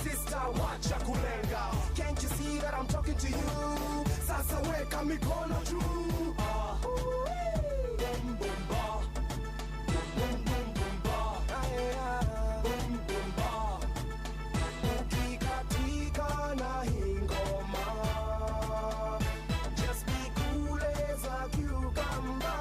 sister, wacha kulenga. Can't you see that I'm talking to you? Sasa weka mikono juu. Boom boom ba. Boom boom boom ba. Boom boom ba. Ukikatika na hingoma. Just be cool as a cucumber.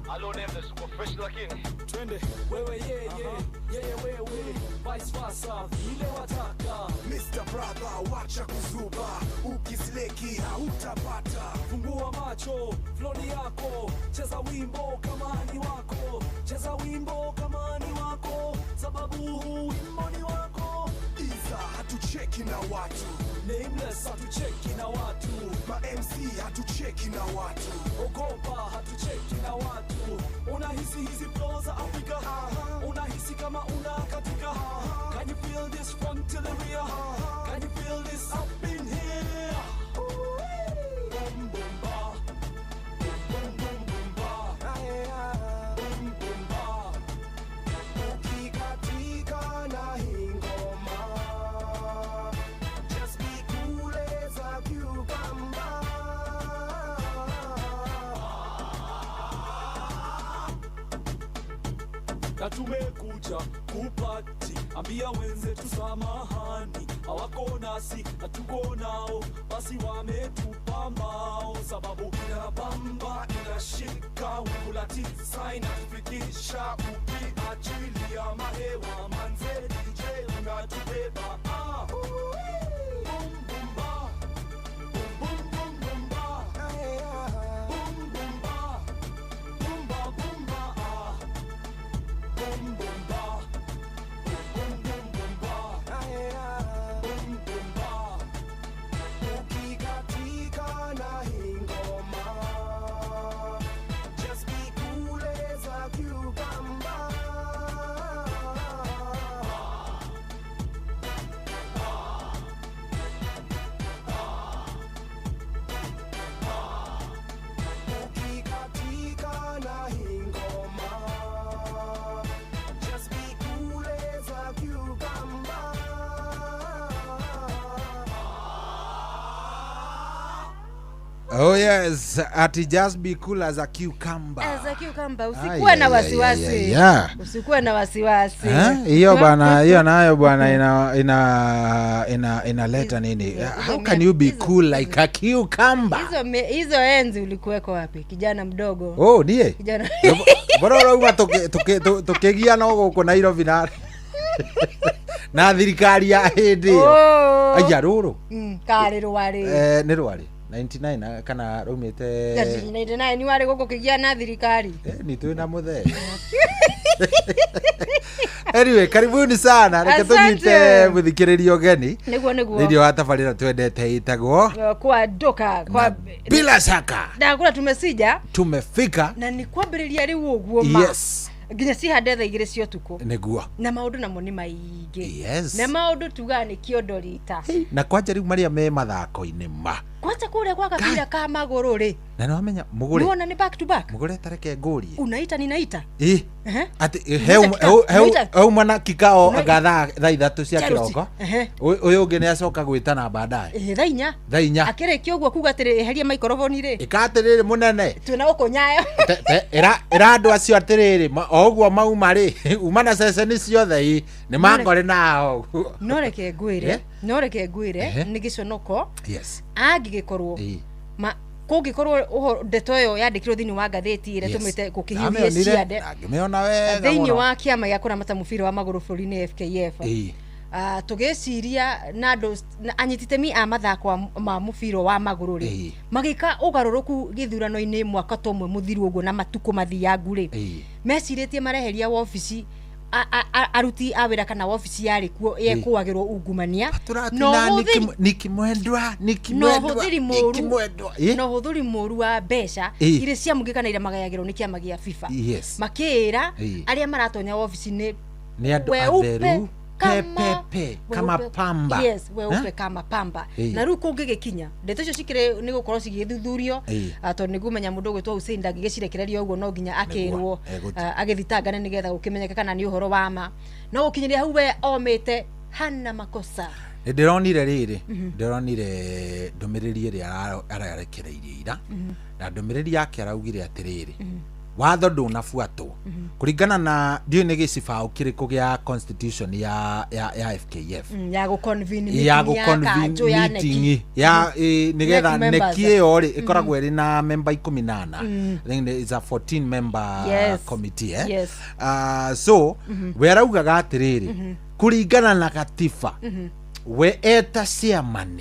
Hello name the super fresh lakini. Twende wewe yeye wewe vice versa vile wataka. Mr. Brother wacha kuzuba, ukisleki hautapata. Fungua macho, floni yako, cheza wimbo kama ni wako, cheza wimbo kama ni wako, sababu wimbo ni wako. Iza hatucheki na watu, Nameless hatucheki na watu, ma MC hatucheki na watu, Ogopa hatucheki na watu. Unahisi hizi flows za Afrika, unahisi kama unakatika. Can you feel this funk till the rear? Can you feel this up in here? Boom boom ba, boom boom boom ba, boom boom ba. Ukikatika na hingoma, just be cool as a cucumber. Na tumekuja kupati, ambia wenzetu samahani, hawako nasi na tuko nao, basi wametupa mbao. Sababu inabamba inashika, wimbo la tisa inatufikisha, ukiachilia mahewa manze DJ unatubeba. Boom boom ba, boom boom boom boom ba, boom boom ba, boom ba boom ba. Boom boom ba, boom boom boom ba, boom boom ba. Ukikatika na hingoma, just be cool as a cucumber. Ukikatika na hingoma, just be cool as a cucumber. Oh yes, ati just be cool as a cucumber. As a cucumber, usikuwe na wasiwasi. Usikuwe na wasiwasi. Hiyo bwana, hiyo nayo bwana inaleta nini? How can you be cool like a cucumber? Hizo enzi ulikuweko wapi? Kijana mdogo. Oh, ndiye. Kijana. Bora rouma tokegia no guko Nairobi na thirikari ya hindi yo. Aya ruru. Kare rwari. Ni rwari. 99 kana rumite 99 ni wari guko kigia na thirikari. Ni twina muthe. Anyway, karibuni sana. Reke tunyite muthikiririo geni. Niguo. Ndio hatabarira twendete itagwo kwa doka kwa bila shaka. Ndakura tumesija. Tumefika. Na ni kwambiriria riu uguo ma. Yes. Nginya si hadetha igire cio tuko. Niguo. Na maundu namo ni maingi. Yes. Na maundu tuga ni kiondorita. Na kwanja riu maria me mathako-ini ma. Kwanza kule kwa kapira ka maguru ri. Na no amenya mugure. Nuona ni back to back. Mugure tareke nguri. Unaita ninaita. Ati heu mwana kikao agatha thaa 3 cia kiroko. Uyu ungi ni acoka gwitana baadaye. Thainya. Akireki uguo kuga atiri eheria microphone ri. Ikatiriri munene. Tuna ukonyayo. Era andu acio atiriri oguo mauma ri. Umana ceceni ciothe ni mangore nao. Noreke ngwire ni giconoko. Yes. Angigikorwo ma kungikorwo ndeto yo yandikirwo thini wa gatheti ire tumite kukihiuria ciande ngimeona wega thini wa kiama gya kuramata mubira wa maguru bũrũri-inĩ FKF tugeciria na andu anyititemi a mathako ma mubira wa maguru ri magika ugaruruku githurano-ini mwaka tomwe muthiru uguo na matuko mathiangu ri meciritie mareheria wobici aruti awira kana ofisi yari kuo yekuagirwo ungumania no nikimwendwa no huthuri moru wa besha ire cia mugikana ire magayagirwo ni kiama gia FIFA makira aria maratonya ofisi ni andu atheru kama pamba. Yes, weupe kama pamba. Na riu kungigikinya ndeto icio cikire ni gukorwo cigithuthurio to nigu menya mundu gwitwo Hussein ndangigicirekereria uguo no nginya akirwo agithitangane nigetha gukimenyeka kana ni uhoro wa ma no gukinyiria hau we omite hana makosa. Ndironire riri ndironire ndumiriri iria ararekereirie ira na ndumiriri yake araugire atiriri watho ndunafuatwo kuringana na ndio ni gicibao kiriko gia constitution ya FKF ya guconvene meeting ya nigetha neki yo ri ikoragwo iri na member 18 then is a 14 member committee so we araugaga atiriri kuringana na gatiba we eta chairman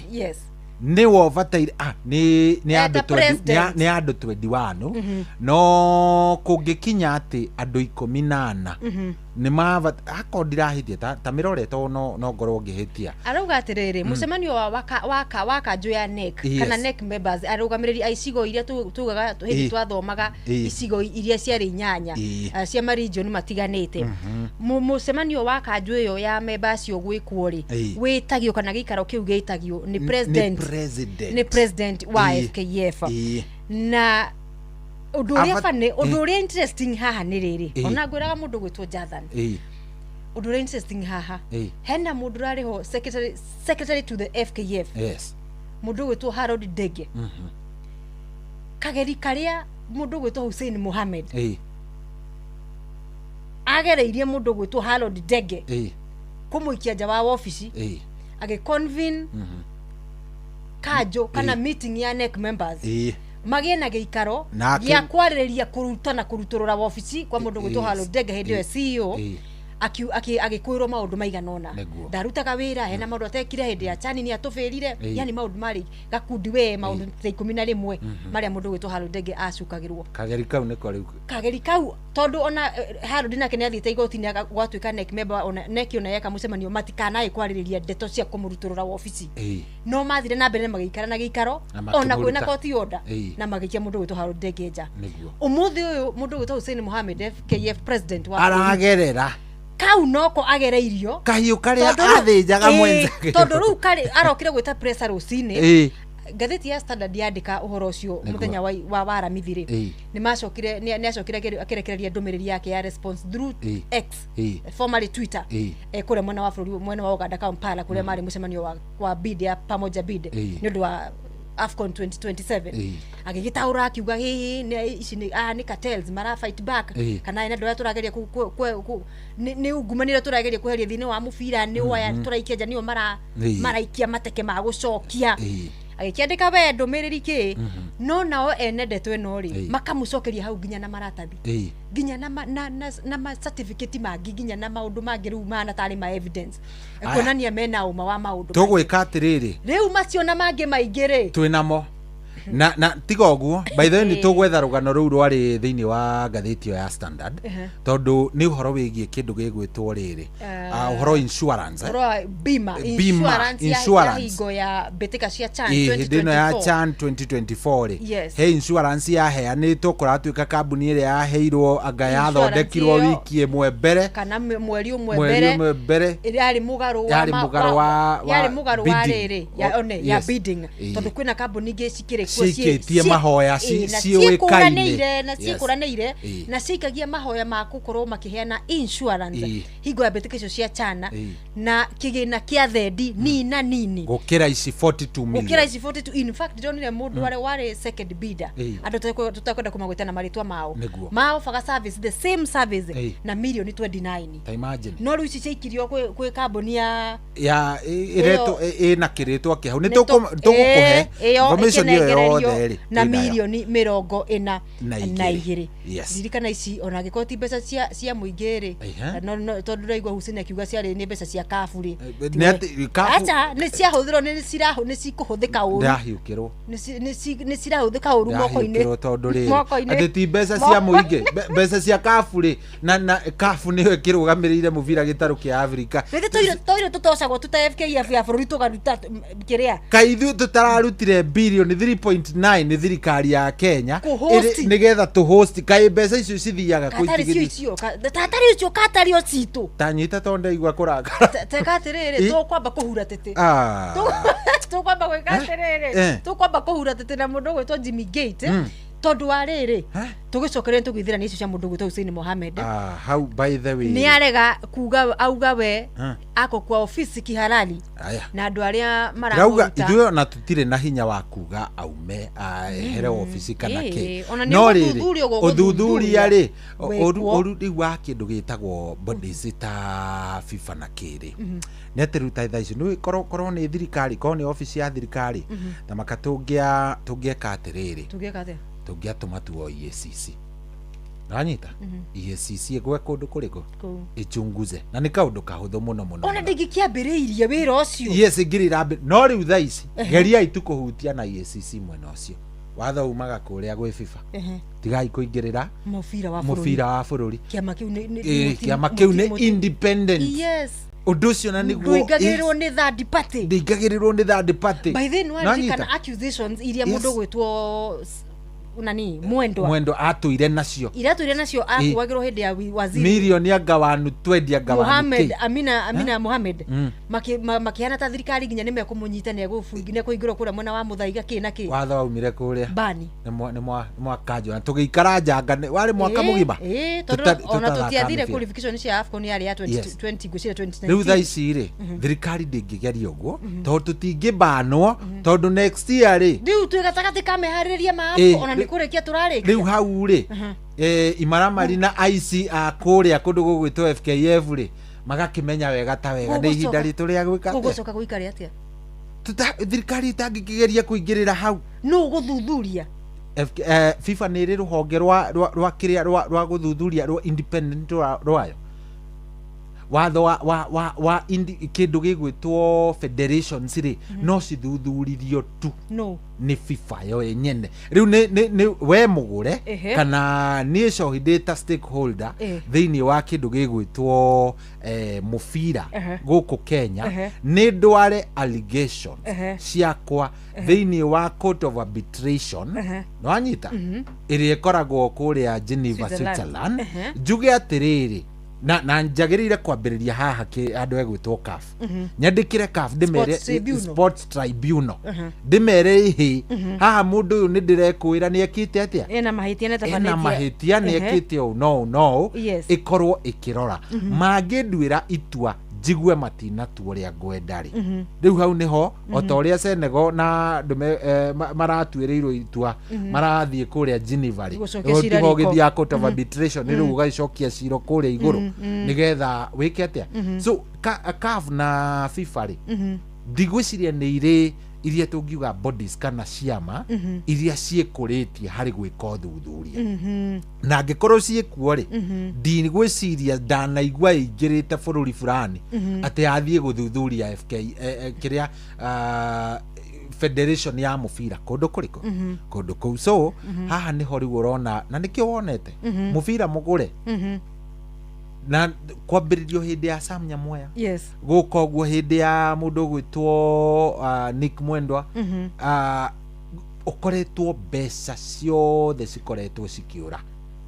ni wobataire ni andu 21 no kungikinya ati andu 18 ni mava akondirahithia ta mirore to no ngorwo ngihitia arauga atiriri mucemanio wa kanjo ya NEC kana NEC members arugamiriri aicigo iria tugaga hindi twathomaga icigo iria ciari nyanya cia region matiganite mucemanio wa kanjo yo ya members yo gwikwo ri witagio kana gikaro kiu geitagio ni president wa FKF na undu uria interesting haha ni riri ona ngwiraga mundu gwitwo Jathan undu uria interesting haha hena mundu rariho secretary to the FKF mundu gwitwo Harold Ndege kageri karia mundu gwitwo Hussein Mohamed agereirie mundu gwitwo Harold Ndege kumuikia nja wa office agiconvene kajo kana meeting ya NEC members magie na giikaro ya kwaririria kurutana kuruturura ofisi kwa mundu gwitwo Harold Ndege hindi yo CEO agikwirwo maundu maiganona ndarutaga wira hena maundu atekire hindi ya chani ni atufirire yani maundu mari gakundi we maundu 11 maria mundu gwitwo Harold Ndege acukagirwo kageri kau niko riu kageri kau tondu ona Harold nake ni athite igoti-ini gwatuika NEC member ona NEC ona yeka mucemanio matikanae kwaririria ndeto cia kumuruturura ofisi no mathire na mbere magikara na giikaro ona kwina koti order na magikia mundu gwitwo Harold Ndege nja umuthi uyu mundu gwitwo Hussein Mohamed FKF president wa aragerera kau noko agereirio kahiu karia athinjaga mwenzake tondu riu kari arokire gwita pressure rucini gatheti ya Standard yandika uhoro ucio muthenya wa waramithire ni macokire ni acokire akirekereria ndumiriri yake ya response through X formerly Twitter kure mwena wa bururi mwena wa Uganda Kampala kure mari mucemanio wa bid ya pamoja bid ni ndu wa AFCON 2027 agigitaura akiuga hihi ni cartels mara fight back kana ina ndoya turageria ni ugumanira turageria kuheria thini wa mubira ni waya turaikia nja nio maraikia mateke ma gucokia agikiandika we ndumiriri ki no nao ene ndeto eno ri makamucokeria hau ginya na maratathi ginya na certificate magi ginya na maundu mangi riu mana tari ma evidence kuonania mena uma wa maundu tugwika atiriri riu macio na mangi maingiri twinamo na tiga uguo by the way ni tugwetha rugano ruu rwari thiini wa gatheti ya Standard tondu ni uhoro wigie kindu gigwitwo riri uhoro insurance bima insurance higo ya betika cia Chan 2024 ya Chan 2024 he insurance ya heanitwo kuratuika kambuni ire yaheirwo anga yathondekirwo wiki imwe mbere kana mweri umwe mbere yari mugaru wa riri ya bidding tondu kwina kambuni ingi cikire cikitie mahoya ciuikaine na ciikuranire na cikagia mahoya ma gukorwo makiheana insurance higo ya betika cia Chana na kigina kia thendi nini gukira ici 42 in fact ndonire mundu wari second bidder andu tutakwenda kumagwetana maritwa mao faga service the same service na million 29 ta imagine no riu ici ciikirio kwi kambuni ya ireto ina kiritwa kia hu ni tugukuhe information yo na milioni 42 zirikana ici ona gikoti mbeca cia muingiri no tondu raigwa Hussein akiuga ciari ni mbeca cia kafuri acha ni cia huthiro ni cikuhuthika uru ndahiukirwo ni cirahuthika uru moko-ini tondu ri ati ti mbeca cia muingi mbeca cia kafuri na kafu ni kirugamirire muvira gitaru kia Afrika toire tutocagwo tuta FKF ya bururi tugaruta kiria kaithu tutararutire billion 3 1.9 ni thirikari ya Kenya nigetha to host kai mbeca icio cithiaga tatari icio katario citu tanyita tonde igwa kuranga te katiriri to kwamba kuhura tete to kwamba gwikatiriri to kwamba kuhura tete na mundu gwitwo Jimmy Gate tondu wa riri tugicokere tugithira ni icio cia mundu gwitwo Hussein Mohamed how by the way ni arega kuga auga we ako kwa ofisi kihalali na andu aria marauga ithuĩ na tutire na hinya wa kuga aume here ofisi kana ke no riri uthuthuria ri riu wa kindu gitagwo bodies ta FIFA na kiri neteruta tha ici no korwo ni thirikari korwo ni ofisi ya thirikari na makatungia katiriri tungiatuma tu EACC nanyita EACC egwe kundu kuriko ichunguze na ni kaundu kahuthu muno ona ndingikiambiriirie wira ucio yes ngirira no riu tha ici geria itukuhutia na EACC mwena ucio watho umaga kuria gwi FIFA tigai kuingirira mufira wa bururi kiama kiu ni independent yes undu ucio na niguo ndingagirirwo ni third party by then one can accusations iria mundu gwitwo nani mwendo atuire nacio akuagirwo hindi ya waziri milioni agawanu twedia gawanu Amina Mohamed makiana ta thirikari nginya nimekumunyita ne gufungine kuingirwo kura mwena wa Muthaiga kina ki watho waumire kuria bani ni mwakajo na tugiikara njanga wari mwaka mugima ona tutiathire qualification cia AFCON yari ya 2020 gucira 2019 riu tha ici ri thirikari ndingigeria uguo tondu tutingibanwo tondu next year ri riu tugatagati kamehariria ma AFCON kurikia turarika riu hau ri imaramari na IC akuria kundu gugwitwo FKF ri magakimenya wega ta wega ni ihinda ritu ria gwika gucoka guikari atia thirikari itangikigeria kuingirira hau no guthuthuria FIFA ni ri ruhonge rwa kiria rwa guthuthuria rwa independent rwayo watho wa kindu gigwitwo federations ri no cithuthuririo tu ni FIFA yo yenyene riu ni we mugure kana ni cohindita stakeholder thiini wa kindu gigwitwo mufira guku Kenya ni ndware allegations ciakwa thiini wa court of arbitration no anyita iri ikoragwo kuria Geneva Switzerland njuge atiriri na njagirire kwambiriria haha ki andu egwitwo CAF nyandikire CAF ndimere sports tribunal ndimere ihi haha mundu uyu ni ndirekwira ni ekite atia ena mahitia ni ekite no ikorwo ikirora mangindwira itua jigue matina tu uria ngwendari riu hau niho otoria Senegal na ndume maratuirirwo itua marathie kuria Geneva ri tigo githia court of arbitration riu ugacokia ciro kuria iguru nigetha wike atia so CAF na FIFA ri ndigwiciria ni ire iria tungiuga bodies kana ciama iria ciekuritie hari gwika uthuthuria na angikorwo ciekuo ri ndigwiciria ndanaigua ingirite bururi fulani ati athie guthuthuria FK kiria federation ya mufira kundu kuriko kundu kuu so haha niho riu urona na nikio wonete mufira mugure na kwambiririo hindi ya Sam Nyamoya guka uguo hindi ya mundu gwitwo Nick Mwendwa ukoretwo mbeca ciothe cikoretwo cikiura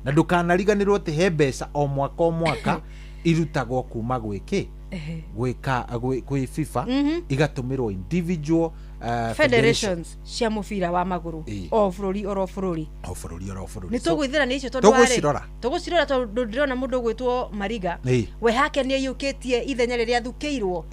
na ndukanariganirwo ti he mbeca o mwaka irutagwo kuma gwiki gwika gwi FIFA igatumirwo individual federations cia mufira wa maguru o bururi ni tugwithira ni icio tondu tugucirora tondu ndirona mundu gwitwo Mariga we hake ni yukitie ithenya riria thukiirwo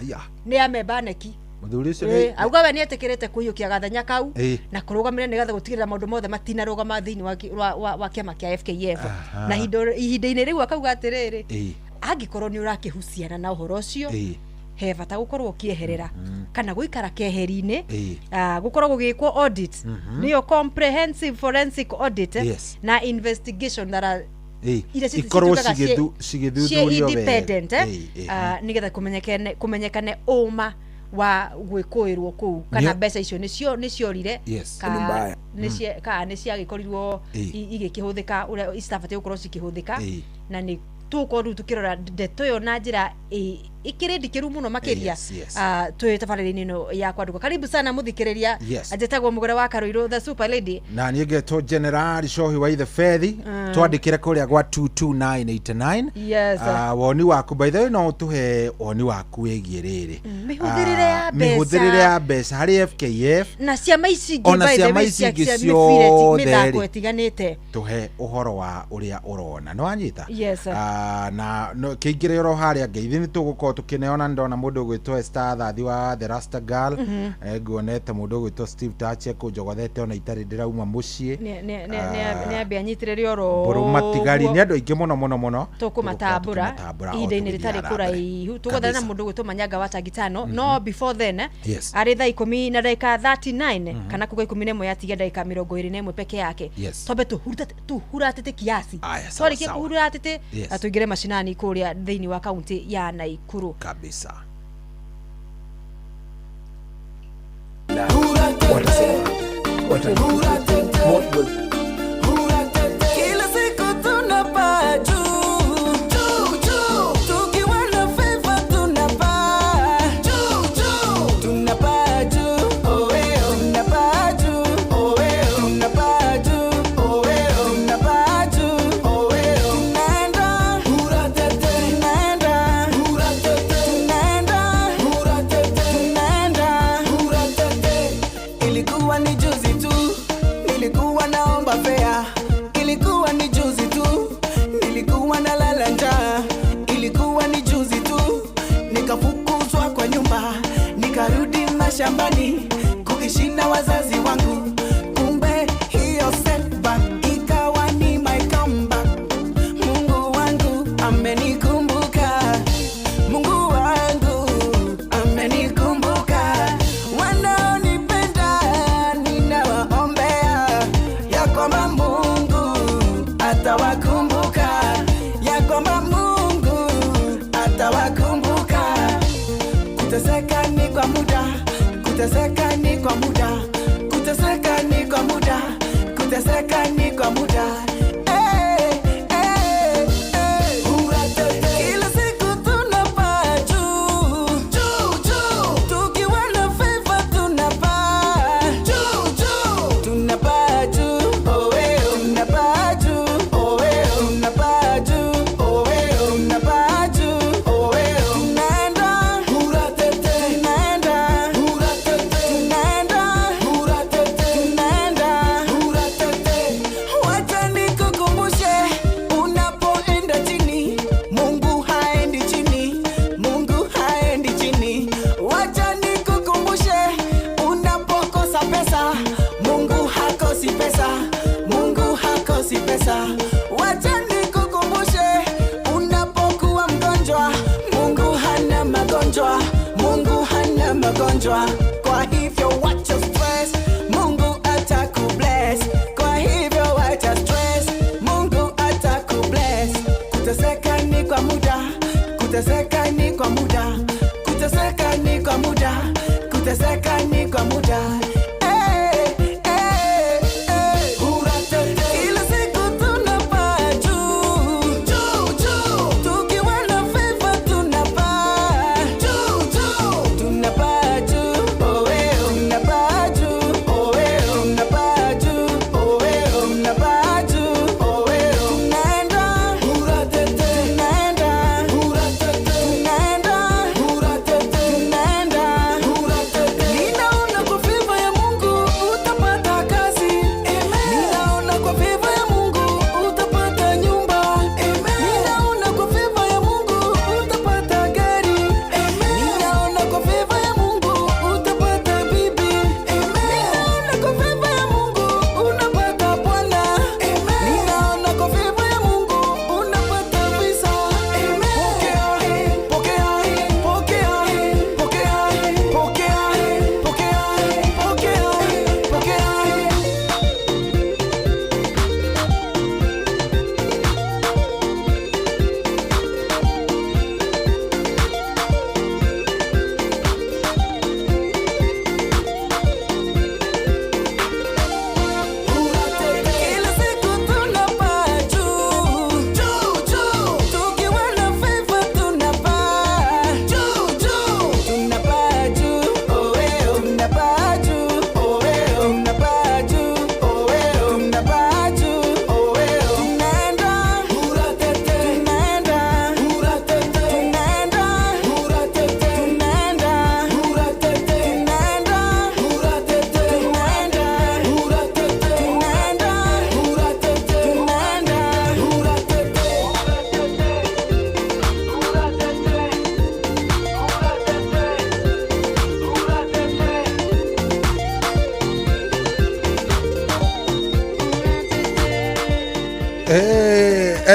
ni amemba neki muthuri ucio auga we ni etikirite kuyukia gathenya kau na kurugamira ni gatha gutigirira maundu mothe matina rugama thiini wa kiama kia FKF na ihinda-ini riu akauga atiriri angikorwo ni urakihuciana na uhoro ucio he bata gukorwo kieherera kana guikara keheri-ini gukorwo gugikwo audit niyo comprehensive forensic audit na investigation that ikorwo cigithuthurio independent nigetha kumenyekane uma wa gwikuirwo kuu kana mbeca icio ni ciorire ka ni ciagikorirwo igikihuthika uria istabatie gukorwo cikihuthika na ni tuko ru tukirora ndeto yo na njira ikirindikiru muno makiria tu tabarĩri-inĩ ĩno ya kwanduka. Karibu sana muthikĩrĩria. Anjetagwo Mugore wa Karuiro, the super lady. Na niĩ ngetwo General Cohi wa Ithe Fethi. Twandĩkĩre kũrĩa gwa 22989. Yes. Woni waku by the way no tuhe woni waku wĩgiĩ rĩrĩ. Mĩhũthĩrĩre ya mbeca harĩ FKF. Na ciama ici ingĩ by the way cia mĩthako ĩtiganĩte. Tuhe ũhoro wa ũrĩa ũrona. Nĩ wanyita? Yes. Na kĩingĩre oro harĩa ngeithi nĩ tũgũkorwo tũkĩneona ndona mũndũ ũgwĩtwo Esther Thathi wa The Rasta Girl. Nguonete mũndũ ũgwĩtwo Steve Tache kũnjogothete ona itarĩ ndĩrauma mũciĩ. Nĩ ambia nyitĩrĩrio oro. Mbũrũ matigari nĩ andũ aingĩ mũno. Tũkũmatambũra ihinda-inĩ rĩtarĩ kũraihu. Tũgũthana na mũndũ ũgwĩtwo Manyanga wa Tagitano. No before then arĩ thaa 10 na ndagĩka 39 kana kuga 11 yatigia ndagĩka 21 peke yake. Twambe tuhuratĩte kiasi. Twarĩkia kuhuratĩte tũingĩre mashinani kũrĩa thĩinĩ wa kaunti ya Naikuru kabisa. Shambani kukishina wazazi wangu, kumbe hiyo setback ikawa ni my comeback. Mungu wangu amenikumbuka, Mungu wangu amenikumbuka. Wanaonipenda ninawaombea ya kwamba Mungu atawakumbuka, ya kwamba Mungu atawakumbuka. Kuteseka ni kwa muda, kuteseka ni kwa muda, kuteseka ni kwa muda, kuteseka ni kwa muda. Kila siku tunapaa juu, tukiwa na favor tunapaa juu, tunapaa juu, tunapaa juu, tunapaa juu, tunapaa juu, wacha nikukumbushe, unapoenda chini Mungu haendi chini, Mungu haendi chini. Wacha nikukumbushe, unapokosa pesa Mungu hakosi pesa, Mungu hakosi pesa. Wacha nikukumbushe, unapokuwa mgonjwa Mungu hana magonjwa, Mungu hana magonjwa. Kwa hivyo wacha stress, Mungu atakubless. Kwa hivyo wacha stress, Mungu atakubless. Kuteseka ni kwa muda, kuteseka ni kwa muda, kuteseka ni kwa muda, kuteseka ni kwa muda. Kila siku tunapaa juu, tukiwa na favor tunapaa juu, tunapaa juu, tunapaa juu, tunapaa juu, tunapaa juu, tunaenda, tunaenda, tunaenda. Ninaona kwa favor ya Mungu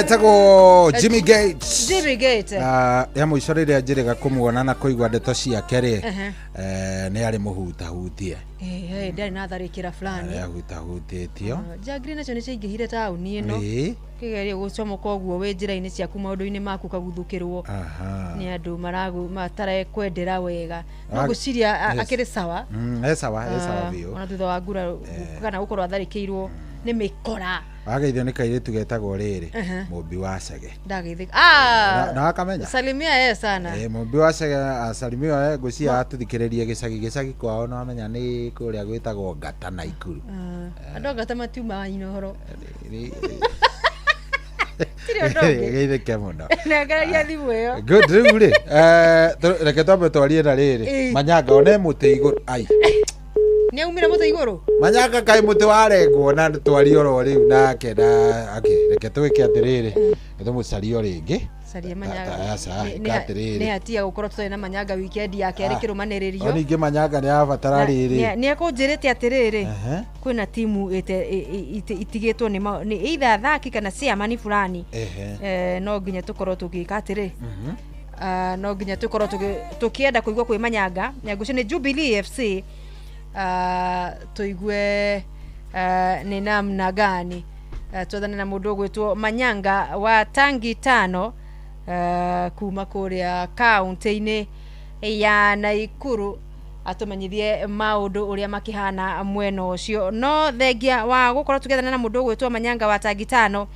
etagwo Jimmy Gates. Jimmy Gates. Ya muico riria njiriga kumuona na kuigwa ndeto ciake ri ni ari muhutahutie. Ndari na tharikira fulani. Hutahutitio. Jagri nacio ni ciingihire tauni ino. Kigeria gucomoka uguo we njira-ini ciaku maundu-ini maku kaguthukirwo. Ni andu matare kwendera wega. No guciria akiri sawa. Sawa biu. Ona thutha wa ngura kana gukorwo atharikirwo ni mikora. Ageithio ni kairitu getagwo riri Mumbi wa Cege. Ndageithika. Na akamenya. Salimia sana. Mumbi wa Cege asalimia gucia atuthikiririe gicagi kwao no amenya ni kuria gwitagwo Ngata na Ikuru. Andu Ngata matiuma inohoro. Geithike muno. Nagaria thimu iyo. Good riu ri. Reke twambe twarie na riri. Manyanga one muti iguru. Ai. Ni umira muti iguru. Manyanga kai muti warengwo na twari oro riu nake na reke twike atiriri. Etho mucario ringi. Saria Manyanga. Ni atia gukorwo twina na Manyanga weekend yake ari kirumaniririo. Oni ngi Manyanga ni abatara riri. Ni akunjirite atiriri. Kwina timu itigitwo ni either athaki kana ciamani fulani. No nginya tukorwo tugika atiri. No nginya tukorwo tukienda kuigwa kwi Manyanga. Ngucio ni Jubilee FC. Tuigue ni namna gani tuthane na mundu gwitwo Manyanga wa Tangi 5 kuma kuria kaunti-ini ya Naikuru atumenyithie maundu uria makihana mwena ucio. No thengia wa gukorwo tugethana na mundu gwitwo Manyanga wa Tangi 5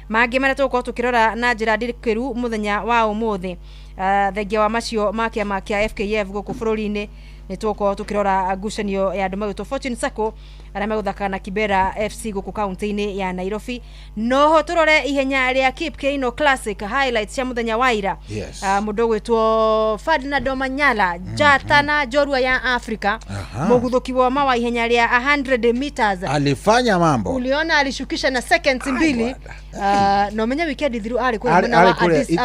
mangi mara tukorwo tukirora na njira ndikiru muthenya wa umuthi thengia wa macio makia FKF guku bururi-ini ni tuko tukirora ngucanio ya andu magwitwo Fortune Sacco aria meguthaka na Kibera FC guku kaunti-ini ya Nairobi. Noho turore ihenya ria Kipkeino Classic highlights cia muthenya wa ira. Mundu gwitwo Ferdinand Omanyala jatana jorua ya Africa muguthuki wa mawa ihenya ria 100 meters alifanya mambo. Uliona alishukisha na seconds mbili. No menya weekend thiru ari kwa Addis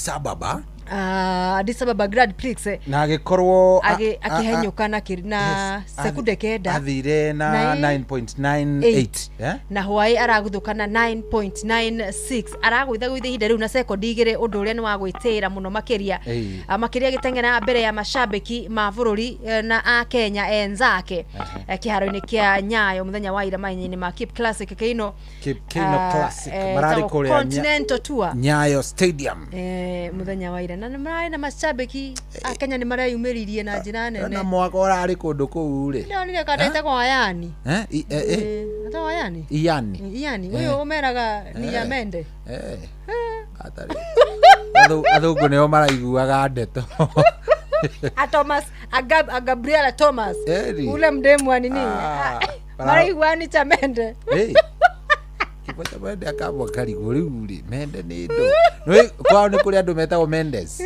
Ababa. Addis Ababa Grand Prix na agikorwo akihenyuka na sekunde kenda athire na 9.98 na Hawaii araguthuka na 9.96 aragwitha ihinda riu na sekondi igire undu uria ni wa gwitira muno makiria gitengena mbere ya mashabiki ma bururi na a Kenya enzake kiharo-ini kia Nyayo muthenya wa ira mainyini ma Kip Classic Kipkeino Classic marari kuria Continental Tour Nyayo Stadium muthenya wa ira na marai na mashabiki a Kenya ni marayumiririe na njira nene na mwaka urari kundu kuu ri no ni kadaita kwa Ayani ata Ayani Iyani uyo umeraga ni ya mende atari athungu nio maraiguaga ndeto Thomas Gabriela Thomas ule mdemu wa nini maraigua ni cha mende Kipata mende akabwa karigo riu ri mende ni ndo no kwao ni kuri andu metagwo Mendes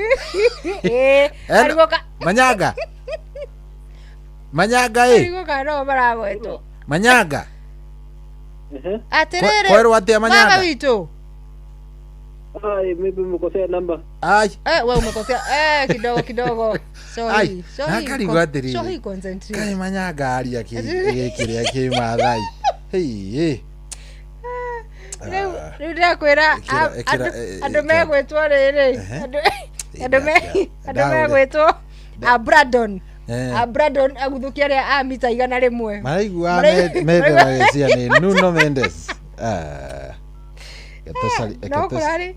Manyanga karigo karo baragweto Manyanga aterere kwero atia Manyanga baba witu mimi mkosea namba wewe umekosea kidogo sorry karigo atiri sorry concentrate kai Manyanga ari akikiria kimathai Rĩu kwĩra andũ megwĩtwo rĩrĩ andũ megwĩtwo Brandon aguthukia rĩa a mita 100 maraigua Mendes ni Nuno Mendes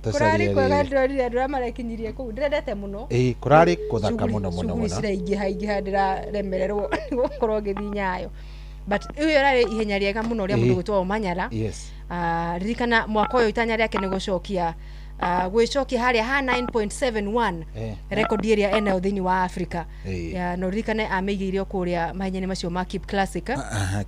kurari kwega ndorire andũ marekinyirie kuu ndĩrendete mũno kurari kuthaka mũno ingĩha ndĩraremererwo gũkorwo ngĩthiĩ Nyayo but iyo rari ihenya riega muno ria mundu gwitwa Omanyala ririkana mwaka uyu itanya riake ni gucokia gwicokia haria ha 9.71 record area eneo thini wa Africa no ririkane ameigirio kuria mahinyani macio ma Kip Classic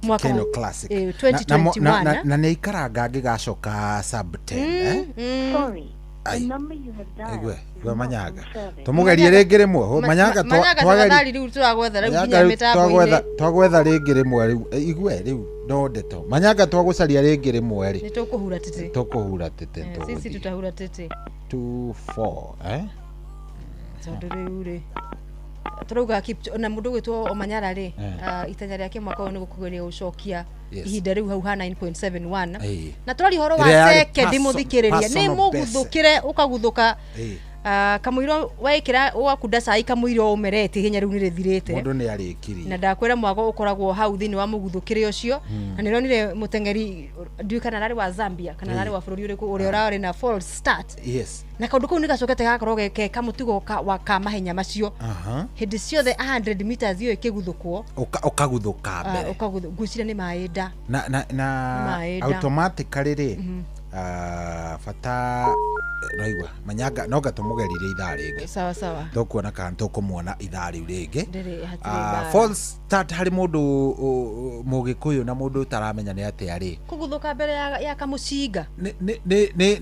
mwaka Classic 2021 na ni ikaranga ngigacoka sub 10 sorry the number you have dialed gwe Manyanga tumugerie ringi rimwe Manyanga twageri riu turagwetha riu nginya mitambo-ini twagwetha ringi rimwe riu igwe riu no ndeto Manyanga twagucaria ringi rimwe ri ni tukuhura tete sisi tutahura tete 24 tondu riu ri turuga na mundu gwitwo Omanyala ri itanya riake mwaka uyu ni gukugeria gucokia ihinda riu hau ha 9.71 na turari horo wa second muthikiriria ni muguthukire ukaguthuka kamuiro waikira wakunda cai kamuiro umerete hinya riu ni rithirite mundu ni arikiri na ndakwira mwago ukoragwo hau thini wa muguthukire ucio na nironire mutengeri ndui kana rari wa Zambia kana rari wa bururi uriku uri urari na false start na kaundu kau ni gacokete gakorwo ge kamutigo wa kamahenya macio hindi ciothe 100 meters yo ikiguthukwo ukaguthuka mbere gucira ni maenda na automatically ri fata raigwa manyanga no gatumugerire ithaa ringi sawa tukuona kana tukumuona ithaa riu ringi false start hari mundu mugikuyu na mundu taramenya ni ati ari kuguthuka mbere ya kamucinga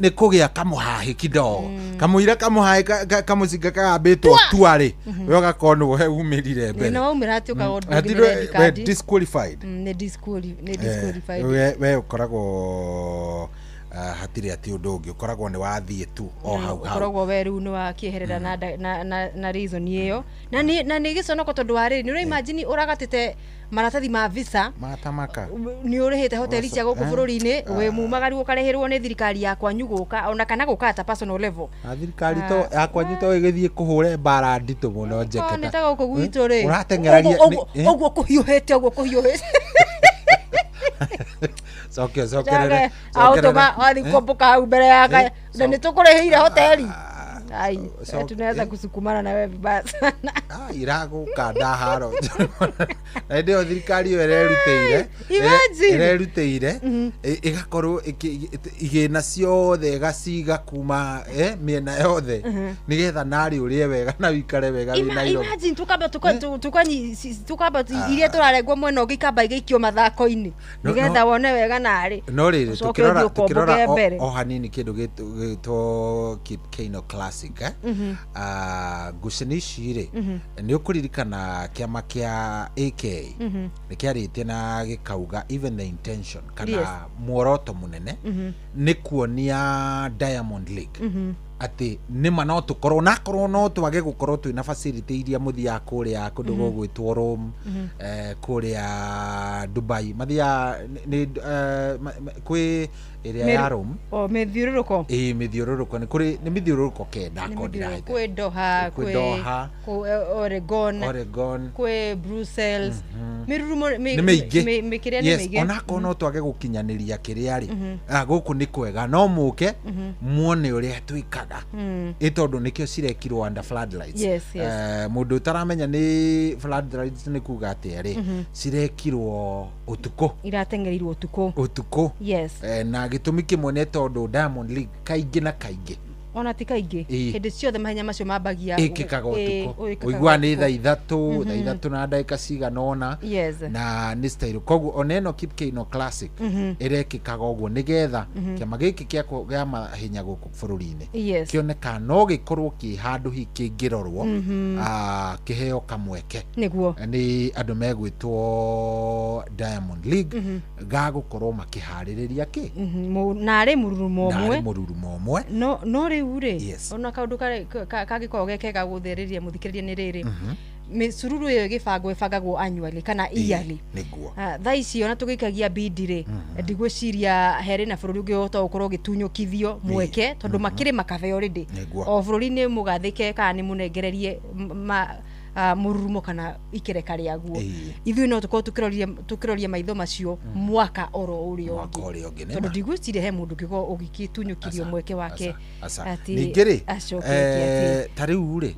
ni kugia kamuhahi kidogo kamuira kamuhahi kamucinga kagambitwo tuari we gakonwo he umirire mbere no umira ati ukagodugire disqualified ni disqualified we ukoragwo hatire ati undu ungi ukoragwo ni wathie tu o hau ukoragwo weru ni wa kieherera na reason iyo na ni giconoko tondu wari ni uri imagine uragatite maratathi ma visa matamaka ni urihite hoteli cia guku bururi-ini we mumagari ukarehirwo ni thirikari ya kwanyu guka ona kana guka ta personal level thirikari to yakwa nyito igithie kuhure bara nditu muno njeketa ni ta guku gwitu ri uratengeragia ogwo kuhiuhete sokerere automa ali komboka hau mbere yake na nitukurehire hoteli ai tunaweza kusukumana na wewe vibaya sana iraguka ndaharo na ndio thirikari yo irerutĩire igakorwo igina ciothe gaciga kuma miena yothe nigetha nari urie wega na wikare wega wina iro imagine tukamba iria turarengwo mwena ungi kamba igaikio mathako-ini nigetha wone wega nari no riri tukirora o hanini kindu gitwo Keino Classic ngucanici ri ni ukuririkana kiama kia AK ni kiaritie na gikauga even the intention kana muoroto munene ni kuonia Diamond League ati nima no tukorwo nakorwo no twage gukorwo twina facility iria muthia kuria kundu gugwitwo Rome kuria Dubai mathia ni kwi iria ya Rome mithiururuko mithiururuko ni kuri ni mithiururuko kenda kodira kwi Doha kwi Oregon kwi Brussels mirurumo mikiria ni miige onako no twage gukinyaniria kiria ri guku ni kwega no muke muone uria twikaga itondu nikio cirekirwo under floodlights mundu taramenya ni floodlights ni kuga ati ari cirekirwo utuko iratengerirwo utuko na gitumi kimwe ne tondu Diamond League kaingi na kaingi ona ti kaingi hindi ciothe mahenya macio mambagia ikikaga utuko uigwa ni thaa ithatu na ndagika cigana ona na ni style koguo oneno Keino Classic irekikaga uguo nigetha kiama giki kia mahenya guku bururi-ini kioneka no gikorwo ki handu hikingirorwo kiheo kamweke niguo ni andu megwitwo Diamond League gagukorwo makihaririria ki nari mururumo omwe no riu ri ona kaundu kagikorwo gekega gutheriria muthikiriria ni riri misururu yo gibangagwo annually kana yearly niguo thaa ici ona tugikagia bidi ri ndigwiciria heri na bururi ungi uto ukorwo gitunyukithio mweke tondu makiri makabe already o bururi-ini mugathike kana ni munengererie mururumo kana ikireka riaguo ithui no tukorwo tukiroria maitho macio mwaka oro uri ongi tondu ndigwiciria he mundu ngiko ugikitunyukirio mweke wake ati ningiri tariu ri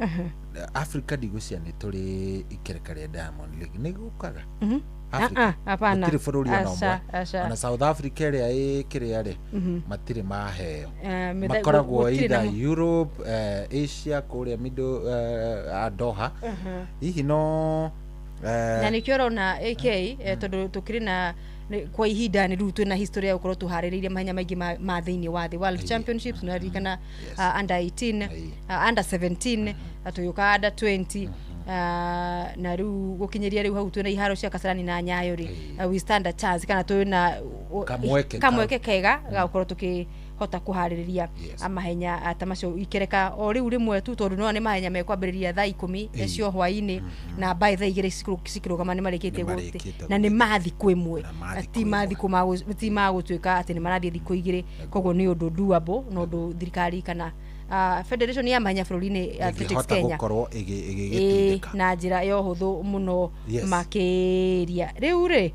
Africa ndigwiciria ni turi ikereka ria Diamond League ni gukaga hapana matire bururi ona South Africa ria ikiria ri matire maheo makoragwo either Europe Asia kuria middle Doha hihi no na nikio na AK tondu tukiri na kwa ihinda ni riu twina history ya gukorwo tuhaririirie mahenya maingi ma thiini wa the World Championships na rikana under 18 under 17 atuyuka under 20 na riu gukinyeria riu hau twina iharo cia Kasarani na Nyayo ri we stand a chance kana twina kamweke kega ga gukorwo hota kuhaririria amahenya ta macio ikereka o riu rimwe tu tondu no ni mahenya mekwambiriria thaa 10 ecio hwaini na by thaa 2 cikirugama ni marikite guti na ni mathi kwimwe ti mathi ti magutwika ati ni marathie thikũ 2 koguo ni undu doable no ndu thirikari kana Federation ya mahenya bururi-ini Athletics Kenya na njira yo huthu muno makiria riu ri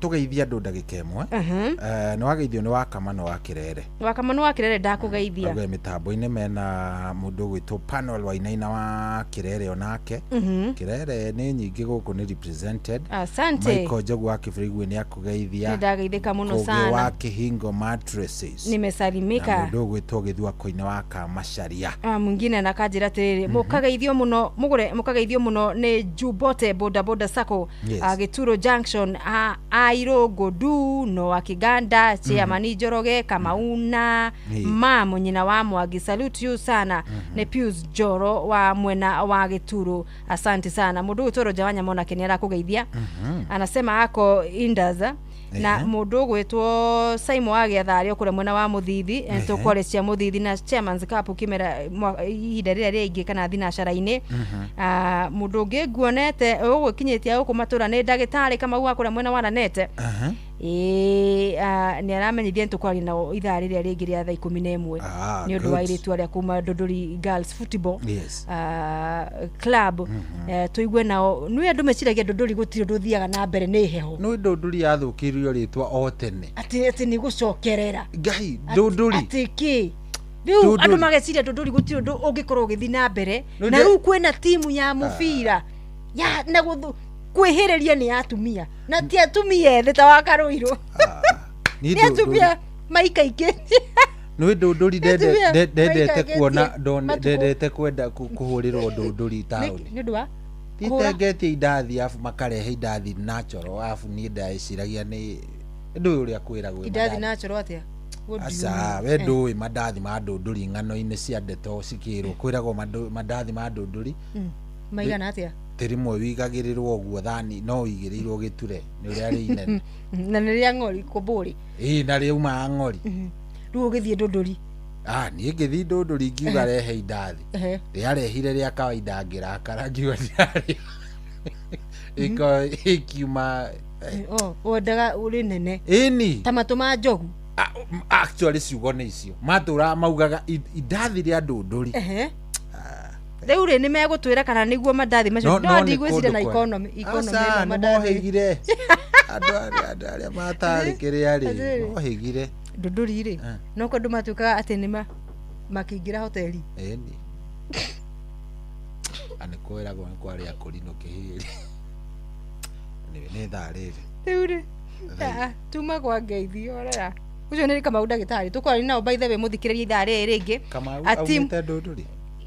tugeithia andu ndagika imwe ni wageithio ni Wakamano wa Kirere ndakugeithia oge mitambo-ini mena mundu gwitwo panel Wainaina wa Kirere onake Kirere ni nyingi guku ni represented Michael Njogu wa Kibirigwe ni akugeithia ndageithika muno sana wa Kihingo Mattresses nimesalimika mundu gwitwo Githua Koine wa Kamasharia mwingine nakajira tiriri mukageithio muno mugure mukageithio muno ni Jubote boda Sacco Gituro Junction Airogodu no Akiganda Chairman Njoroge Kamauna mamo nyina wa Mwangi salute you sana ni Pius Joro wa mwena wa Gituro asante sana mundu Gituro Jawanya mona keniara kugeithia anasema ako Indaza na mundu gwitwo Saimo Agiathario kure mwena wa Muthithi ento kore cia Muthithi na Chairman's Cup kimera ihinda rĩrĩa rĩngĩ kana thinacara-inĩ mundu ũngĩ nguonete ũgũkinyitie ũkũmatura nĩ ndagĩtarĩ kama uga kure mwena wa Nanete ni aramenyithia ntukwaria na ithaa rĩrĩa rĩngĩ rĩa thaa 11 ni undu wa iritu arĩa kuma Dodori Girls Football Club tuigue nao nĩ andu meciragia Dodori gũtirĩ ndũthiaga na mbere nĩ heho no Dodori yathukirio ritwa o tene ati ni gucokerera ngai Dodori ati ki riu andu mageciria Dodori gũtirĩ ndũ ũngĩkorwo ũgĩthi na mbere na riu kwĩna timu ya mubira ya na kwĩhĩrĩria ni atumia na ti atumia ethĩ ta wa Karuiro ni atumia maikaike no Dodori ndendete kuona ndendete kwenda kuhurirwo Dodori town ni ndu wa itengetie indathi afu makarehe indathi natural afu ni ndaiciragia ni ndu uria kwiragwo indathi natural atia asa we ndui mandathi ma Dodori ng'ano-ini cia ndeto cikirwo kwiragwo mandathi ma Dodori maigana atia rimwe wigagirirwo guo thani no igirirwo giture ni uria ri inene na ni ria ng'ori kumburi na ri uma ng'ori riu ugithie Dodori ni ngithi Dodori ngiuga rehe indathi riarehire ria kawaida ngirakara ngiuga ndiari ikiuma wendaga uri nene ini tamatu ma njogu actually ciugo ni icio matura maugaga indathi ria Dodori riu ri ni megutwira kana niguo mandathi macio no ndigwicire na economy no mandathi andu aria matari kiria ri mohigire Dodori ri no kondu matuka ati ni makingira hoteli ni ane kwiragwo ni kwari akurino kihiri ni thariri riu ri tuma kwa ngeithio orera ucio ni kama ndagĩtarĩ tukwari nao by the way muthikiririe ithaa rĩrĩ rĩngĩ ati Dodori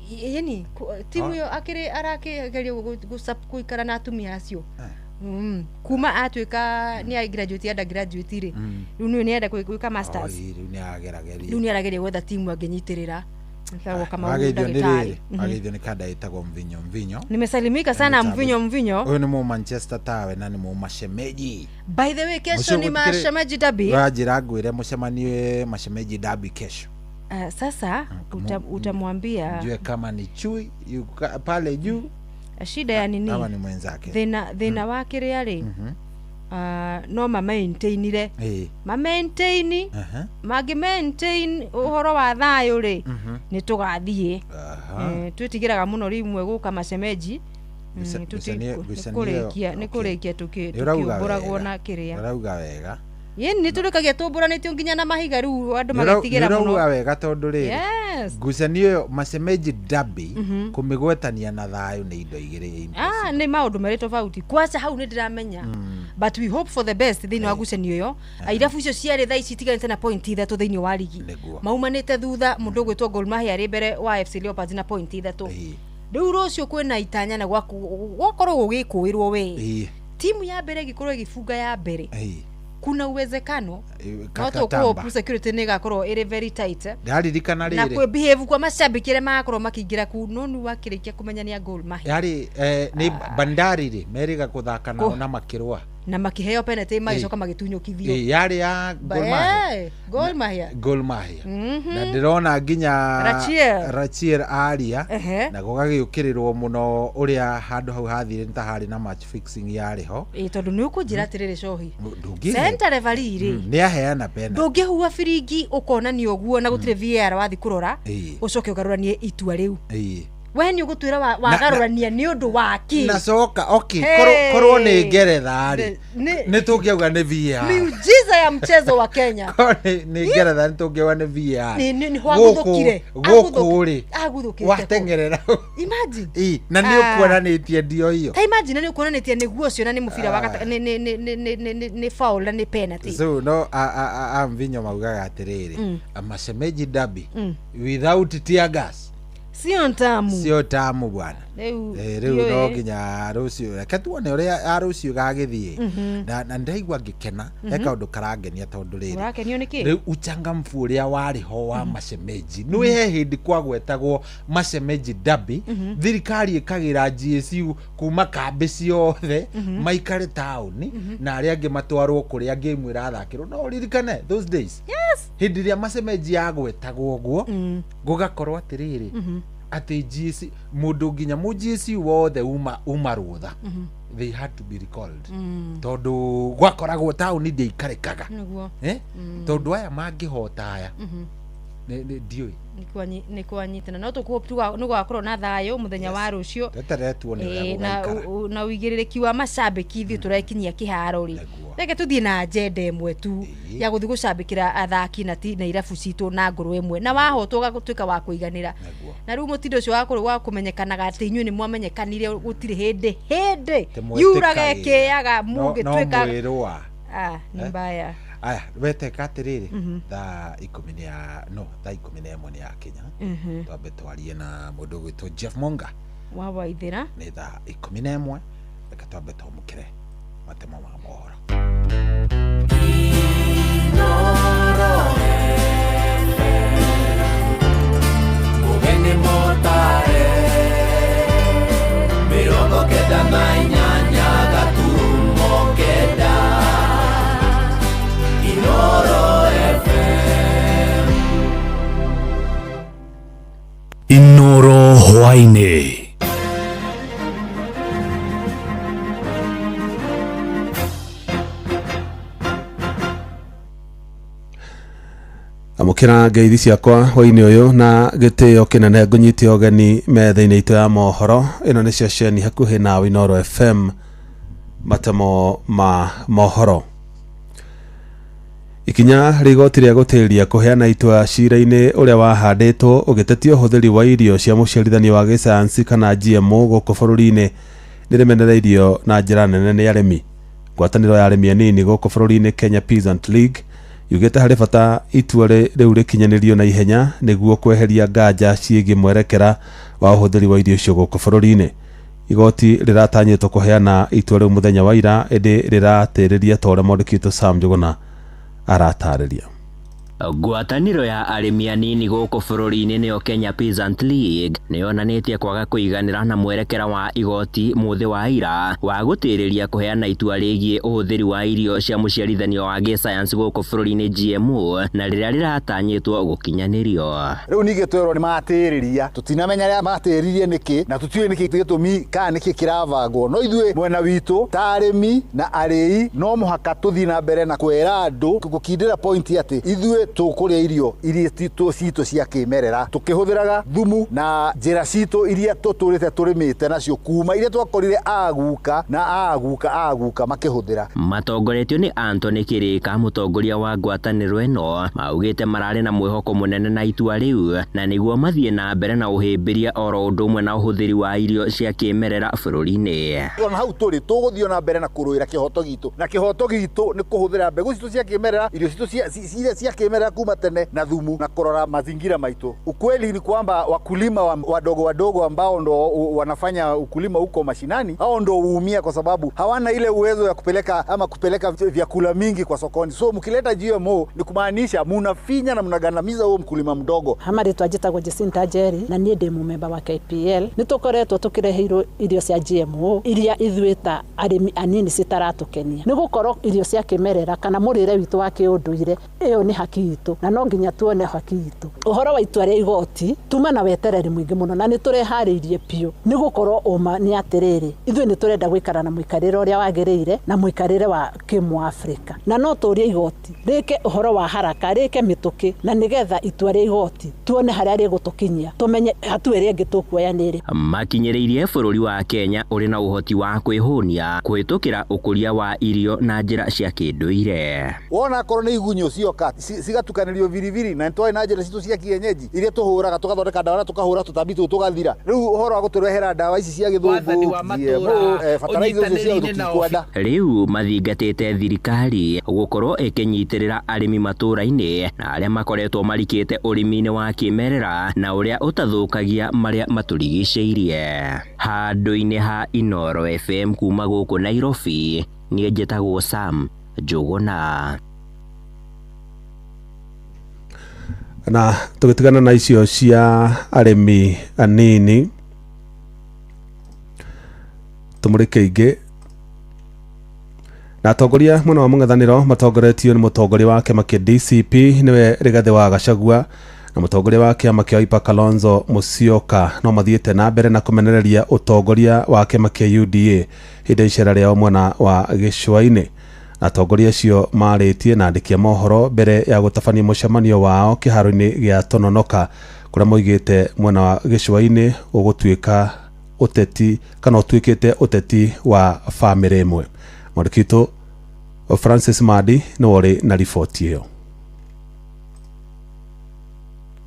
yani timu yo akiri arakigeria guikara na atumia acio kuma atwika ni a graduate and graduate ri riu ni enda gwika masters riu ni arageria gwetha timu angenyitirira ntago kama ndagĩtarĩ ageithio ni kada itagwo mvinyo nimesalimika sana mvinyo huyo ni mu Manchester tawe na ni mu mashemeji by the way kesho ni mashemeji derby wajira ngwire mucemanie mashemeji derby kesho sasa utamwambia jue kama ni chui pale juu shida ya nini kama ni mwenzake thina wa kiria ri no maintainire maintain uhoro wa thayo ri ni tugathie twitigiraga muno rimwe guka macemeji nikurikia tukiuragwo na kiria urauga wega yeni niturikagia tumburanitio nginya na mahiga riu andu magitigira muno urauga wega tondu ri ngucanio macemeji derby kumigwetania na thayo ni indo igiri ni maundu meri tofauti kwacha hau ni ndiramenya but we hope for the best thini wa ngucanio yo irabu icio ciari thaa ici tiganite na point ithatu thini wa ligi maumanite thutha mundu gwitwo Gor Mahia ari mbere wa FC Leopards na point ithatu riu rucio kwina itanya na gwakorwo gugikuirwo we timu ya mbere gikorwo igifunga ya mbere kuna uwezekano watu kwa security ni gakorwo iri very tight ndaririkana riri na kwe behave kwa mashabiki re makorwo makingira ku nonu wakirikia kumenya ni Gor Mahia yari ni Bandari ri meriga kuthaka nao na makirwa na makiheo penalty magicoka magitunyukithio yari ya Gor Mahia na ndirona nginya Rachir aria na gugagiukirirwo muno uria handu hau hathire nta hari na match fixing yari ho tondu ni ukunjira atiriri cohi center referee ri ni aheana penalty ndungihua firingi ukona ni oguo na gutire VAR wathi kurora ucoke ugaruranie itua riu we ni ugutwira wagarurania ni undu waki na soka korwo ni Ngeretha ri ni tungiuga ni VAR miujiza ya mchezo wa Kenya ni Ngeretha ni tungiuga ni VAR ni hwaguthukire aguthukire watengerera imagine na ni ukuonanitie ndio hiyo ta imagine ni ukuonanitie ni guo cio na ni mubira wa ni foul na ni penalty so no amvinyo maugaga atiriri amasemeji derby without tear gas sio tamu bwana riu no nginya rucio reke tuone uria rucio gagithie na ndaigua ngikena eka undu karangenia tondu riri riu uchangamfu uria wari ho wa masemeji nwi he hindi kwagwetagwo masemeji derby thirikari ikagira GSU kuma kambi ciothe maikare town na aria angi matwarwo kuria game irathakirwo no ririkane those days hindi ria masemeji yagwetagwo guo gugakorwo atiriri ati GSU mundu nginya mu GSU wothe uma rutha they had to be recalled tondu gwakoragwo town ndi ikarekaga tondu aya mangihota aya ndioi ni kwanyitana no tukuwa no gwakorwo na thayo muthenya wa rucio na uigiririki wa mashabiki ithu turekinyia kiharo ri reke tuthie na agenda imwe tu ya guthi gucambikira athaki na irabu citu na nguru imwe na wahotwo gatuika wa kuiganira na riu mutindo ucio wa kumenyekanaga ati inyuĩ ni mwamenyekanire gutire hindi yuraga keaga mungituika ni mbaya aya wete katiriri tha 11 ni ya Kenya twambe twarie na mundu gwitwo Jeff Monga wa Waithira ni tha 11 reka twambe tumukire matemo ma mohoro Mugeni motare mirongo kenda na inyanya gaturumo kenda Inoro FM Inoro hwaine amukira ngeithi ciakwa hwaini uyu na gitio kinene ngunyite ogeni metha-ini itu ya mohoro ino ni ceceni hakuhi na Inoro FM matemo ma mohoro ikinya rigoti ria gutiria kuheana itua cira-ini uria wahanditwo ugitetio uhuthiri wa irio cia muciarithanio wa gisayansi kana GMO guku bururi-ini nirimenereirio na njira nene ni arimi ngwataniro ya arimi anini guku bururi-ini Kenya Peasant League yugite hari bata itua riu rikinyanirio na ihenya niguo kweheria nganja ciigi mwerekera wa uhuthiri wa irio cio guku bururi-ini igoti riratanyitwo kuheana itua riu muthenya wa ira indi riratiriria tore modikito Sam Njuguna aratariria ngwataniro ya arimi anini guku bururi-ini niyo Kenya Peasant League niyonanitie kwaga kuiganira na mwerekera wa igoti muthi wa ira wa gutiriria kuheana itua rigie uhuthiri wa irio cia muciarithanio wa gisayansi guku bururi-ini GMO na riria riratanyitwo gukinyanirio riu ninge twirwo ni matiriria tutinamenya ria matiririe niki na tutiwe niki gitumi kana niki kiravangwo no ithue mwena witu ta arimi na arii no muhaka tuthi na mbere na kwera andu gukindira point ati ithue tukuria irio iria citu cia kimerera tukihuthiraga thumu na njira citu iria tuturite turimite nacio kuma iria twakorire aguka makihuthira matongoretio ni Anthony Kirika mutongoria wa ngwataniro eno maugite marari na mwihoko munene na itua riu na niguo mathie na mbere na uhimbiria oro undu umwe na uhuthiri wa irio cia kimerera bururi-ini ona hau turi tuguthio na mbere na kuruira kihoto gitu na kihoto gitu ni kuhuthira mbegu citu cia kimerera irio citu cia kimerera tumemerera kuma tene na thumu na kurora mazingira maitu. Ukweli ni kwamba wakulima wadogo ambao ndo wanafanya ukulima huko mashinani, hao ndo huumia kwa sababu hawana ile uwezo ya kupeleka vyakula mingi kwa sokoni. So mkileta GMO ni kumaanisha munafinya na mnagandamiza huo mkulima mdogo. Hamari twajitagwo Jacinta Njeri na nie ndi mumemba wa KPL. Nitukoretwo tukireheirwo irio cia GMO iria ithuita arimi anini citaratukenia. Ni gukorwo irio cia kimerera kana murire witu wa kiunduire iyo ni haki itu na no nginya tuone haki itu. Uhoro wa itua ria igoti tuma na wetereri mwingi muno na niturehariirie pio. Ni gukorwo uma ni atiriri ithui ni turenda gwikara na muikarire uria wagiriire na muikarire wa kimu Afrika. Na no turie igoti rike uhoro wa haraka rike mituki na nigetha itua ria igoti tuone haria rigutukinyia tumenye hatua iria ingi tukuoya niri. Makinyiriirie bururi wa Kenya uri na uhoti wa kwihunia kuhitukira ukuria wa irio na njira cia kinduire. Wona korwo ni igunyo cioka cigatukanĩrio viriviri na ntoi na njĩra citu cia kienyeji iria tuhuraga tugathondeka dawa na tukahura tutambi tu tugathira. Riu uhoro wa guturehera dawa ici cia githungu fatalizo cia tukwenda. Riu mathingatite thirikari gukorwo ikinyitirira arimi matũra-inĩ na aria makoretwo marikite urimi-inĩ wa kimerera na uria utathukagia maria maturigicĩirie. Handũ-inĩ ha Inoro FM kuma gũkũ Nairobi, niĩ njĩtagwo Sam Njũgũna. Na tugitigana na icio cia arimi anini, tumurike ingi na atongoria mwena wa mũng'ethanĩro matongoretio nĩ mũtongoria wa kĩama kĩa DCP niwe Rigathĩ wa Gachagua na mũtongoria wa kĩama kĩa Wiper Kalonzo Musyoka no mathiĩte na mbere na kũmenereria ũtongoria wa kĩama kĩa UDA hĩndĩ icera rĩao mwena wa gĩcũa-inĩ. Atongoria acio marĩtie na andĩki a mohoro mbere ya gũtabania mũcemanio wao kĩharo-inĩ gĩa Tononoka kũrĩa moigĩte mwena wa gĩcũa-inĩ ũgũtuĩka ũteti kana ũtuĩkĩte ũteti wa bamĩrĩ ĩmwe. Mwandĩki Francis Madi nĩ warĩ na riboti ĩyo.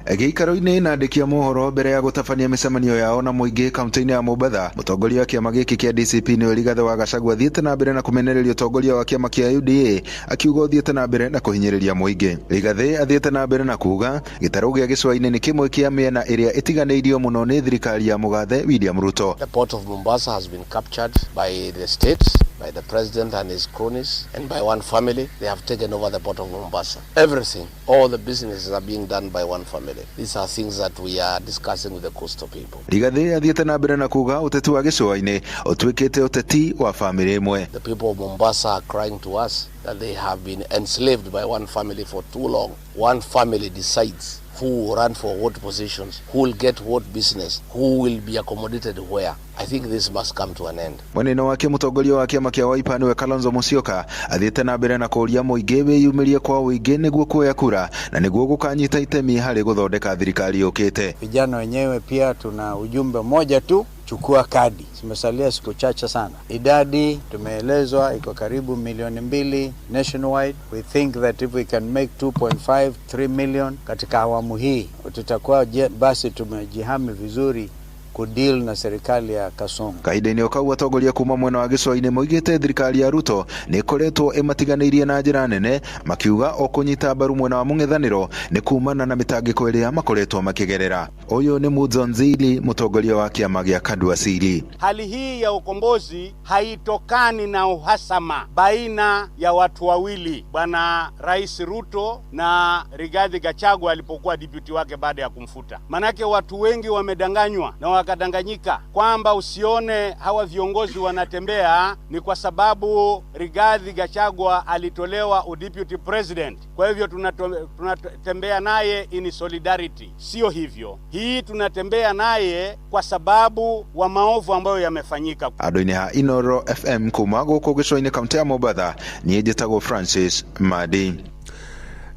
Gĩikaro-inĩ na andĩki a mohoro mbere ya gũtabania mĩcemanio yao na mũingĩ kaunti-inĩ ya Mombatha, mũtongoria wa kĩama gĩkĩ kĩa DCP nĩ Rigathĩ wa Gachagua thiĩte na mbere na kũmenereria ũtongoria wa kĩama kĩa UDA, akiuga thiĩte na mbere na kũhinyĩrĩria mũingĩ. Rigathĩ athiĩte na mbere na kuuga gĩtarũ gĩa gĩcũa-inĩ nĩ kĩmwe kĩa mĩena ĩrĩa ĩtiganĩirio mũno nĩ thirikari ya mũgathe William Ruto. The port of Mombasa has been captured by the state, by the president and his cronies, and by one family. They have taken over the port of Mombasa. Everything, all the businesses are being done by one family. These are things that we are discussing with the coastal people. Rigathĩ athiĩte na mbere na kuuga ũteti wa gĩcũa-inĩ ũtuĩkĩte ũteti wa family ĩmwe. The people of Mombasa are crying to us that they have been enslaved by one family for too long. One family decides who will run for what positions, who will get what business, who will be accommodated where. I think this must come to an end. Mwenendo wake mũtongoria wa kĩama kĩa Wiper nĩwe Kalonzo Musyoka athiĩte na mbere na kũria mũingĩ wĩyumĩrie kwa ũingĩ nĩguo kuoya kura na nĩguo gũkanyita itemi harĩ gũthondeka thirikari yũkĩte. Vijana wenyewe pia tuna ujumbe mmoja tu, chukua kadi. Zimesalia siku chache sana. Idadi tumeelezwa iko karibu milioni 2 nationwide. We think that if we can make 2.5-3 million katika awamu hii, tutakuwa basi tumejihami vizuri kudeal na serikali ya Kasongo. Kahinda-inĩ o kau atongoria kuma mwena wa gĩcũa-inĩ moigĩte thirikari ya Ruto nĩ ĩkoretwo ĩmatiganĩirie na njĩra nene, makiuga o kũnyita mbaru mwena wa mũng'ethanĩro nĩ kumana na mĩtangĩko ĩrĩa makoretwo makĩgerera. Ũyũ nĩ Mudzonzili, mũtongoria wa kĩama gĩa Kandu Asili. Hali hii ya ukombozi haitokani na uhasama baina ya watu wawili, Bwana Rais Ruto na Rigathi Gachagua alipokuwa deputy wake baada ya kumfuta. Manake watu wengi wamedanganywa na wakadanganyika kwamba usione hawa viongozi wanatembea ni kwa sababu Rigathi Gachagua alitolewa udeputy president. Kwa hivyo tunatembea naye in solidarity. Sio hivyo. Hii tunatembea naye kwa sababu wa maovu ambayo yamefanyika. Andũ-inĩ ha Inoro FM kuma gũkũ gĩcũa-inĩ kaunti ya Mombatha, niĩ njĩtagwo Francis Madi.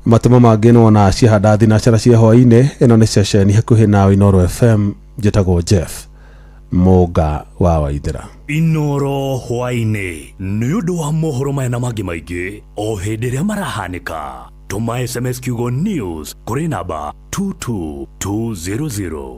Matũmo mangĩ no na ciahanda thinacara cia hwaĩ-inĩ, ĩno nĩ ceceni hakuhĩ na Inoro FM, njĩtagwo Jeff Mũnga wa Waithĩra. Inoro hwaĩ-inĩ nĩ ũndũ wa mohoro maya na mangĩ maingĩ o hĩndĩ ĩrĩa marahanĩka. Tũma SMS kiugo news kũrĩ namba 22200.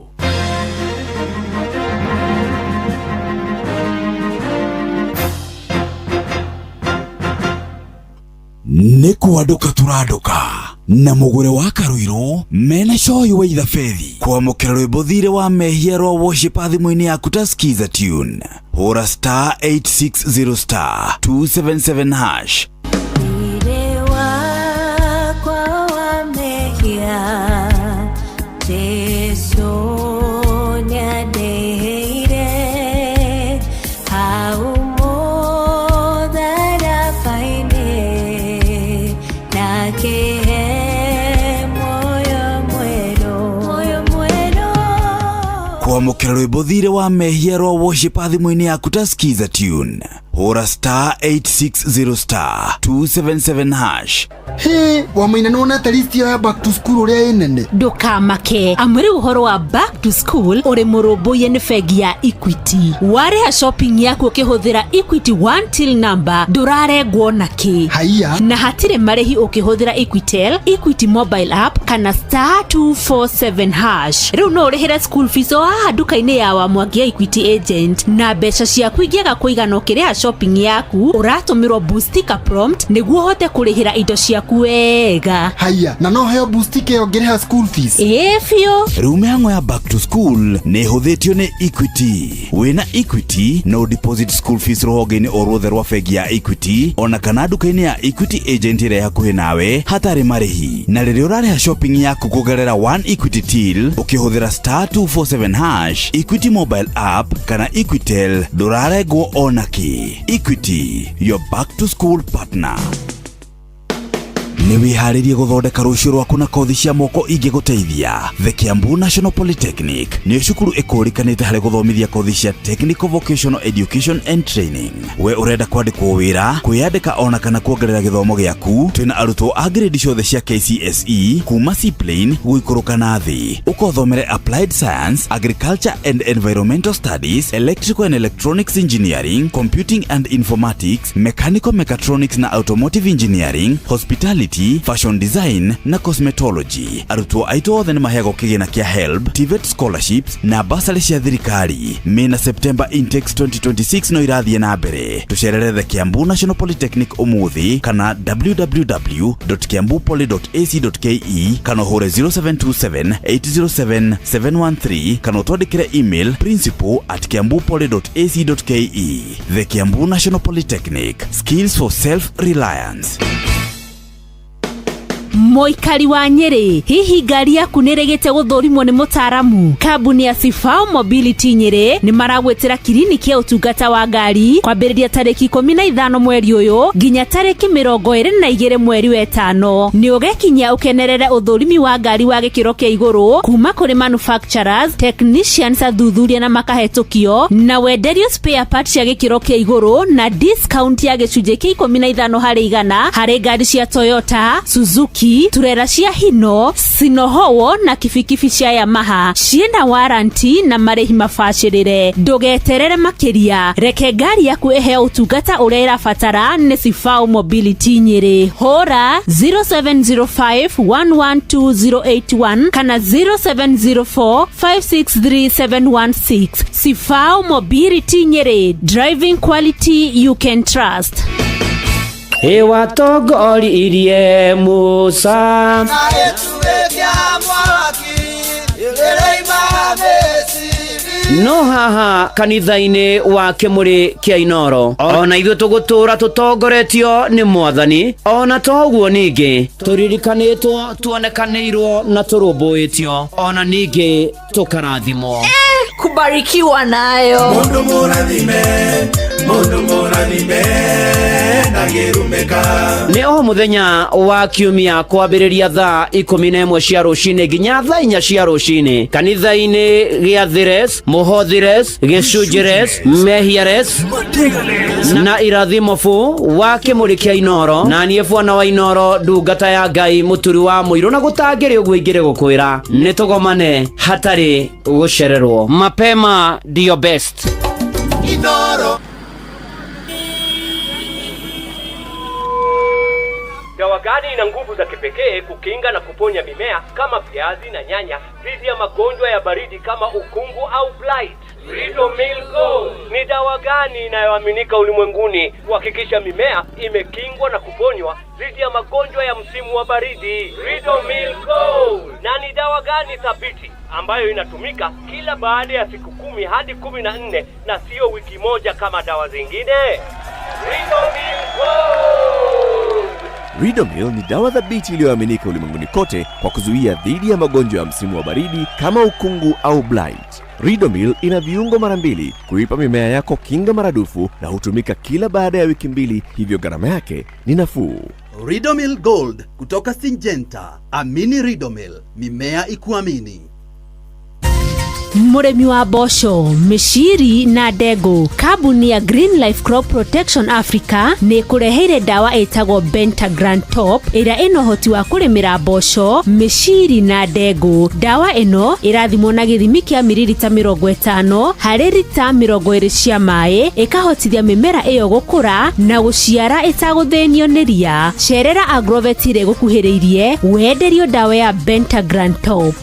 Nĩ kũandũka tũrandũka. na mugure wa Karuiro mena coyo wa ithabethi kwamukira rwimbo thire wa mehia rwa worship thimũ-inĩ yaku ta skiza tune hũra star 860 star 277 hash. Kwamukira rwimbo thire wa mehia rwa worship thimũ-inĩ yaku ta skiza tune hũra star 860 star 277 hash. Hey, wamaina nona talisti ya back to school uria inene. Ndukamake amwire uhoro wa back to school uri murumbuye ni fegi ya Equity. Wareha shopping yaku ukihuthira Equity one till number ndurarengwo naki. Haiya. Na hatire marehi ukihuthira Equitel, Equity mobile app kana star 247 hash. Riu no urihire school fees o haha nduka-inĩ ya Wamwangi Equity agent na mbeca ciaku ingĩaga kũigana ũkĩrĩha shopping yaku ũratũmĩrwo boostika prompt nĩguo hote kũrĩhĩra indo ciaku wega. Haiya, na no heo boostika ĩyo ngĩrĩha school fees. Fio. Rĩu mĩhang'o ya back to school nĩ ĩhũthĩtio nĩ Equity. Wĩna Equity no deposit school fees rũhonge-inĩ o ruothe rwa bengi ya Equity ona kana nduka-inĩ ya Equity agent ĩrĩa hakuhĩ nawe hatarĩ marĩhi. Na rĩrĩa ũrarĩha shopping yaku kũgerera one Equity till ũkĩhũthĩra star 247 hash, Equity mobile app kana Equitel ndũrarengwo onaki. Equity, your back to school partner. Nĩ wĩharĩrie gũthondeka rũciũ rwaku na kothi cia moko ingĩgũteithia. The Kiambu National Polytechnic nĩ cukuru ĩkũrĩkanĩte harĩ gũthomithia kothi cia technical vocational education and training. We ũrenda kwandĩkwo wĩra, kwĩyandĩka ona kana kuongerera gĩthomo gĩaku, twĩna arutwo a grade ciothe cia KCSE kuma C-plane gũikũrũka na thĩ. Ũkothomere applied science, agriculture and environmental studies, electrical and electronics engineering, computing and informatics, mechanical mechatronics na automotive engineering, hospitality, fashion design na cosmetology. Arutwo aitũ othe nĩ maheagwo kĩgĩna kĩa HELB, TVET scholarships na bursary cia thirikari. Mena September intakes 2026 no irathiĩ na mbere. Tucerere The Kiambu National Polytechnic ũmũthĩ kana www.kiambupoly.ac.ke kana hũre 0727 807 713 kana ũtwandĩkĩre email principal@kiambupoly.ac.ke. The Kiambu National Polytechnic, skills for self-reliance. Moikari wa Nyeri, hihi ngari yaku nĩrĩgĩte gũthũrimwo nĩ mũtaramu? Kambuni ya Sifao Mobility Nyeri nĩ maragwĩtĩra kiriniki ya ũtungata wa ngari kwambĩrĩria tarĩki 15 mweri ũyũ nginya tarĩki 22 mweri wa 5. Nĩ ũgekinya ũkenerere ũthũrimi wa ngari wa gĩkĩro kĩa igũrũ kuma kũrĩ manufacturers, technicians athuthuria na makahetũkio na wenderio spare parts cia gĩkĩro kĩa igũrũ na discount ya gĩcunjĩ kĩa 15 harĩ 100 harĩ ngari cia Toyota, Suzuki, turera cia Hino, Sinohowo na kibikibi cia Yamaha ciena warranty na marĩhi mabacĩrĩre. Ndũgeterere makĩria, reke ngari yaku ĩheo ũtungata ũrĩa ĩrabatara nĩ Sifao Mobility Nyeri. Hũra 0705112081 kana 0704563716. Sifao Mobility Nyeri, driving quality you can trust. Ewa togori irie Musa no haha kanitha-inĩ wa Kĩmũrĩ kĩa Inoro ona ithuĩ tũgũtũra tũtongoretio nĩ Mwathani ona toguo ningĩ tũririkanĩtwo tuonekanĩirwo na tũrũmbũĩtio ona ningĩ tũkarathimwo kubarikiwa nayo Mundu mũrathime nĩ o mũthenya wa kiumia kwambĩrĩria thaa 11 cia rũcinĩ nginya thaa 4 cia rũcinĩ kanitha-inĩ gĩa Thires, Mũhothires, Gĩcunjĩres, Mehiares na Irathimofu wa Kĩmũrĩ kĩa Inoro. Na niĩ Bwana wa Inoro, ndungata ya Ngai mũturi wa mũirũ, na gũtangĩrĩ ũguo ingĩrĩ gũkwĩra nĩ tũgomane hatarĩ gũcererwo. Mapema ndio best. Inoro. Dawa gani ina nguvu za kipekee kukinga na kuponya mimea kama viazi na nyanya dhidi ya magonjwa ya baridi kama ukungu au blight? Ridomil Gold ni dawa gani inayoaminika ulimwenguni kuhakikisha mimea imekingwa na kuponywa dhidi ya magonjwa ya msimu wa baridi? Ridomil Gold. Na ni dawa gani thabiti ambayo inatumika kila baada ya siku 10 hadi 14 na sio wiki moja kama dawa zingine? Ridomil Gold. Ridomil ni dawa thabiti iliyoaminika ulimwenguni kote kwa kuzuia dhidi ya magonjwa ya msimu wa baridi kama ukungu au blight. Ridomil ina viungo mara 2 kuipa mimea yako kinga maradufu na hutumika kila baada ya wiki 2, hivyo gharama yake ni nafuu. Ridomil Gold kutoka Syngenta. Amini Ridomil, mimea ikuamini. Muremi wa bosho, mishiri na dego, kabuni ya Green Life Crop Protection Africa ni kureheire dawa etagwo Bentagran Top ira ino hoti wa kuremira bosho, mishiri na dego. Dawa ino irathimwo na githimi kia mililita 50 hari lita 20 cia mai, ikahotithia mimera iyo gukura na guciara itaguthenio ni ria. Cerera Agrovet ire gukuhiriirie wenderio dawa ya Bentagran Top.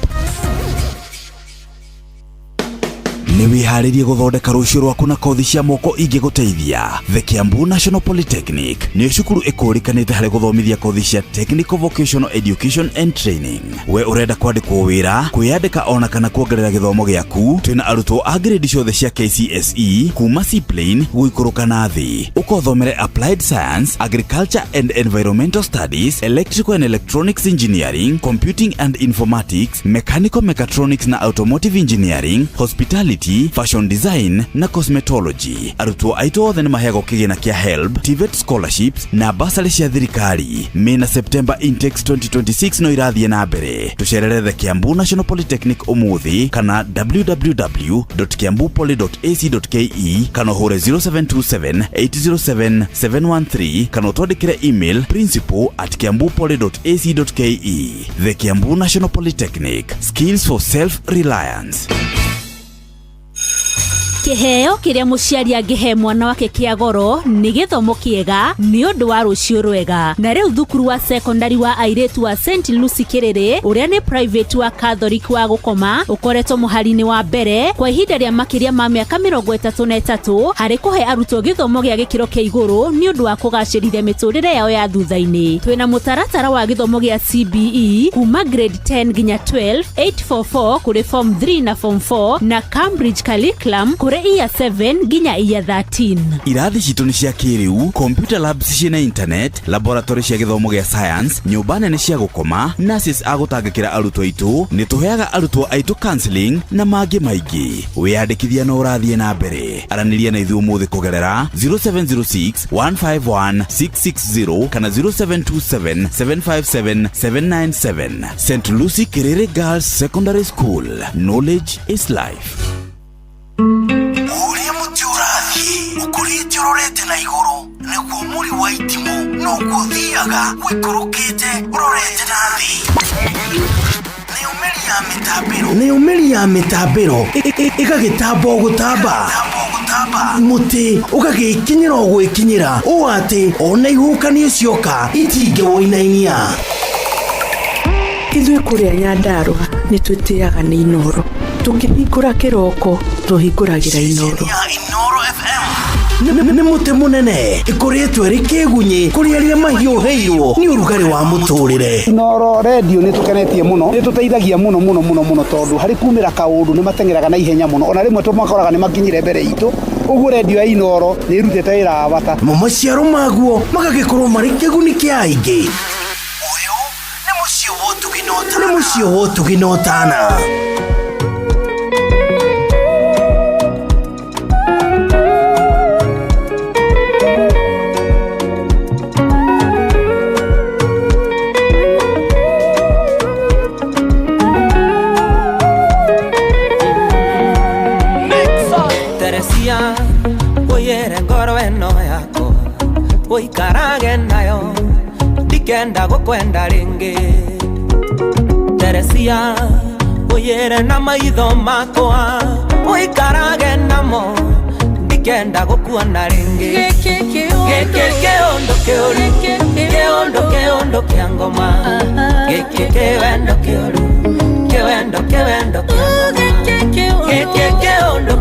Nĩ wĩharĩrie gũthondeka rũciũ rwaku na kothi cia moko ingĩgũteithia. The Kiambu National Polytechnic nĩ cukuru ĩkũrĩkanĩte harĩ gũthomithia kothi cia Technical Vocational Education and Training. We ũrenda kwandĩkwo wĩra, kwĩyandĩka ona kana kuongerera gĩthomo gĩaku, twĩna arutwo a grade ciothe cia KCSE kuma C-Plane gũikũrũka na thĩ. Ũkothomere Applied Science, Agriculture and Environmental Studies, Electrical and Electronics Engineering, Computing and Informatics, Mechanical Mechatronics na Automotive Engineering, Hospitality, Fashion Design na Cosmetology. Arutwo aitũ othe nĩ maheagwo kĩgĩna kĩa HELB, TVET scholarships na bursary cia thirikari. Mena September intakes 2026 no irathiĩ na mbere. Tucerere The Kiambu National Polytechnic ũmũthĩ kana www.kiambupoly.ac.ke kana hore 0727 807 713 kana twandĩkĩre email principal@kiambupoly.ac.ke. The Kiambu National Polytechnic, skills for self-reliance. Kiheo kiria muciari angihe mwana wake kia goro ni githomo kiega ni undu wa rucio rwega. Na riu thukuru wa secondary wa airetu wa St Lucy Kiriri uria ni private wa Catholic wa gukoma ukoretwo muhari-ini wa mbere kwa ihinda ria makiria ma miaka 33 hari kuhe arutwo githomo gia gikiro kia iguru ni undu wa kugacirithia miturire yao ya thutha-ini. Twina mutaratara wa githomo gia CBE kuma grade 10 nginya 12, 844 kuri form 3 na form 4 na Cambridge curriculum kuri iya 7 nginya iya 13. Irathi citũ nĩ cia kĩrĩu, computer labs ciĩna internet, laboratory cia gĩthomo gĩa science, nyũmba nene cia gũkoma, nurses a gũtangĩkĩra arutwo aitũ, nĩ tũheaga arutwo aitũ counseling na mangĩ maingĩ. Wĩyandĩkithia no ũrathiĩ na mbere. Aranĩria na ithuĩ ũmũthĩ kũgerera 0706 151 660 kana 0727 757 797. St Lucy Kiriri Girls Secondary School. Knowledge is life. Uria muti urathi ukurite urorete na iguru niguo muri wa itimu no guthiaga wikurukite urorete na thi. Nĩ umeri ya mitambiro ĩgagĩtamba gũtamba muti ũgagĩkinyĩra gwĩkinyĩra ũũ atĩ ona ihukanio cioka itingĩwoinainia. Ithuĩ kũrĩa Nyandarua nĩ twĩtĩaga nĩ Inoro, tũkĩhingũra kĩroko tũhingũragĩra Inoro. Nĩ mũtĩ mũnene ĩkoretwo ĩrĩ kĩgunyi kũrĩ arĩa mahiũhĩirwo nĩ ũrugarĩ wa mũtũrĩre. Inoro radio nĩ tũkenetie mũno, nĩ tũteithagia mũno tondũ harĩ kumĩra kaũndũ nĩ matengeraga na ihenya mũno, ona rĩmwe tũmakoraga nĩ makinyire mbere itũ. Ũguo radio ya Inoro nĩ ĩrutĩte wĩra wa bata. Maciaro maguo magagĩkorwo marĩ kĩguni kĩa aingĩ. Ũyũ nĩ mũciĩ wa Ũtugi na Ũtana. Teresia, uyere ngoro eno yako, uikarage nayo, dikenda gukwenda ringi. Teresia, uyere na maitho makwa, uikarage namo, dikenda gukuona ringi. Keondo kia ngoma, kewendo keondo kia ngoma. Keondo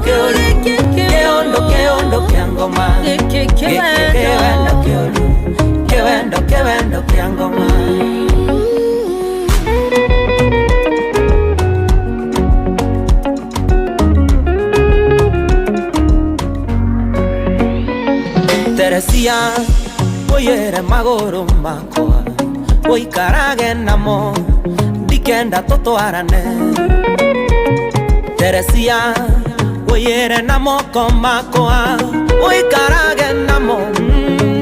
Teresia oyere magoro makwa oikarage namo ndikenda totwarane Teresia oyere namoko makwa oikarage namo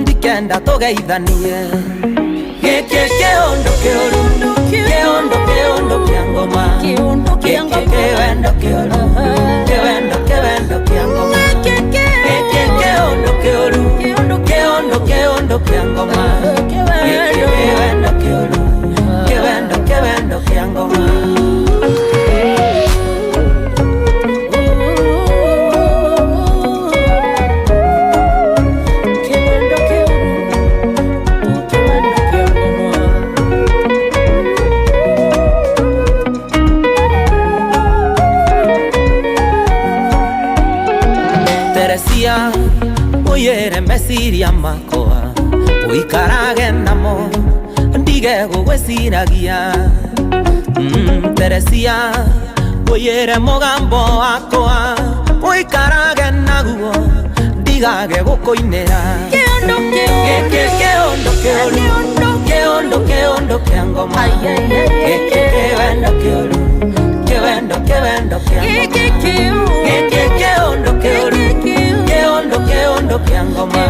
ndikenda togeithanie keondo keoru keondo kiangoma keondo keoru kewendo kiangoma keondo kiangoma kewendo kiangoma Teresia oyere mesiria makoa oikarage namo ndige gugweciragia Teresia oyere mugambo wakwa oikarage naguo ndigage gukoinera keondo kiangoma kewendo kiangoma keondo kiangoma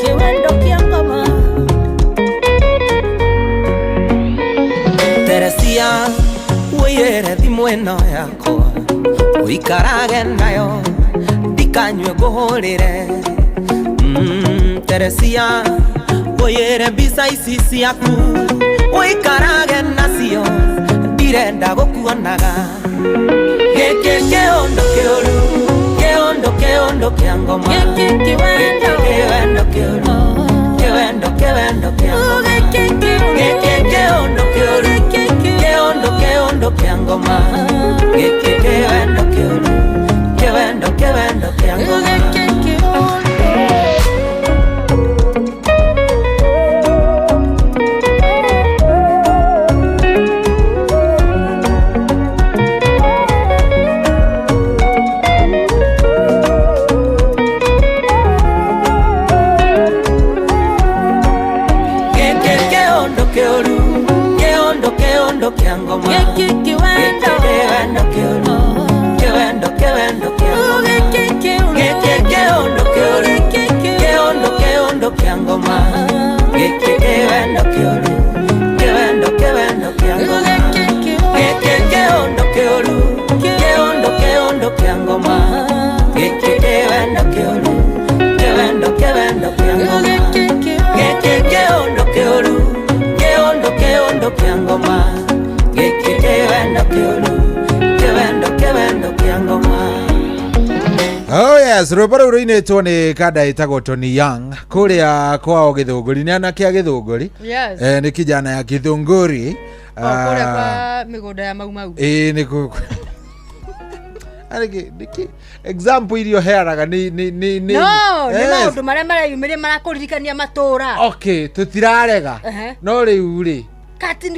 kewendo kiangoma Teresia oyere thimweno yakwa oikarage nayo ndikanywe guhurire Teresia oyere mbica ici ciaku oikarage nacio ndirenda gukuonaga keondo kiangoma kewendo kiangoma keondo kiangoma kewendo kiangoma keondo kiangoma kewendo kiangoma Oh yes, rwimbo rũu rũinĩtwo nĩ kada ĩtagwo Tony Young kũrĩa kwao Gĩthũngũri, nĩ anake a Gĩthũngũri. Yes. Nĩ kijana ya Gĩthũngũri. Kũrĩa kwa mĩgũnda ya Maumau. Nĩ niki example irio hearaga ni no nĩ maũndũ marĩa mareyumĩria marakũririkania matũra. Okay, tutirarega. No rĩu rĩ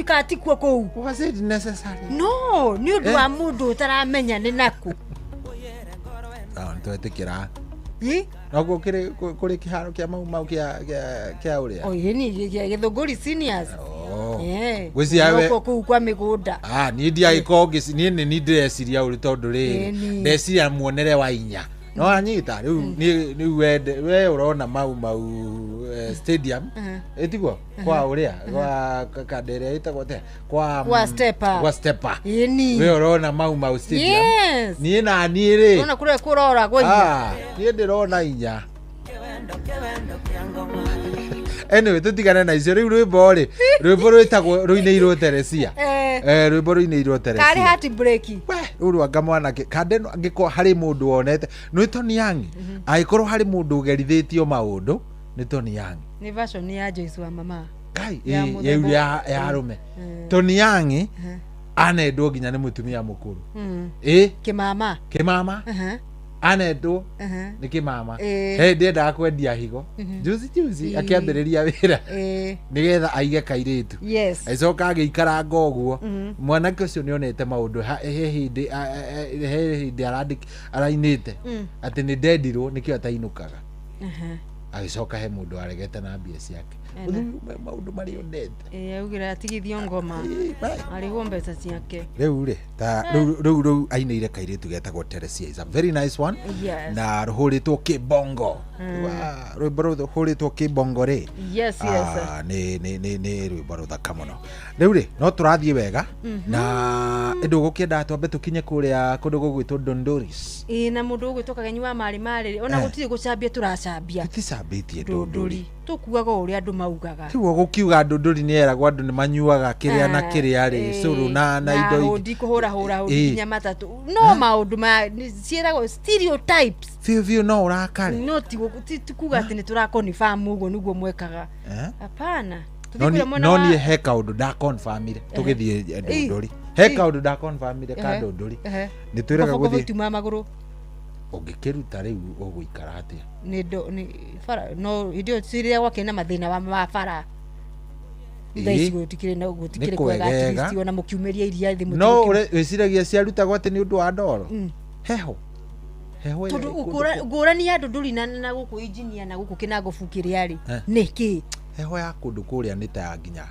kati kuo kũu. Was it necessary? No, nĩ ũndũ wa mũndũ ũtaramenya nĩ naku. Twetĩkĩra noguo kũrĩ kĩharo kĩa Maumau kĩa ũrĩa ni Gĩthũngũri seniors. Gwĩciawe kũu kwa mĩgũnda. Niĩ ndiagĩkorwo niĩ nĩ ndĩreciria ũrĩ tondũ rĩrĩ ndeciria muonere wa inya no anyita rĩu we ũrona Maumau stadium etiguo kwa ũrĩa kwa Kandere ĩtagwo te kwa Stepa we ũrona Maumau stadium niĩ na niĩ rĩ ũrona kũrĩa kũrora gwa niĩ ndĩrona inya. Anyway, tutigane na icio rĩu rwĩmbo rwĩtagwo rũinĩirwo Teresia. Rwĩmbo rũinĩirwo Teresia. Karĩ heart break. Rĩu rwanga mwanake kande angĩkorwo harĩ mũndũ wonete nĩ Tony Young. Angĩkorwo harĩ mũndũ ũgerithĩtio maũndũ nĩ Tony Young. Nĩ version ya Joyce wa mama. Kai ya arũme. Tony Young anendwo nginya nĩ mũtumia mũkũrũ. Kĩmama. anendo niki mama he ndenda kwendia higo juzi akiambiriria wira nigetha aige kairitu aicoka agiikara ngoguo mwanake ucio nionete maundu he hindi arainite ati ni ndendirwo nikio atainukaga agicoka he mundu aregete na mbia ciake maundu mari ondete ugira atigithio ngoma ari mbeca ciake riu ri ta riu ainire kairitu getagwo Teresia is a very nice one na ruhuritwo kibongo rwimbo ruhuritwo kibongo ri ni rwimbo ruthaka muno riu ri no turathie wega na ndu gukienda twambe tukinye kuria kundu gugwitwo Dondoris na mundu ugwitwo kagenyi wa mari ona gutiri gucambia turacambia tisambitie Dondori tukuaga uria andu maugaga tiwo gukiuga Dondori ni eragwo andu ni manyuaga kiria na kiria ri curu na indo ndi kuhura hinya matatu no maundu ma cierago stereotypes fio no urakari no tikuga ati ni turakonfirm uguo niguo mwekaga hapana no ni he kaundu da confirmire tugithie Dondori he kaundu da confirmire ka Dondori ni twiraga guthie tuma maguru ungikiruta riu uguikara atia ni fara no idio siria wake na mathina wa fara ndaicio tikire na uguo tikire kwega ati ona mukiumeria iria thi mutu no wiciragia ciarutagwo ati ni undu wa ndoro heho tondu ngurani ya Dondori na guku engineer na guku kinago fukiria ri niki heho ya kundu kuria ni ta nginya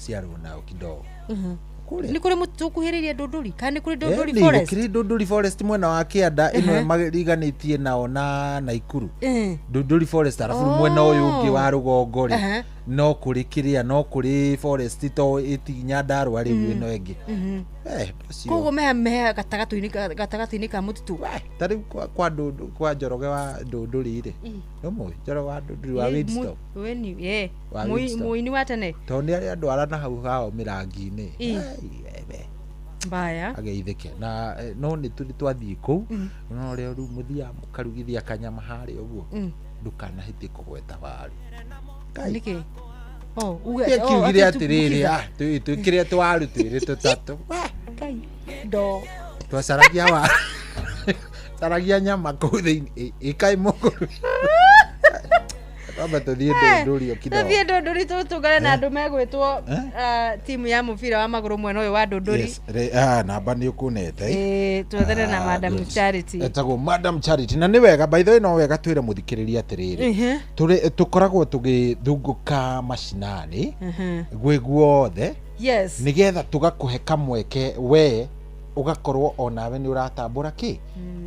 ciarwo nao kidogo ni kuri mutukuhiriria Dondori kana kuri Dondori forest kuri Dondori forest mwena wa Kianda ino mariganitie nao na Naikuru Dondori forest arafu mwena uyu ungi wa rugongo ri no kuri kiria no kuri forest to itinya Ndarwa ri ino engi kogo me gatagati-ini ka mutitu tari kwa Njoroge wa Dondori ri no mo Njoroge wa Dondori wa Winstone weni muini wa tene to ni andu arana hau hao mirangi-ini mbaya ageithike na no ni tuli twathie ku no ri ru muthia mukarugithia kanyama hari uguo ndukana hiti kugweta waru niki kiugire atiriri twikire twaru twiri tutatu kai do twacaragia waru caragia nyama kuu thiini ikai muguru Baba tuthie Dondori kidogo. Tuthie Dondori tutugane na andu megwitwo timu ya mubira wa maguru mwena uyu wa Dondori. Yes. Namba ni ukunete. Tuthene na Madam Charity. Etagwo Madam Charity na ni wega by the way no wega twire muthikiriria atiriri. Tukoragwo tugithunguka macinani. Gwiguo othe. Yes. Nigetha tugakuhe kamweke we ugakorwo onawe ni uratambura ki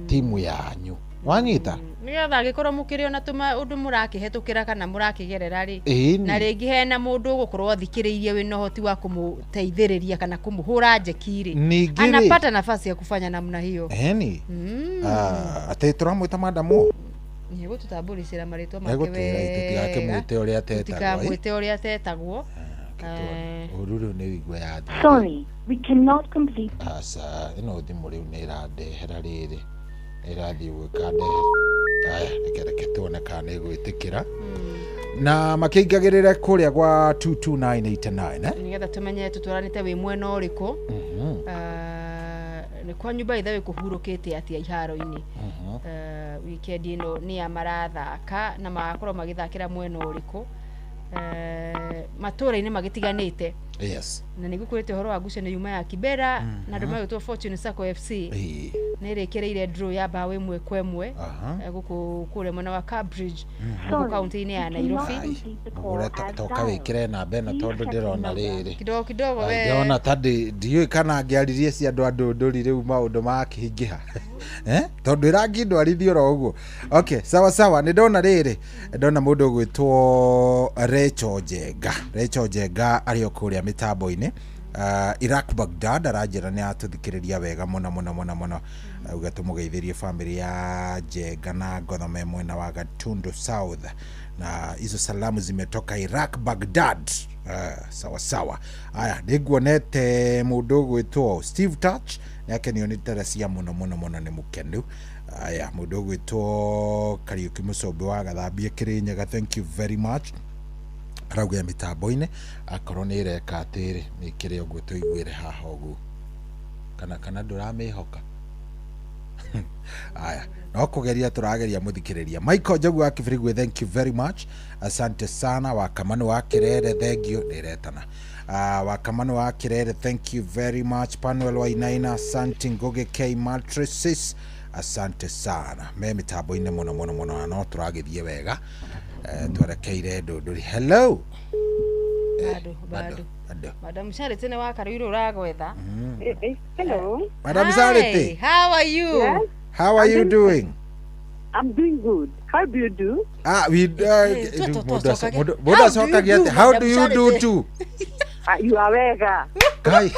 timu yanyu. Wanyita nigetha agikorwo mukiri ona tuma undu murakihetukira kana murakigerera ri na ringi hena mundu ugukorwo thikiriirie wina hoti wa kumuteithiriria kana kumuhura njekiri anapata nafasi ya kufanya namna hiyo ate turamwita madamu nigo tutambulicira maritwa make we tukamwite uria tetagwo tukamwite uria tetagwo ururu ni wigwe ya sorry we cannot complete asa ino thimu riu ni irandehera riri irathi gwikande aya reke tuone kana igwitikira na makiingagirira kuria gwa 22989 nigetha tumenye tuturanite wi mwena uriku ni kwa nyumba ithawe kuhurukite atia iharo-ini weekend ino ni ya marathaka na magakorwo magithakira mwena uriku matura-ini magitiganite yes na nigukurite horo wa ngucanio yuma ya Kibera na andu magitwo Fortune Sacco FC ni rikireire draw ya bawe mwe kwemwe guku kure mwena wa Cambridge kaunti-ini ya Nairobi ureta toka wikire na bena tondu ndirona riri kidogo we ndiona tadi ndiyo kana ngiaririe ci andu Dondori riu maundu makihingiha tondu irangi ndwarithio ro uguo okay sawa ni ndona riri ndona mundu gwitwo Recho Njenga ari okuria mitambo-ini Iraq Baghdad aranjira ni atuthikiriria wega muno uga tumugeithirie family ya Njenga na Ngothome mwena wa Gatundu South na hizo salamu zimetoka Iraq Baghdad sawa haya niguonete mundu gwitwo Steve Touch yake nionete rasia muno ni mukenu haya mundu gwitwo Kariuki Mucombe wa Gathambia Kirinyaga thank you very much arauga ya mitambo-ini akorwo ni ireka atiri mikire uguo tuiguire haha uguo kana nduramihoka aya no kugeria turageria muthikiriria Michael Njogu wa Kibirigwe, thank you very much, asante sana. Wakamanu wa Kirere, thank you ndiretana. Wakamanu wa Kirere, thank you very much. Panuel wa Inaina, asante. Ngoge K Mattresses, asante sana. Me mitambo ine muno no turagithie wega. Twerekeire Ndunduri. Hello. Bado. Madam Charity ne wa Karuiro uragwetha. Hello. Madam Charity. How are you? Yes. How are you doing? I'm doing good. How do you do? We how do you do too? You are wega. Kai.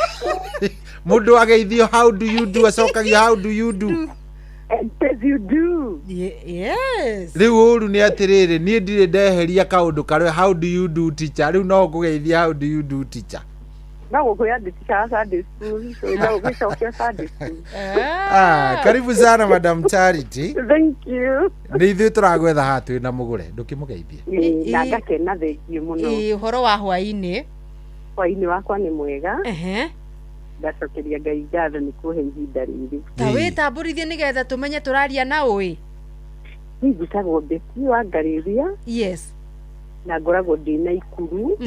Mudo ageithio, how do you do? Acokagia, how do you do? As you do. Yes. Riu uru ni atiriri, ni ndire ndeheria kaundu kare, how do you do teacher? Riu no kugeithia, how do you do teacher? No go ya teacher Sunday school. So ina ukishokia Sunday school. Karibu sana Madam Charity. Thank you. Ni ithuĩ turagwetha hatu na mugure ndukimugeithie. Na ngakena thengio muno. Horo wa hwaini. Hwaini wakwa ni mwega. Ndacokeria Ngai ngatho ni kuhe ihinda riri. Ta witamburithie nigetha tumenye turaria na ui. Njitagwo Beti wa Ngariria. Yes. Na ngoragwo ndina Ikuru.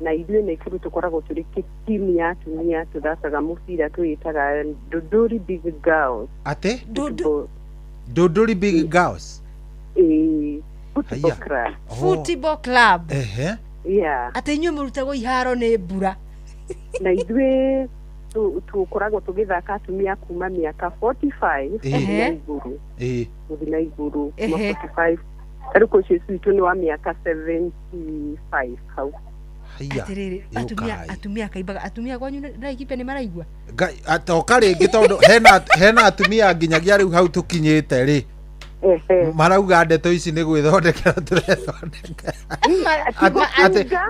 Na ithuĩ na Ikuru tukoragwo tũrĩ timu ya atumia tuthacaga mũbira twĩtaga Ndunduri Big Girls. Ate? Ndunduri Big Girls. Football club. Football club. Yeah. Ate inyuĩ mũrutagwo iharo nĩ mbura. Na ithuĩ tukoragwo tũgĩthaka atumia kuma mĩaka 45 na igũrũ. Gũthiĩ na igũrũ. 45. Tarĩu koci witũ nĩ wa mĩaka 75 hau. Atiriri atumia kaibaga atumia kwanyu na ikipe ni maraigua atoka ringi tondu hena atumia nginyagia riu hau tukinyite ri marauga ndeto ici ni gwithondekera turethondeka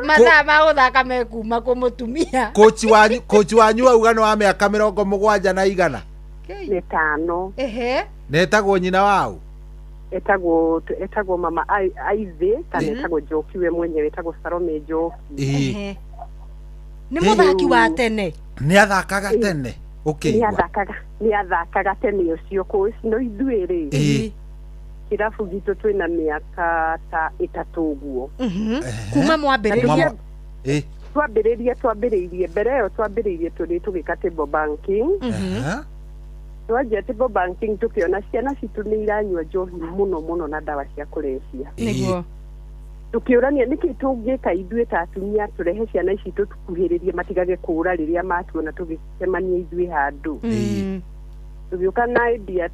mathaa ma guthaka mekuma kumutumia kochi wanyu auga no wa miaka 70 na igana ni 5 netagwo nyina wao etagwo mama Aive kana etagwo Njoki we mwenyewe etagwo Salome Njoki. Ni muthaki wa tene. Ni athakaga tene. Okay. Ni athakaga tene ucio ko no ithuĩ kirabu gitu twina miaka ta 3 uguo. Kuma mwambĩrĩria. Twambĩrĩirie mbere yo twambĩrĩirie tũgĩka table banking. Twaje table banking tukiona ciana citu ni iranyua njohi muno na dawa cia kurecia. Niguo. Tukiurania niki tungika ithuĩ ta atumia turehe ciana ici tukuhĩrĩrie matigage kũra rĩrĩa matuona tugicemania ithuĩ handu. Tugĩuka na idea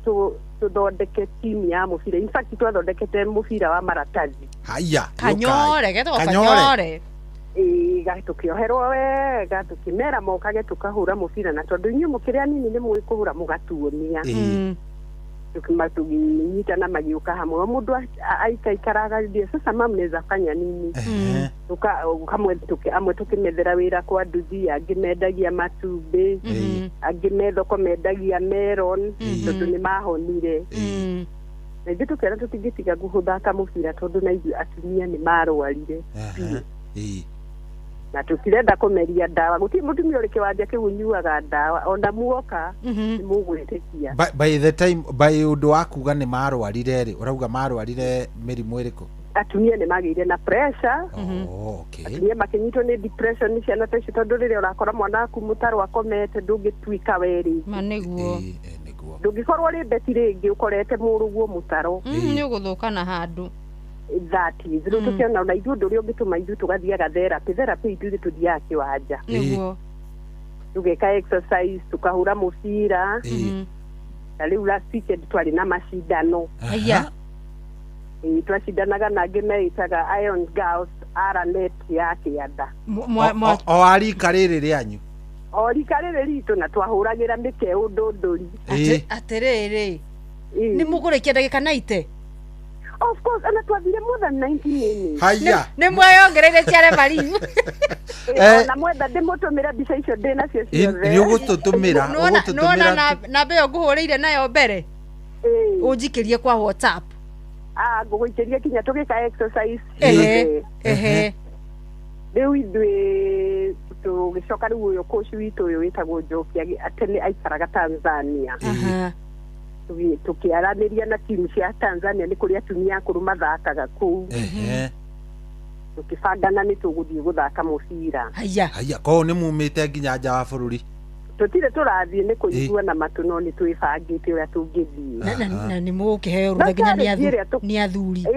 tuthondeke timu ya mũbira. In fact twathondekete mũbira wa maratathi. Haya. Kanyore. Tukioherwo wega tukimera mokage tukahura mũbira na tondu inyuĩ mũkĩrĩ anini nĩ mũĩ kũhura mũgatuonia. Tukinyitana magiuka hamwe mũndũ aikaraga thĩ sasa mnaweza fanya nini? Amwe tukimethera wĩra kwa nduthi, angĩ mendagia matumbĩ, angĩ methoko mendagia melon tondu nĩ mahonire. Na ithuĩ tukĩra tũtingĩtiga gũthaka mũbira tondu na ithuĩ atumia nĩ marwarire. Na tukirenda kumeria dawa guti mutumia uri kiwanja kiu nyuaga dawa ona muoka ni mugwitikia by the time by undu wakuga ni marwarire ri urauga marwarire mirimu iriku atumia ni magire na pressure. Okay. Atumia makinyitwo ni depression ni ciana ta icio tondu riria urakora mwana waku mutaro akomete ndungituika weri maniguo ndungikorwo ri beti ringi ukorete muruguo mutaro ni uguthuka na handu that is rĩu tukiona na ithuĩ ũndũ ũrĩa ũngĩtũma ithuĩ tũgathiaga therapy ithuĩ tuthiaga kĩwanja nĩguo tugeka exercise tukahura mũbira na rĩu last weekend twarĩ na macindano twacindanaga na angĩ meitaga Iron Girls Aranet ya Kĩanda o arika rĩrĩ rĩanyu o rika rĩrĩ ritũ na twahũragĩra mĩkeu ndũndũri atĩrĩrĩ nĩ mũgũrĩkia ndagĩka 90. Of course, ana twathire more than 90 minutes. Haya. Nĩ mweyongereire ciare marimu. Na mwenda ndĩmũtũmĩre mbica icio ndĩna cio ciothe. Nĩ ũgũtũtũmĩra. Nona na mbeo ngũhũrĩire nayo mbere. Ũnjikĩrie kwa WhatsApp. Ngũgũikĩria kinya tũgĩka exercise. Rĩu ithuĩ tũgĩcoka rĩu ũyũ coach witũ ũyũ wĩtagwo Njoki atĩ nĩ aikaraga Tanzania. tukiaraniria na timu cia Tanzania ni kuria atumia akuru mathakaga kuu tukibangana ni tuguthii guthaka mucira haya ko ni mumite nginya nja wa bururi tutire turathii ni kuiguana matu no ni twibangite uria tungithii na ni mugukiheo rutha nginya ni athuri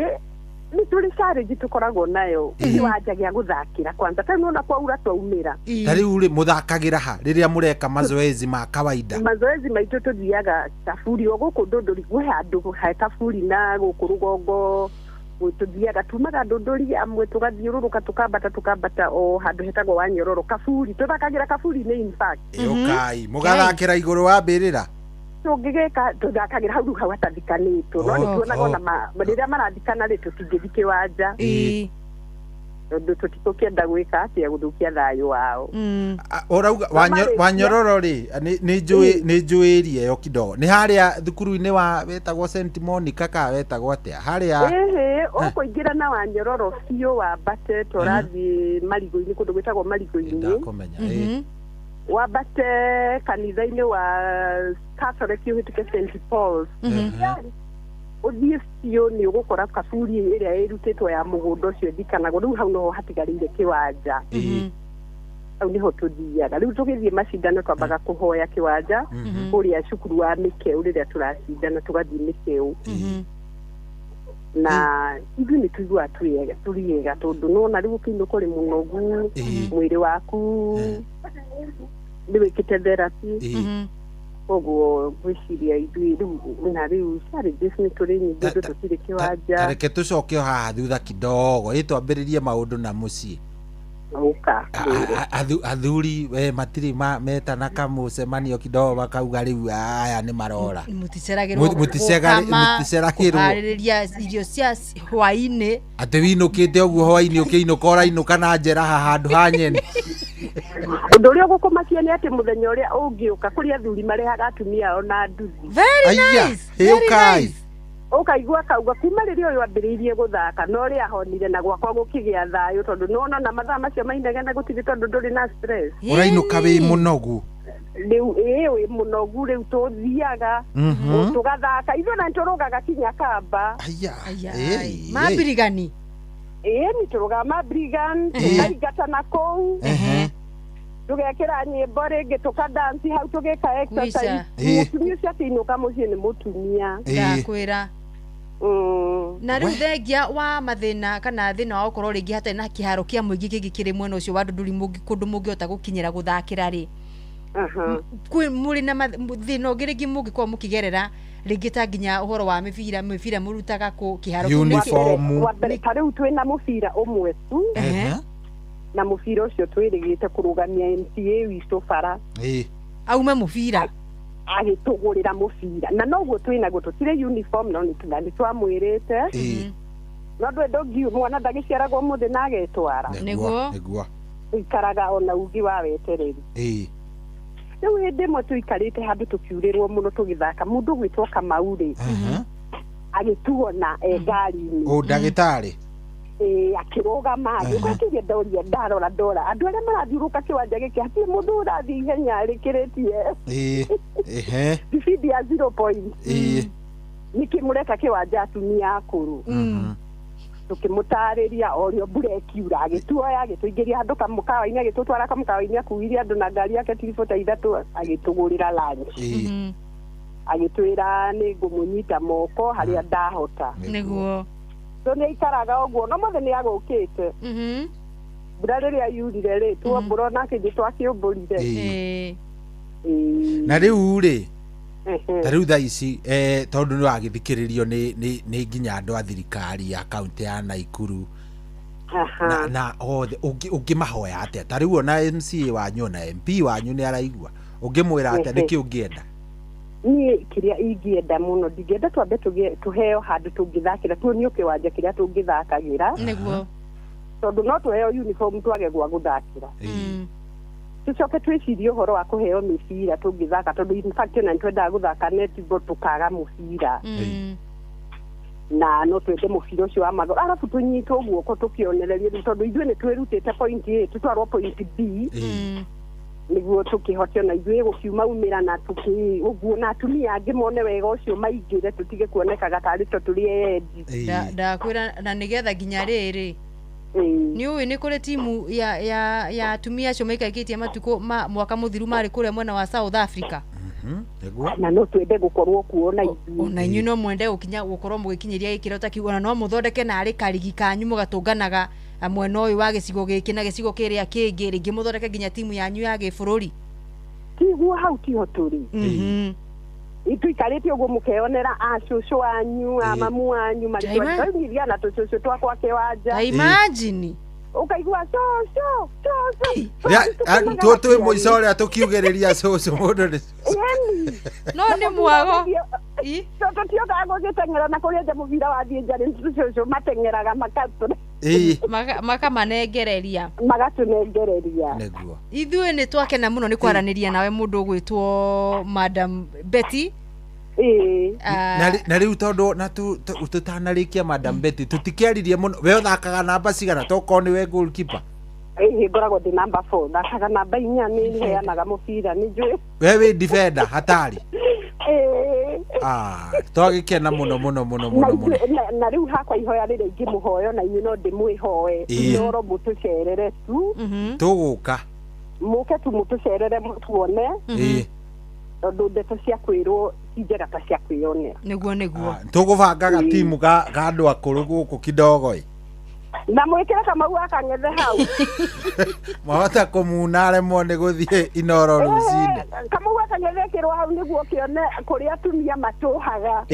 ni tuli challenge tukoragwo nayo iwanja gya guthakira kwanza tano na kwaura twaumira tari uri muthakagira ha riria mureka mazoezi ma kawaida mazoezi maitu tuthiaga Kaburi oguku ndunduri gwe handu ha Kaburi na guku rugongo tuthiaga tumaga ndunduri amwe tugathiururuka tukambata o handu hetagwo wa Nyororo Kaburi tuthakagira Kaburi ni in fact okay mugathakira iguru wa mbirira tugigeka tuthakagira hau hawatathikanitwo no ni tuonaga na riria marathikana ri tutingithike wanja ndu tutikokienda gwika atia guthukia thayo wao urauga wa Nyororo ri ni njuirie yo kidogo ni haria thukuru-ini wa wetagwo St Monica ka wetagwo atia haria ukuingira na wa Nyororo cio wa bate torathi marigo-ini kundu gwetagwo marigo-ini ndakomenya wabate kanitha-ini wa Catholic uhituke St Paul's uthie cio ni ugukora Kaburi iria irutitwo ya mugundo ucio ndikanago riu hau no hatigarire kiwanja au niho tuthiaga riu tugithie macindano twambaga kuhoya kiwanja uria cukuru wa Mikeu riria turacindana tugathie Mikeu na ithu ni tuigua turiega tondu nona riu kindu kuri munogu mwiri waku ni wikite therapy oguo gwiciria ithui na riu sari disney turi nyingi tutire kiwanja reke tucoke haha thutha kidogo itwambiririe maundu na mucii athuri we matiri metana kamucemanio kidogo bakauga riu aya ni marora muticeragirwo haririria irio cia hwaini ati winukite oguo hwaini ukiinuka urainuka na njera handu ha nyeni undu uria gukumakia ni ati muthenya uria ungiuka kuri athuri marehaga atumia ao na nduthi very nice ukaigua kauga kuma riria uyu ambiriirie guthaka no ria honire na gwakwa gukigia thayo tondu nona na mathaa macio mainegena gutiri tondu nduri na stress urainuka wi munogu riu wi munogu riu tuthiaga tugathaka ithu na nturugaga kinya Kamba mabirigani ni turuga mabirigan tukaigata kou tugekira nyimbo ringi tukadansi hau tugika exercise mutumia ucio atiinuka mucii ni mutumia ndakwira na riu thengia wa mathina kana thina wa ukorwo ringi hatarĩ na kiharo kia muingi kingi kiri mwena ucio wa ndunduri kundu mungihota gukinyira guthakira ri kwi muri na thina ungi ringi mungikorwo mukigerera ringi ta nginya uhoro wa mibira murutaga ku kiharo uniform wa mbere kariu twina mubira umwe tu na mubira ucio twirigite kurugamia MCA witu bara aume mubira agitugurira mubira na noguo twinaguo tutire uniform no ni twamwirite no ndwendogi mwana ndagiciaragwo muthi na agetwara niguo ikaraga ona ugi wa wetereri riu hindi mwe tuikarite handu tukiurirwo muno tugithaka mundu gwitwo Kamauri agituona ngari-ini ndagitari akirugama ugakiria ndoria ndora andu aria marathiuruka kiwanja giki hatirĩ mundu urathi ihenya rikiritie bibidi ya 0 point nikimureka kiwanja atumia akuru tukimutariria orio mbura ikiura agituoya agituingiria handu kamukawa-ini agitutwara kamukawa-ini akuirie andu na ngari yake tiribota 3 agitugurira lunch agitwira ni ngumunyita moko haria ndahota niguo ni ikaraga oguo no mothe ni agukite mbura riria yurire ri tuombura nake ngi twakiumburire na riu ri ta riu thaa ici tondu ni wagithikiririo ni nginya andu a thirikari ya kaunti ya Naikuru na othe ungimahoya atia ta riu ona MCA wanyu na MP wanyu ni araigua ungimwira atia niki ungienda ni kiria ingienda muno ndingienda twambe tuheo handu tungithakira tuonio kiwanja kiria tungithakagira niguo tondu no tuheo uniform twage gwa guthakira tucoke twicirie uhoro wa kuheo mibira tungithaka tondu in fact na ntwendaga guthaka netball tukaga mubira na no twende mubira ucio wa magoro arabu tunyitwo guoko tukionereria tondu ithuĩ nĩ twĩrutĩte point A tutwarwo point B niguo tukihote na ithuĩ gũkiuma umĩra na ũguo na atumia angĩ mone wega ũcio maingĩre tũtige kuonekaga tarĩ to tũrĩ endi. Ndakwĩra na nĩgetha nginya rĩrĩ nĩ ũĩ nĩ kũrĩ timu ya atumia acio maikaikitie matukũ mwaka mũthiru marĩ kũrĩa mwena wa South Africa. Na no twende gũkorwo kuona ithuĩ. Na inyuĩ no mwende gũkorwo mũgĩkinyĩria gĩkĩro ta kiugo, na no mũthondeke narĩ karigi kanyu mũgatũnganaga mwena ũyũ wa gĩcigo gĩkĩ na gĩcigo kĩrĩa kĩngĩ, rĩngĩ mũthondeke nginya timu yanyu ya gĩbũrũri. Tiguo hau tiho tũrĩ. Ituikarĩte ũguo mũkeonera acũcũ anyu, amamu anyu marĩtwaithiria na tũcũcũ twakwa kĩwanja. Imagine ukaigua cũcũ twĩ mũico ũrĩa tũkiugĩrĩria cũcũ mũndũ nĩ no nĩ mwago tũtiokaga gũgĩteng'era na kũrĩa nja mũbira wathiĩ nja nĩ cũcũ mateng'eraga makamanengereria ithuĩ nĩ twakena mũno nĩ kwaranĩria nawe mũndũ ũgwĩtwo Madam Betty. Na rĩu tondũ na tũtanarĩkia Madam Betty tũtikĩaririe mũno, we ũthakaga namba cigana tokorwo nĩwe goalkeeper? Ngoragwo ndĩ namba 4, thakaga namba 4, nĩ heanaga mũbira nĩ njũĩ. We wĩ defender hatari? Twagĩkena mũno mũno mũno mũno. Na rĩu hakwa ihoya rĩrĩa ingĩmũhoyo na inyuĩ no ndĩmwĩhoe Inooro mũtũcerere tu. Tũgũka mũke tu mũtũcerere mũtuone tondũ ndeto cia kwĩrwo njega ta cia kwĩyonera. Nĩguo tũgũbangaga timu ga andũ akũrũ gũkũ kidogo na mwĩkĩre Kamau akang'ethe hau mahota kũmuna aremwo nĩ gũthiĩ Inooro rũcinĩ. Kamau akang'ethe kĩrwo hau nĩguo kĩone kũrĩa atumia matũhaga.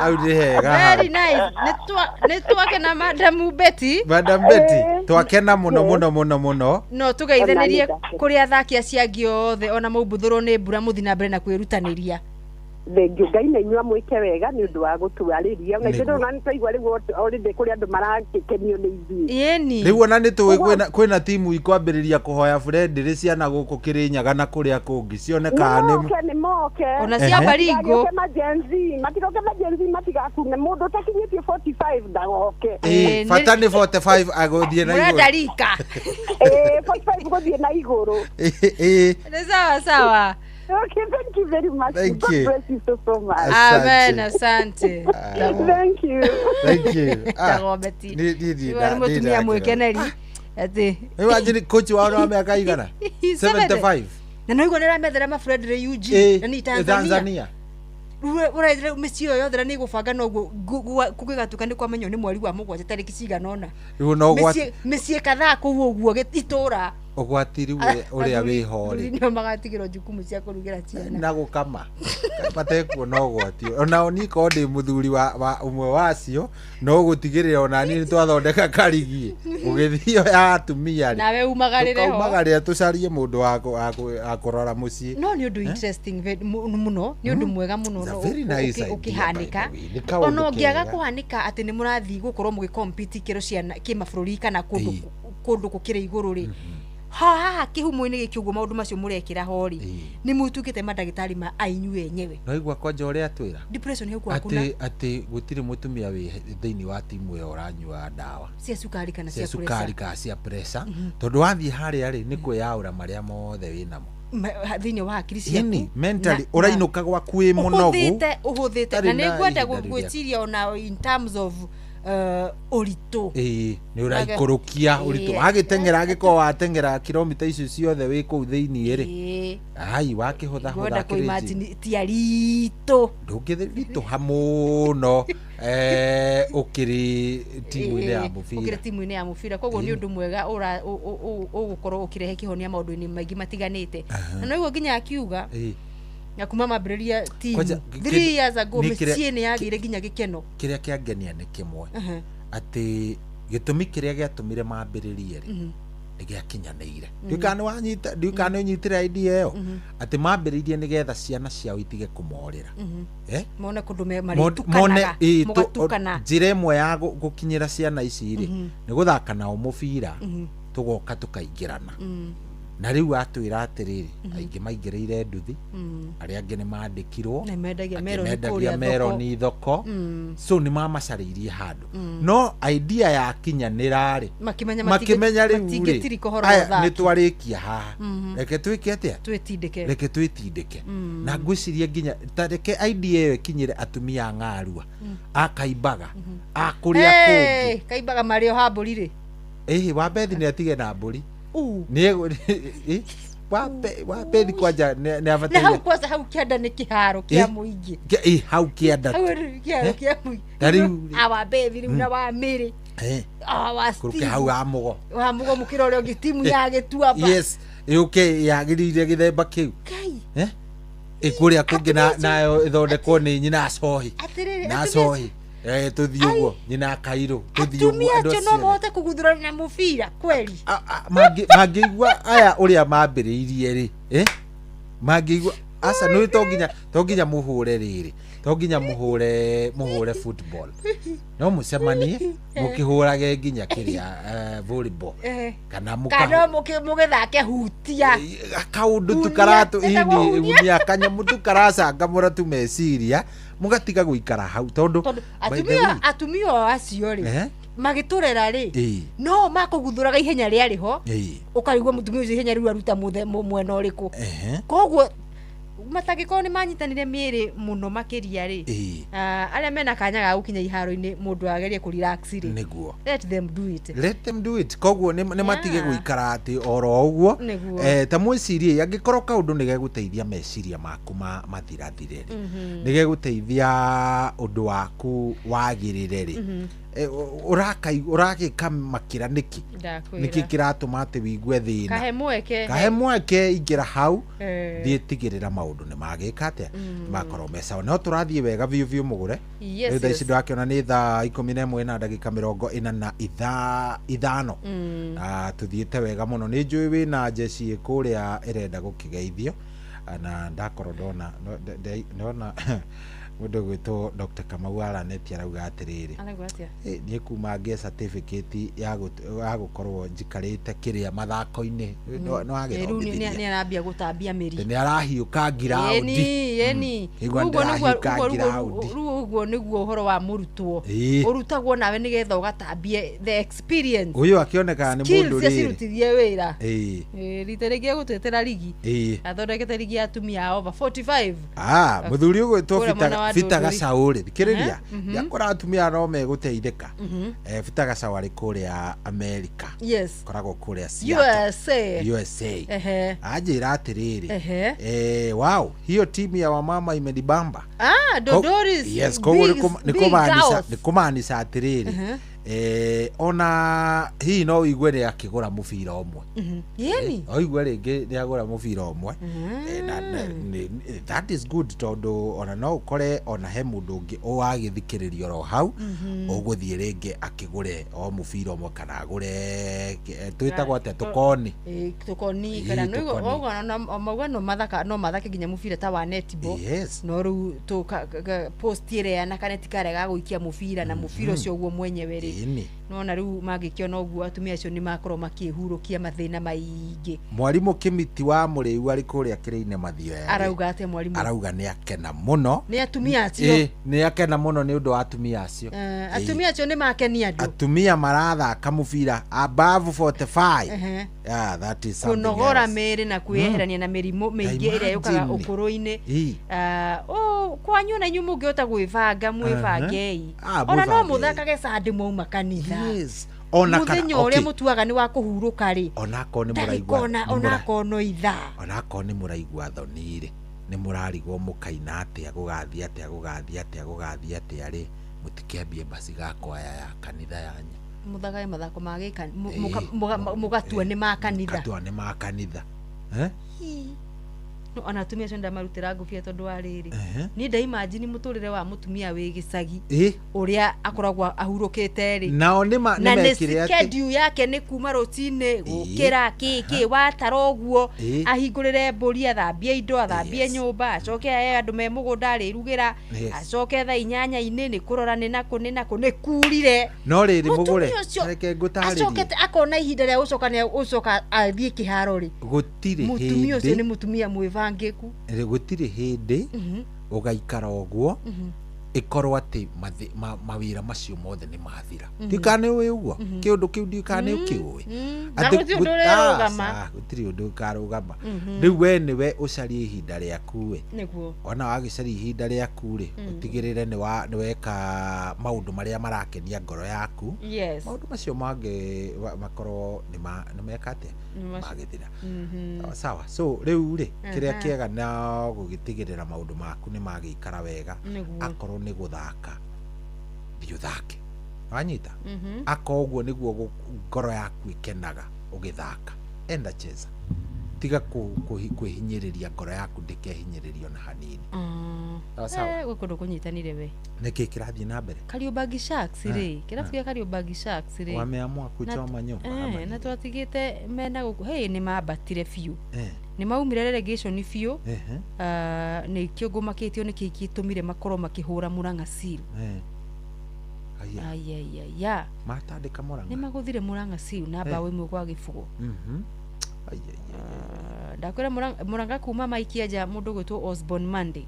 Au nĩ hega. Very nice. Nĩ twakena Madam Betty. Twakena mũno mũno mũno mũno. No tũgeithanirie kũrĩ athaki acio angĩ othe ona maumbuthũrwo nĩ mbura mũthi na mbere na kwĩrutanĩria. Thengio Ngai na inyuĩ mwĩke wega nĩ ũndũ wa gũtwarĩria na ithuĩ ona nĩtwaigua rĩu already kũrĩ andũ marakenio nĩ ithuĩ. Rĩu ona nĩtũĩ kwĩna timu ikwambĩrĩria kũhoya friendly ciana gũkũ Kĩrĩnyaga na kũrĩa kũngĩ cionekaga nĩ moke ona cia Baringo matigoke majenzi matigakune mũndũ ũtakinyĩtie 45 ndagoke. Bata nĩ 45 agũthiĩ na igũrũ. Mũrenda rika 45 gũthiĩ na igũrũ. Nĩ sawa. Okay, thank you very much. Thank God you. bless you so much. Amen, asante. Thank you. Thank you. Tagobeti. Ni mutumia mwekeneri. Ati. Imagine coach wao wa miaka igana? 75. Na no igonera methera ma Fred Reyuji na ni Tanzania. Uraithire mĩciĩ yothe na nĩ gũbanga no kũgĩgatuka nĩ kwamenywo nĩ mweri wa mũgwanja tarĩki cigana ona. Mĩciĩ kadhaa kũu ũguo itũra ũgwatiri ũrĩa wĩhore nĩ magatigĩrwo jukumu cia kũrugĩra ciana na gũkama matekuona ũgwati ona niko ndĩ mũthuri wa ũmwe wacio no gũtigĩrĩra ona niĩ twathondeka karigi ũgĩthio ya atumia nawe umagarĩre ho umagarĩre tũcarie mũndũ wa kũrora mũciĩ no nĩ ũndũ interesting mũno nĩ ũndũ mwega mũno ũkĩhanĩka ona ũngĩaga kũhanĩka atĩ nĩ mũrathiĩ gũkorwo mũgĩcompete ikĩro cia kĩmabũrũri kana kũndũ gũkĩrĩ igũrũ rĩ haha kĩhumo-inĩ gĩkĩ ũguo maũndũ macio mũrekĩra hori nĩ mũtukĩte mandagĩtarĩ ma ainyu enyewe no igwa kwanja ũrĩa twĩra depression nĩ gũkua kuna atĩ gũtirĩ mũtumia wĩ thĩinĩ wa timu ĩyo ũranyua ndawa cia cukari kana cia cukari kana cia pressure tondũ wathiĩ harĩa rĩ nĩ kwĩyaũra marĩa mothe wĩnamo thĩinĩ wa hakiri ciaku mentally ũrainũka gwaku wĩ mũnogu ũhũthĩte na nĩ ngwenda gwĩciria ona in terms of ũritũ nĩ ũraikũrũkia ũritũ agĩteng'era agĩkorwo wateng'era kilomita icio ciothe wĩ kũu thĩinĩ rĩ ai wakĩhũtha tiaritũ ndũngĩritũha mũno ũkĩrĩ timu-inĩ ya mũbira koguo nĩ ũndũ mwega ũgũkorwo ũkĩrehe kĩhonia maũndũ-inĩ maingĩ matiganĩte na no iguo nginya akiuga na kuma mambĩrĩria timu 3 years ago mĩciĩ nĩ yagĩire nginya gĩkeno kĩrĩa kĩangenia nĩ kĩmwe atĩ gĩtũmi kĩrĩa gĩatũmire mambĩrĩrie rĩ nĩ gĩakinyanĩire ndiũkana ũnyitĩre idea ĩyo atĩ mambĩrĩirie nĩgetha ciana ciao itige kũmorĩra mone kũndũ marĩtukanaga mũgatukana njĩra ĩmwe ya gũkinyĩra ciana ici rĩ nĩ gũthaka nao mũbira tũgoka tũkaingĩrana na riu atwira atiriri aingi maingirire nduthi aria angi ni mandikirwo na mendagia meroni thoko so ni mamacariirie handu no idea ya kinyanira ri makimenya riu ni twarikia haha reke twike atia reke twitindike na ngwiciria nginya tareke idea iyo kinyire atumia ng'arua akaimbaga akuria kungi kaimbaga mario hamburi ri wa Bethi ni atige na mburi ni wa Bethi kwanja ni abatie na hau kwanza hau kianda ni kiharo kia muingi hau kianda kia muingi tariu wa Bethi riu na wa Miri wa kuruke hau amugo mukiro rio gitimu ya gituamba yes yuke yagirire githemba kiu ikuria kungi nayo ithondekwo ni nyina cohi na cohi tuthii uguo nyina Kairo tuthii uguo andu acio no mohote kuguthura na mubira kweli mangĩigua aya uria mambĩrĩirie ri mangĩigua asa no to nginya muhure riri to nginya muhure football no mucemanie mukihurage nginya kiria volleyball kana mugithake hutia kaundu tukaratu ini gunia kanyamu tukaracanga muratu meciria mugatiga guikara hau tondu atumia acio ri magiturera ri no makuguthuraga ihenya riari ho ukarigwa mutumia ucio ihenya riu aruta mwena uriku koguo matagiko ni manyitanire miiri muno makiria ri aria mena kanya ga gukinya iharo-ini mundu agerie ku relax ri niguo let them do it koguo ni matige guikara ati oro uguo ta mwicirie angikoro kaundu ni geguteithia meciria maku mathirathire ri ni geguteithia undu waku wagirire ri uragika makira niki kiratuma ati wigue thina kahe mweke ingira hau thie tigirira maundu ni magika atia makorwo mesawa no turathie wega biu mugure thaa ici ndakiona ni thaa 11 na ndagika 45 tuthiete wega muno ni njui wina jeci ikuria irenda gukigeithio na ndakorwo ndona mundu gwitwo Dr. Kamau araneti arauga atiriri ni kuma ngia certificate ya gukorwo njikarite kiria mathako-ini no agithomithia ni arambia gutambia miri ni arahiuka giraundi uguo niguo uhoro wa murutwo urutagwo nawe nigetha ugatambie the experience uyu akioneka ni mundu riri wira rita ringi gutwetera ligi athondekete ligi ya atumia over 45 muthuri ugwitwo Fitaga Sauri thikiriria yakora atumia no meguteithika Fitaga Sauri kuria America koragwo kuria USA ajira atiriri wow hiyo timu ya wamama imenibamba Dodoris yes ni kumaanisha atiriri ona hii no igwe ri akigura mubira omwe yeni oigwe ringi ni agura mubira omwe that is good tondu ona no ukore ona he mundu ungi wagithikiririo ro hau uguthie ringi akigure o mubira omwe kana agure twitagwo ate tukoni kana no magwa no mathake nginya mubira ta wa netball no ru to post ire na kaneti kare ga guikia mubira na mubira ucio guo mwenyewe ri nona riu magikiona uguo atumia acio ni makorwo makihurukia mathina maingi mwarimu Kimiti wa Muriu ari kuria kiriine mathio ya arauga ate mwarimu arauga ni akena muno ni atumia acio ni akena muno ni undu wa atumia acio atumia acio ni makenia andu atumia marathaka mubira above 45 that is something kunogora meri na kuyeherania na mirimu mingi iria yukaga ukuru-ini kwanyu na nyumu ngiota gwibanga mwibangei ona no muthakage sandi mwauma kanitha ona kana ore mutuaga ni wa kuhuruka ri ona ko ni muraigwa ona ko no itha ona ko ni muraigwa thonire ni murarigwo mukaina atia gugathia atia ri mutikambie basi gakwa ya kanitha yanyu muthagae mathako magika mugatua ni makanitha mugatua ni makanitha no ana tumia cio ndamarutira ngubia tondu wa riri ni nda imagine muturire wa mutumia wi gicagi uria akoragwo ahurukite ri nao ni mekire ati schedule yake ni kuma rutine gukira kiki watara uguo ahingurire mburi athambie indo athambie nyumba acoke andu me mugunda ri rugira acoke tha 8 ni kurora ni nako ni kurire no riri mugure reke ngutari acoke akona ihinda ria ucoka athie kiharo ri gutire mutumia ucio ni mutumia mwivangiku gutire hindi ugaikara uguo ikorwo ati mawira macio mothe ni mathira tikane we uguo kiundu kiu ndikane ukiui ati gutire undu karugama riu we niwe ucarie ihinda riaku we niguo ona wagicaria ihinda riaku ri utigirire ni weka maundu maria marakenia ngoro yaku maundu macio mange makorwo ni mekate magithira sawa so riu ri kiria kiega na gugitigirira maundu maku ni magikara wega akorwo ni guthaka thiu thake wanyita akoguo niguo ngoro yaku ikenaga ugithaka enda cheza tiga kuhinyiriria ngoro yaku ndikehinyiririo na hanini sawa gukundu kunyitanire we niki kirathie na mbere Kariobangi Sharks ri kirafukia Kariobangi Sharks ri wameamua kuchoma nyumba na twatigite mena guku ni mabatire fiu ni maumire relegation fiu ni kiogomakitio ni kikitumire makoro makihura Murang'a Seal ya matandika Murang'a ni maguthire Murang'a Seal na bawe imwe kwa gifugo ndakwira Murang'a kuma maikia ja mundu gwitwo Osborne Monday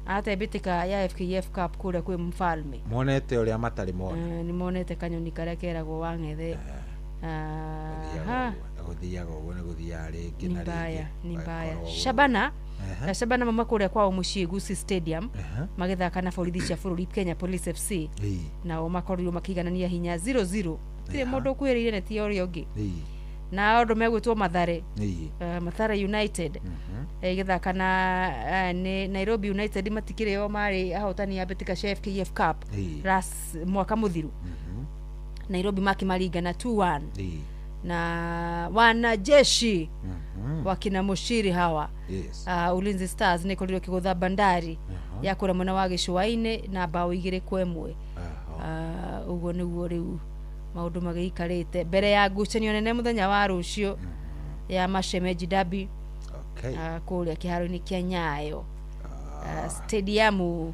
atebitika ya FKF Cup kure kwi Mfalme monete uria matari mona ni monete kanyoni karia keragwo Wang'ethe guthiaga uguo ni guthia ringi na ringi ni mbaya Shabana Shabana mama kuria kwao mucii Gusii Stadium magithaka na borithi cia bururi Kenya Police FC nao makorirwo makiganania hinya 0-0 tire mundu kwirire neti ori ongi na andu megwitwo Mathare Mathare United igithaka na Nairobi United matikire o mari ahotani ya betika cia FKF Cup ras mwaka muthiru Nairobi makimaringa na 2-1 na wanajeshi wakina Mushiri hawa Ulinzi Stars ni koliro kigutha Bandari ya kura mwana wa Gicũa-inĩ na bao 2-1 uguo niguo riu maundu magiikarite mbere ya ngucanio nene muthenya wa rucio ya Mashemeji Derby kuria kiharo-ini kia Nyayo stadium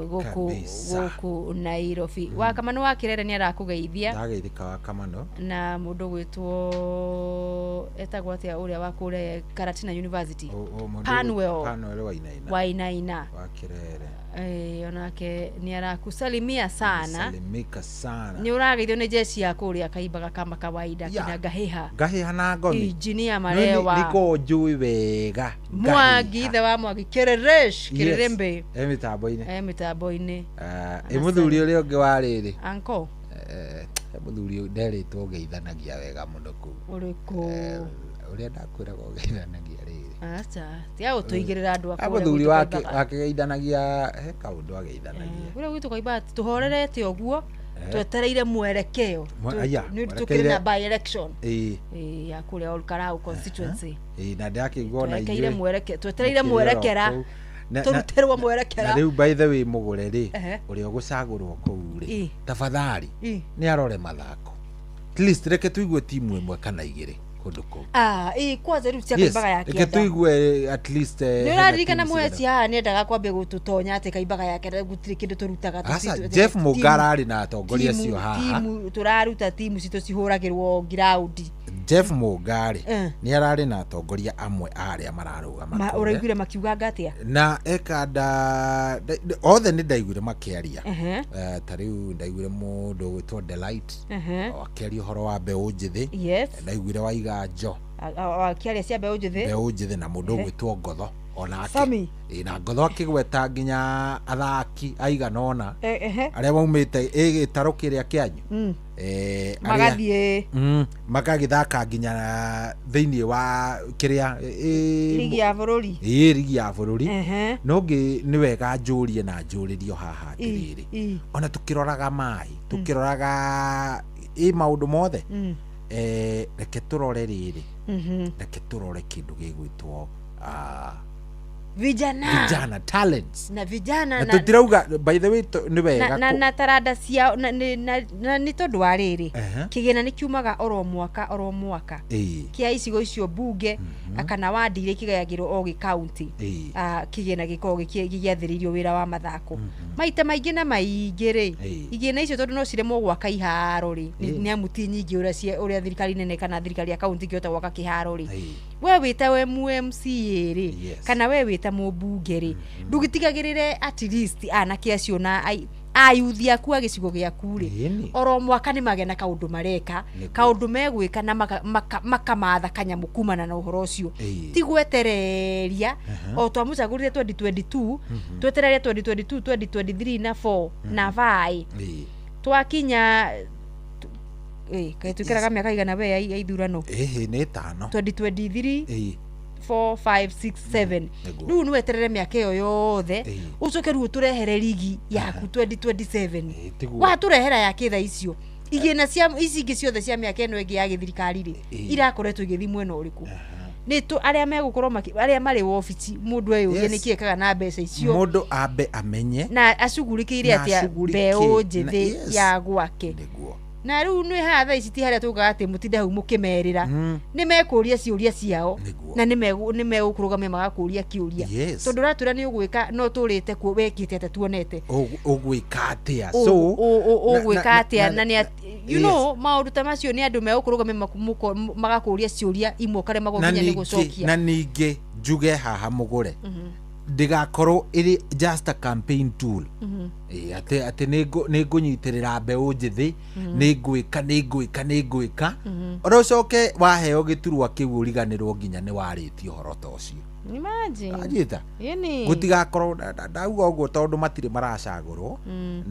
goku Nairobi wa Kamano wa Kirere ni arakugeithia ndageithika wa Kamano na mundu gwitwo etagwo atia uria wa kure Karatina University Panwell Wainaina wa Kirere onake ni arakusalimia sana salimika sana ni urageithio ni jeshi ya kuria kaimbaga kama kawaida kina gahiha na ngoni engineer Marewa niko njui wega Mwangi the wa Mwangi Kirerembe mitambo-ini muthuri uria ungi wa riri anko muthuri nderitwo geithanagia wega muno ku uriku uria ndakwira geithanagia riri acha tia utuigirira andu akore muthuri wake geithanagia kaundu ageithanagia uria gwitu kaimba tuhorerete oguo twetereire mwerekeo ni tukire na by election ya kule Olkarau constituency na ndakigwo na twetereire mwerekeo twetereire mwerekera turuterwo mwerekera riu by the way mugure ri uria gucagurwo kuu ri tafadhali ni arore mathako at least reke tuigue timu imwe kana igiri kundu kuu kwanza riu cia kaimbaga yake reke tuigue at least ni raririkana mweci ni endaga kwambia gututonya ati kaimbaga yake gutiri kindu turutaga Jeff Mugara ari na atongoria cio haha timu turaruta timu citu cihuragirwo ground Jeff Mugari ni arari na atongoria amwe aria mararugama uraiguire makiuga ngatia na ekanda othe ni ndaiguire makiaria tariu ndaiguire mundu gwitwo Delight akiaria horo wa mbeu njithi ndaiguire Waiganjo akiaria cia mbeu njithi na mundu gwitwo Ngotho onake na Ngotho akigweta nginya athaki aiganona aria maumite igitaro kiria kianyu magathie magagithaka nginya thiini wa kiria ligi ya bururi ligi ya bururi nongi ni wega njurie na njuririo haha ndiriri ona tukiroraga mai tukiroraga maundu mothe reke turore riri reke turore kindu gigwitwo vijana talents na vijana na tutirauga by the way ni wega na taranda cia na ni tondu wa riri kigena ni kiumaga oro mwaka kia icigo icio bunge kana wandi ire kigayagirwo o gi county kigena giko gigiathiririo wira wa mathako maita maingi na maingi ri igena icio tondu no ciremwo gwaka iharo ri ni amuti nyingi uria thirikari nene kana thirikari ya county kiota gwaka kiharo ri we wita we MCA ri kana we wita mubunge ri ndugitigagirire at least anake acio na ayuthi aku agicigo giaku ri oro mwaka ni magena kaundu mareka kaundu megwika na makamatha kanyamu kumana na uhoro ucio tigwetereria o twamucagurire 2022 twetereria 2022 2023 na 4 na 5 twakinya kai tukiraga miaka igana we ya ithurano ni 5 2023 4 5 6 7 riu nweterere miaka iyo yothe ucoke riu turehere ligi yaku 2027 waturehera ya kitha icio igena cia icingi ciothe cia miaka ino ingi ya githirikari ri irakoretwo igithi mwena uriku nitu aria megukorwo aria mari wofici mundu ayo ni kiekaga na mbeca icio mundu ambe amenye na acugurikiire atia beo njithi ya gwake na riu nwe hatha ici ti haria tugaga ati mutinde hau mukimerira ni mekuria ciuria ciao na ni megukurugamia magakuria kiuria tondu ratura ni ugwika no turite ku wekite ate tuonete ugwika atia so ugwika atia na ni you know maundu ta macio ni andu megukurugamia magakuria ciuria imwe kare magoginya ni gucokia na ningi njuge haha mugure ndigakorwo iri just a campaign tool ate ni ngunyitirira mbeu njithi ni ngwika orocoke waheo giturwa kiu uriganirwo nginya ni waritio horo ta ucio imagine ajita gutigakorwo ndauga uguo tondu matire maracagurwo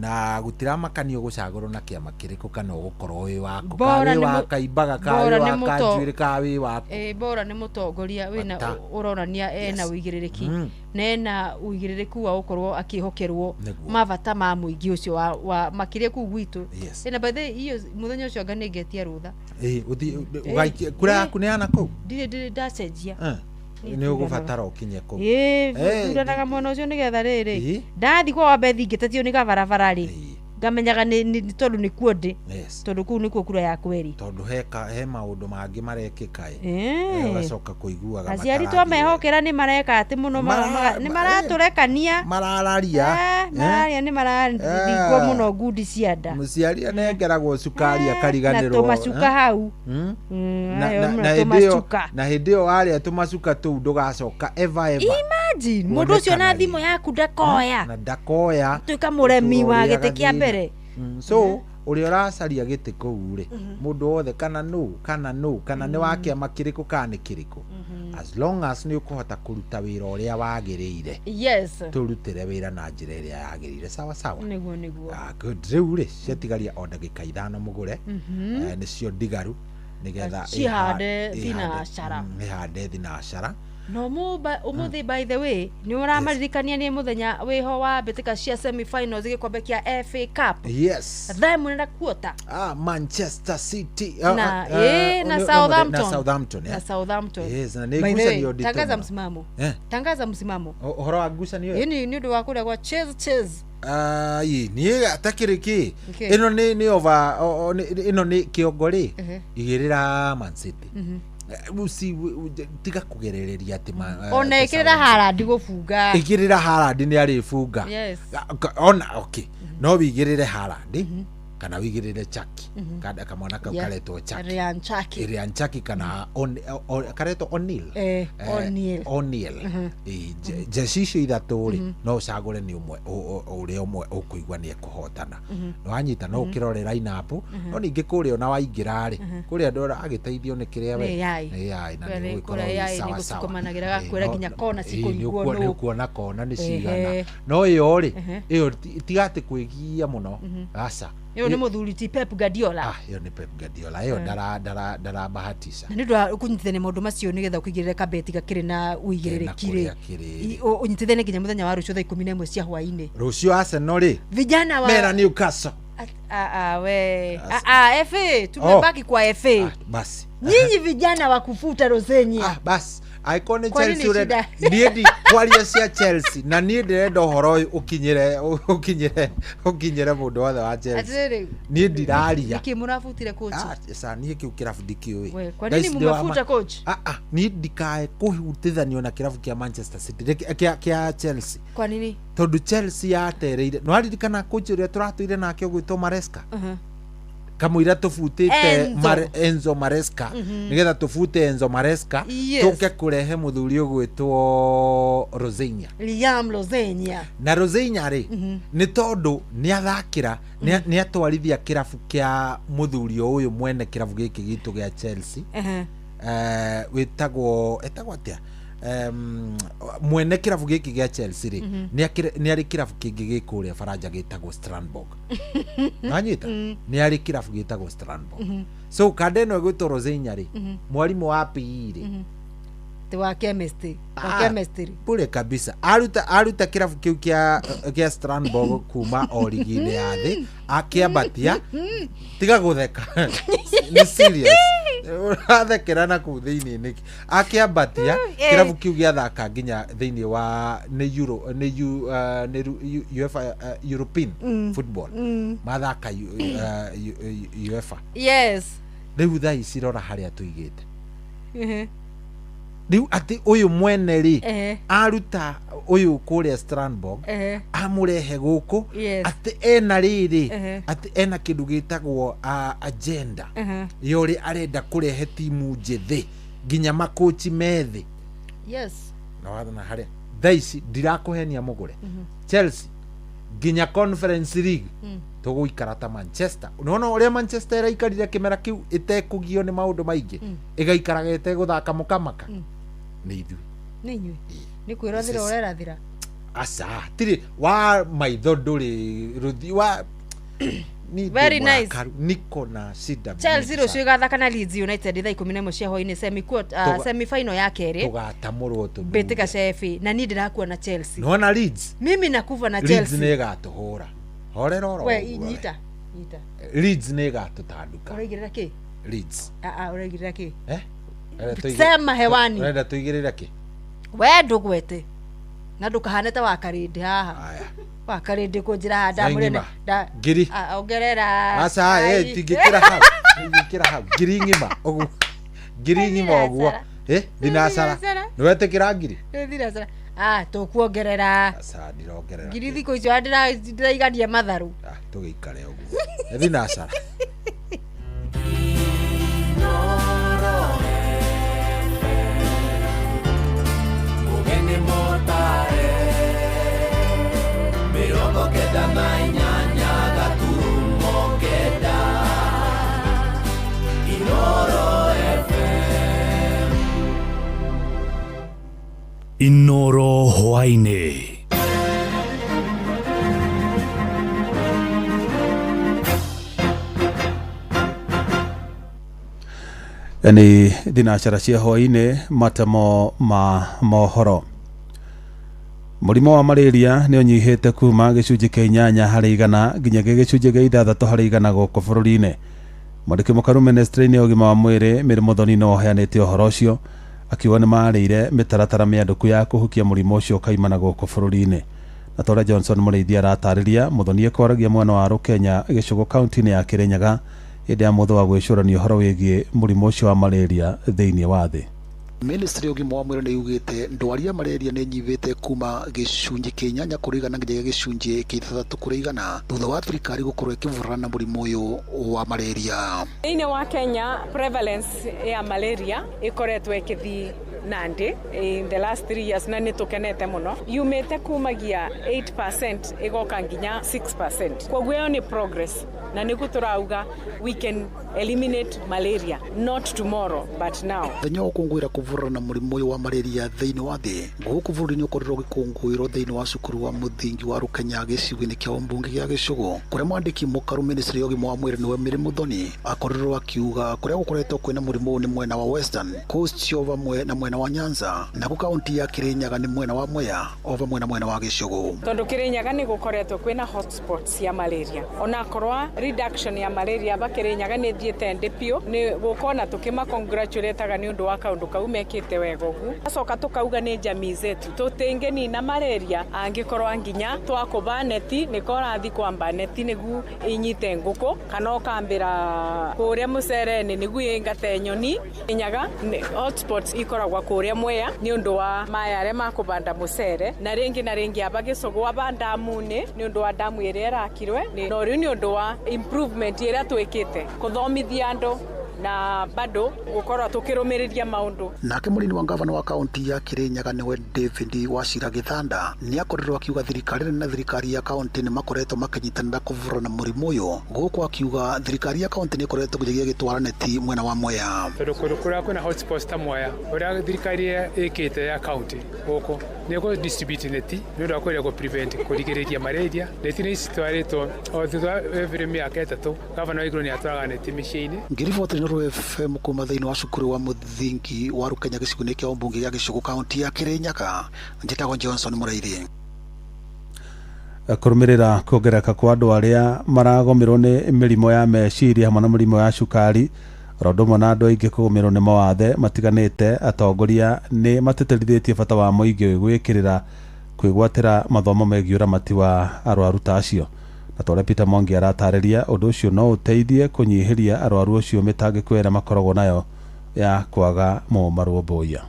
na gutiramakaniyo gucagurwo na kiama kiriko kana gukorwo wi wako kawe wa kaimbaga kawe wa kanjuire kawe wako bora ni mutongoria wina uronania ena uigiririki na ena uigiririku wa gukorwo akihokerwo mavata ma muingi ucio wa makire ku gwitu ena by the iyo muthenya ucio anga ningetia rutha uthi kura kuneana ku ndire ndacenjia ni ugubatara ukinye ku turanaga mwana ucio nigetha riri ndathi kwa wambe thingitatio ni gabarabara ri ngamenyaga ni tondu ni kuonde tondu kuu nikuo kura ya kweri tondu he maundu mangi marekika ugacoka kuiguaga aciari twa mehokera ni mareka ati muno ni maraturekania marararia ni mararigwo muno ngudi cianda muciari anengeragwo cukari akariganirwo na tumacuka hau na hindi iyo aria tumacuka tu ndugacoka ever imagine mundu ucio na thimo yaku ndakoya na ndakoya tuika muremi wa gite kia mbere so uri uracaria giti kuu ri mundu wothe kana ni wake makiriko kana kiriko as long as ni ukuhota kuruta wira uria wagirire turutire wira na njira iria yagirire sawa niguo good riu ri ciatigaria o ndagika 5 mugure nicio ndigaru nigetha ihande thinacara no umuthi by the way ni uramaririkania ni muthenya wiho wa bitika cia semi finals gikombe kia FA Cup them na quarter Manchester City na Southampton yes na negucanio ndito tangaza msimamo uhoro wa ngucanio ni ndu wa kuria gwa chase ni atakiriki ino ni over ino ni kiongori igirira Man City usi tiga kugerereria ati ona ikirira Haaland gubunga ikirira Haaland ni ari bunga ona okay no wigirire Haaland kana wigirire Chaki kada kamwana kau karetwo Chaki Ryan Chaki kana karetwo O'Neil jesisho ithatu ri no cagure ni umwe ukuigwa ni ekuhotana no anyita no ukirore line up no ningi kuria na waingira ri kuria ndora agiteithio ni kiria we na ni gukorwo sawa sawa kumanagira gakwira ginya kona cikurigwo no kuona kona ni cigana no iyo ri iyo tigate kwigia muno asa yo ni muthuri ti Pep Guardiola yo ni Pep Guardiola yo dara bahatisha ni ndo kunyitithania maundu macio nigetha ukigirira kabeti gakire na uigirire unyitithania nginya muthenya wa rucio thaa 11 cia hwaini rucio Arsenal ri vijana wa mera Newcastle FA tumebaki kwa FA basi nyinyi vijana wa kufuta rozenye basi Icon Chelsea urenda niedi kwaria cia Chelsea na nie ndirenda horo ukinyire mundu wothe wa Chelsea nie ndiraria niki murafutire coach sasa nie kiu kirabu dikioi kwa nini mumefuta coach nie ndikae kuhutithanio na kirabu kia Manchester City kia Chelsea kwa nini tondu Chelsea yatereire no aririkana coach uria turatuire nake gwitwo Maresca kamwira tufutite Enzo Maresca nigetha tufute Enzo Maresca tuke kurehe muthuri ugwitwo Rosenia Liam Rosenia na Rosenia ri ni tondu ni athakira ni atwarithia kirabu kia muthuri uyu mwene kirabu giki gitu gia Chelsea witagwo atia mwene kirabu giki gia Chelsea ri ni ari kirabu kingi gikuria Faranja gitagwo Strasbourg nanyita ni ari kirabu gitagwo Strasbourg so kadeno gwito Rosenia ri mwalimu wa PE ri wa chemistry pure kabisa aruta kirabu kiu kia Strasbourg kuma origine ya thi akiambatia tiga gutheka ni serious athekera na ku thiini niki akiambatia kirabu kiu gia thaka nginya thiini wa ni UEFA European football mathaka UEFA yes riu thai cirora haria tuigite riu ati uyu mwene ri aruta uyu kuria Strasbourg amurehe guku ati ena riri ati ena kindu gitagwo agenda yori arenda kurehe timu njethi nginya makochi methi yes na wathana haria thaici ndirakuhenia mugure Chelsea nginya Conference League tuguikara ta Manchester unaona uria Manchester iraikarire kimera kiu itekugio ni maundu maingi igaikaraga iteguthaka mukamaka ni ithu ni nyui ni kwirathira urerathira asa tiri wa maitho nduri ruthi wa ni very nice niko na shida Chelsea rucio igathaka na Leeds United thaa 11 cia hoini semi final ya keri tugatamurwo tu betika chefi na ni ndirakuona Chelsea no na Leeds mimi nakuva na Chelsea Leeds ne gatuhura horero we nyita Leeds ne gatutanduka urigirira ki Leeds urigirira ki sema hewani urenda tuigirira ki we ndugwete na ndukahane ta wakarindi haha wakarindi kunjira handa murene da giri ongerera asa tigikira hau giri ngima ogu giri ngima ogu dinasara niwete kirangiri dinasara tukuongerera asa ndirongerera giri thiko icio ndiraigania matharu tugiikare ogu dinasara Inoro hwaine ni thinacara cia hwaine matamo ma mohoro murimo wa malaria ni unyihite kuma gicunji kia 8 harĩ 100 nginya gicunji gia 6 harĩ 100 gũkũ bũrũri-inĩ mwandĩki mũkaru ministry-inĩ ya ũgima wa mwĩrĩ Mary Muthoni no aheanĩte ũhoro ũcio akiuga nĩ marĩire mĩtaratara mĩandũku ya kũhukia mũrimũ ũcio kaimana gũkũ bũrũri-inĩ na Tora Johnson mũrĩithia aratarĩria Muthoni kwaragia mwena wa Rukenya gĩcũgũ kaunti-inĩ ya Kirinyaga hĩndĩ ya mũthũ wa gwĩcũrania ũhoro wĩgiĩ mũrimũ ũcio wa malaria thĩinĩ wa thĩ. Ministry ya ũgima wa mwĩrĩ nĩ yugĩte ndwari ya malaria nĩ nyivĩte kuma gĩcunjĩ kĩa 8 kũrĩ 100 nginya gĩcunjĩ kĩa 3 kũrĩ 100 thutha wa thirikari gũkorwo ĩkĩvurana na mũrimũ ũyũ wa malaria. Thĩinĩ wa Kenya prevalence ya malaria ĩkoretwo ĩkĩthiĩ nandi in the last 3 years na nĩ tũkenete mũno yumĩte kumagia 8% ĩgoka nginya 6%. Koguo ĩyo nĩ progress na nĩguo tũrauga we can eliminate malaria not tomorrow but now. Thenya ũkũngũĩra kũvurana na mũrimũ ũyũ wa malaria thĩinĩ wa thĩ gũkũ bũrũri-inĩ ũkoretwo gĩkũngũĩrwo thĩinĩ wa cukuru wa mũthingi wa Rukenya gĩcigo-inĩ kĩa mbunge gĩa gĩcũgũ kũrĩa mwandĩki mũkaru ministry ya ũgima wa mwĩrĩ nĩwe Mary Muthoni akorirwo akiuga kũrĩa gũkoretwo kwĩna mũrimũ ũyũ nĩ mwena wa Western Coast o vamwe na mwena wa Nyanza na kaunti ya Kirinyaga nĩ mwena wa Mwea o vamwe na mwena wa gĩcũgũ. Tondũ Kirinyaga nĩ gũkoretwo kwĩna hotspots ya malaria ona korwa reduction ya malaria Kirinyaga nĩ thiĩte ndĩ biũ nĩ gũkona tũkĩma congratulate-aga nĩ ũndũ wa kaũndũ kau mekĩte wega ũguo acoka tũkauga nĩ jamii zetu tũtingĩnina malaria angĩkorwo nginya twakũba neti nĩkorathi kwamba neti nĩguo inyite ngũkũ kana ũkambĩra kũrĩa mũcereni nĩguo ĩngate nyoni Kirinyaga hotspots ikoragwa kũrĩa Mwea nĩ ũndũ wa maĩ arĩa makũbanda mũcere na rĩngĩ aba Gĩcũgũ aba ndamu-inĩ nĩ ũndũ wa ndamu ĩrĩa ĩrakirwe no rĩu nĩ ũndũ wa improvement ĩrĩa twĩkĩte kũthomithia andũ na bado gũkorwo tũkĩrũmĩrĩria maũndũ. Nake mũnini wa gavana wa kaunti ya Kirinyaga nĩwe David Wachira Gĩthanda nĩ akorirwo akiuga thirikari na thirikari ya kaunti nĩ makoretwo makĩnyitanĩra kũvurana mũrimũ ũyũ gũkũ akiuga thirikari ya kaunti nĩ ĩkoretwo gũthiĩ gĩtwara neti mwena wa Mwea. Tondũ kũrĩa kwĩna hotspots ta Mwea ũrĩa thirikari ĩkĩte ya kaunti gũkũ nĩ gũ distribute neti nĩ ũndũ wa kwĩrĩa gũ prevent kũrigĩrĩria malaria neti nĩ citwarĩtwo o thutha every mĩaka ĩtatũ gavana wa igũrũ nĩ atwaraga neti mĩciĩ-inĩ. Ngiriboti nĩ FM kuma thĩinĩ wa cukuru wa mũthingi wa Rukenya gĩcigo-inĩ kĩa ũmbunge gĩa Gĩcũgũ kaunti ya Kirinyaga njĩtagwo Johnson Mũraithĩ. Kũrũmĩrĩra kuongereka kwa andũ arĩa maragomerwo nĩ mĩrimũ ya meciria hamwe na mĩrimũ ya cukari ũndũ na andũ aingĩ kũgũmĩrwo nĩ mawathe matiganĩte atongoria nĩ matĩtĩrithĩtie bata wa mũingĩ gwĩkĩrĩra kwĩgwatĩra mathomo megiĩ ũramati wa arwaru ta acio na tore Peter Mwangi aratarĩria ũndũ ũcio no ũteithie kũnyihĩria arwaru acio mĩtangĩko ĩrĩa makoragwo nayo ya kwaga marũmbũiya.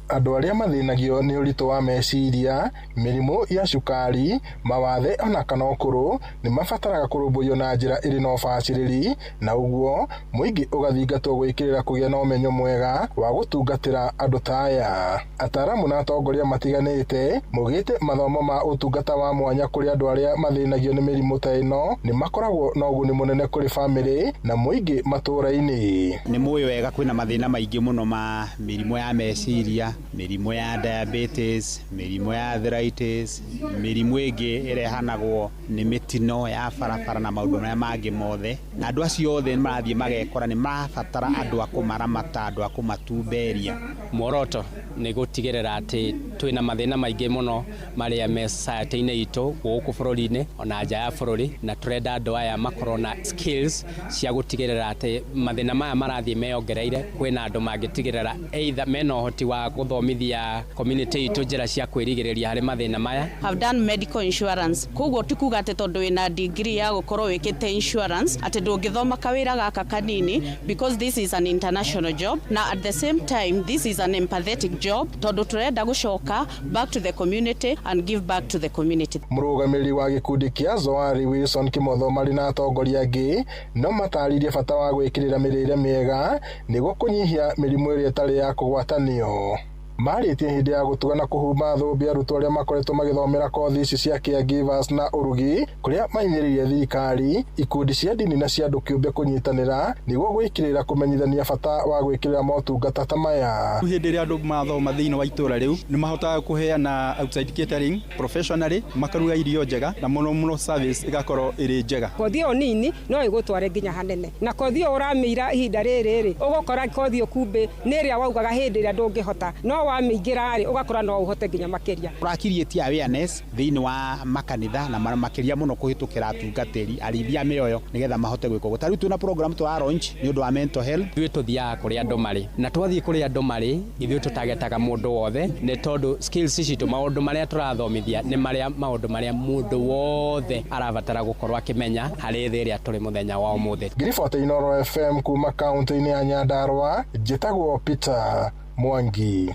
Andũ arĩa mathĩnagio nĩ ũritũ wa meciria, mĩrimũ ya cukari, mawathe ona kana ũkũrũ nĩ mabataraga kũrũmbũiyo na njĩra ĩrĩ na ũbacĩrĩri na ũguo mũingĩ ũgathingatwo gwĩkĩrĩra kũgĩa na ũmenyo mwega wa gũtungatĩra andũ ta aya. Ataaramu na atongoria matiganĩte maugĩte mathomo ma ũtungata wa mwanya kũrĩ andũ arĩa mathĩnagio nĩ mĩrimũ ta ĩno nĩ makoragwo na ũguni mũnene kũrĩ bamĩrĩ na mũingĩ matũũra-inĩ. Nĩ mũĩ wega kwĩna mathĩna maingĩ mũno ma mĩrimũ ya meciria, mĩrimũ ya diabetes, mĩrimũ ya arthritis, mĩrimũ ĩngĩ ĩrehanagwo nĩ mĩtino ya barabara na maũndũ marĩa mangĩ mothe. Na andũ acio othe nĩ marathiĩ magekora nĩ marabatara andũ a kũmaramata, andũ a kũmatumberia. Muoroto nĩ gũtigĩrĩra atĩ twĩna mathĩna maingĩ mũno marĩa me society-inĩ itũ gũkũ bũrũri-inĩ ona nja ya bũrũri na tũrenda andũ aya makorwo na skills cia gũtigĩrĩra atĩ mathĩna maya marathiĩ meyongereire. Kwĩna andũ mangĩtigĩrĩra either mena ũhoti wa gũthomithia community itũ njĩra cia kwĩrigĩrĩria harĩ mathĩna maya. Have done medical insurance. Koguo tikuga atĩ tondũ wĩna degree ya gũkorwo wĩkĩte insurance atĩ ndũngĩthoma kawĩra gaka kanini because this is an international job na at the same time this is an empathetic job tondũ tũrenda gũcoka back to the community and give back to the community. Mũrũgamĩrĩri wa gĩkundi kĩa Zoari Wilson Kimotho marĩ na atongoria angĩ no mataririe bata wa gwĩkĩrĩra mĩrĩre mĩega nĩguo kũnyihia mĩrimũ ĩrĩa ĩtarĩ ya kũgwatanio. Marĩtie hĩndĩ ya gũtugana kũhumba thũmbĩ arutwo arĩa makoretwo magĩthomera kothi ici cia caregivers na ũrugi kũrĩa mainyĩrĩire thirikari, ikundi cia ndini na cia andũ kĩũmbe kũnyitanĩra nĩguo gwĩkĩrĩra kũmenyithania bata wa gwĩkĩrĩra motungata ta maya. Hĩndĩ ĩrĩa andũ mathoma thĩinĩ wa itũra rĩu nĩ mahotaga kũheana outside catering professionally, makaruga irio njega na mũno service ĩgakorwo ĩrĩ njega. Kothi ĩyo nini no ĩgũtware nginya hanene na kothi ĩyo ũramĩira ihinda rĩrĩ ũgũkora kothi kumbe nĩ ĩrĩa waugaga hĩndĩ ĩrĩa ndũngĩhota no wamĩingĩra ũgakora no ũhote nginya makĩria. Tũrakirĩtie awareness thĩinĩ wa makanitha na makĩria mũno kũhĩtũkĩra atungatĩri arĩithia mĩoyo nĩgetha mahote gwĩka ũguo. Tarĩu twĩna program twa launch nĩ ũndũ wa mental health. Ithuĩ tũthiaga kũrĩa andũ marĩ na twathiĩ kũrĩa andũ marĩ ithuĩ tũtagetaga mũndũ wothe nĩ tondũ skills citũ maũndũ marĩa tũrathomithia nĩ maũndũ marĩa mũndũ wothe arabatara gũkorwo akĩmenya harĩ thĩ ĩrĩa tũrĩ mũthenya wa ũmũthĩ. Ngiriboti Inooro FM kuma kaunti-inĩ ya Nyandarua njĩtagwo Peter Mwangi.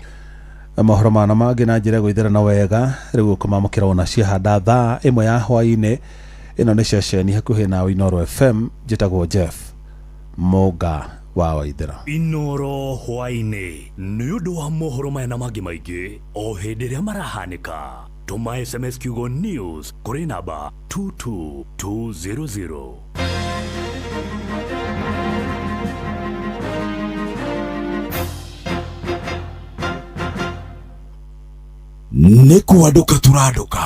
Mohoro mana mangĩ na njĩra gwĩthĩrana wega rĩu kũmamũkĩra na ciahanda thaa ĩmwe ya hwaĩ-inĩ. Ĩno nĩ ceceni hakuhĩ na Inooro FM njĩtagwo Jeff Mũga wa Waithĩra. Inooro hwaĩ-inĩ nĩ ũndũ wa mohoro maya na mangĩ maingĩ o hĩndĩ ĩrĩa marahanĩka. Tũma SMS kiugo news kũrĩ namba 22200. Nĩ kũandũka tũrandũka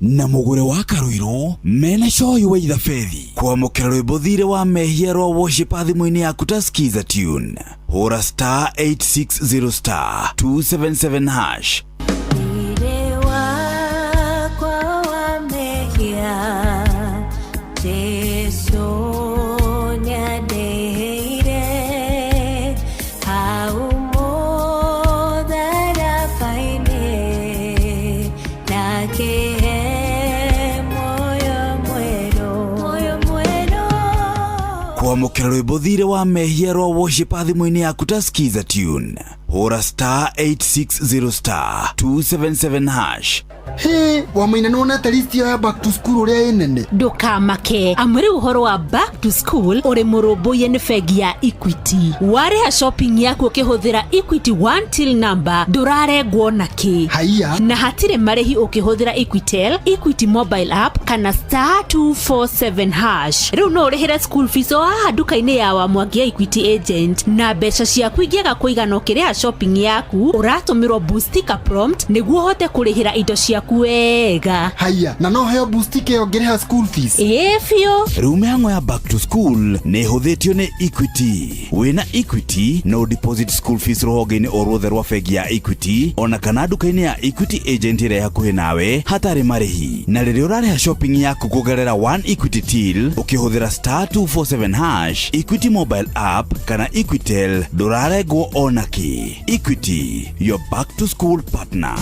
na mũgũre wa Karuiro mena coyi wa ithabethi kwamũkĩra rwĩmbo thirĩ wa mehia rwa worship thimũ-inĩ yaku ta skiza tune hũra star 860 star 277 hash. Thirĩ wakwa wa mehia Jesu kwamukira rwimbo thire wa mehia rwa worship thimũ-inĩ yaku ta skiza tune hũra star 860 star 277 hash. Hey, wamaina nonete list ya back to school uria inene. Ndukamake amuri uhoro wa back to school uri murumbuye ni fegi ya Equity. Wareha shopping yaku ukihuthira Equity one till number nduraregwo naki. Haiya. Na hatire marehi ukihuthira Equitel, Equity mobile app kana star 247 hash. Riu no urihire school fees o haha duka-ini ya Wamwangi Equity agent na mbeca ciaku ingĩaga kũigana ũkĩrĩha shopping yaku uratumirwo boostika prompt nĩguo hote kurihira indo ciaku wega. Haiya, na no heo boostika yo ngĩrĩha school fees. Fio. Riu mĩhang'o ya back to school nĩ ĩhũthĩtio nĩ Equity. Wĩna Equity no deposit school fees rũhonge-inĩ o ruothe rwa bengi ya Equity ona kana duka-inĩ ya Equity agent ĩrĩa hakuhĩ nawe hatarĩ marĩhi. Na rĩrĩa ũrarĩha shopping yaku kũgerera one Equity till ũkĩhũthĩra star 247 hash, Equity mobile app kana Equitel ndũrarengwo onaki. Equity, your back to school partner.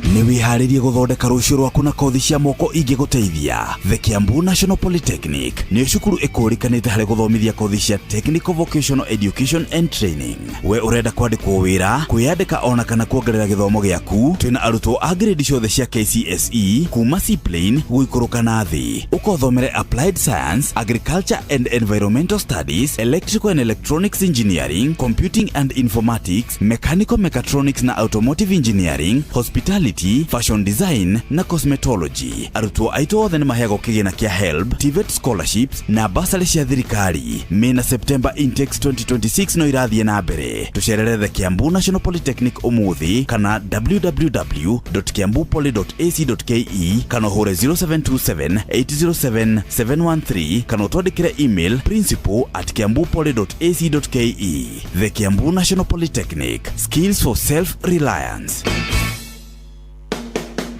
Nĩ wĩharĩrie gũthondeka rũciũ rwaku na kothi cia moko ingĩgũteithia. The Kiambu National Polytechnic nĩ cukuru ĩkũrĩkanĩte harĩ gũthomithia kothi cia technical vocational education and training. We ũrenda kwandĩkwo wĩra, kwĩyandĩka ona kana kuongerera gĩthomo gĩaku, twĩna arutwo a grade ciothe cia KCSE kuma C-plane gũikũrũka na thĩ. Ũkothomere applied science, agriculture and environmental studies, electrical and electronics engineering, computing and informatics, mechanical mechatronics na automotive engineering, hospitality, fashion design na cosmetology. Arutwo aitũ othe nĩ maheagwo kĩgĩna kĩa HELB, TVET scholarships na bursary cia thirikari. Mena September intakes 2026 no irathiĩ na mbere. Tucerere The Kiambu National Polytechnic ũmũthĩ kana www.kiambupoly.ac.ke kana hũre 0727 807 713 kana twandĩkĩre email principal@kiambupoly.ac.ke. The Kiambu National Polytechnic, skills for self-reliance.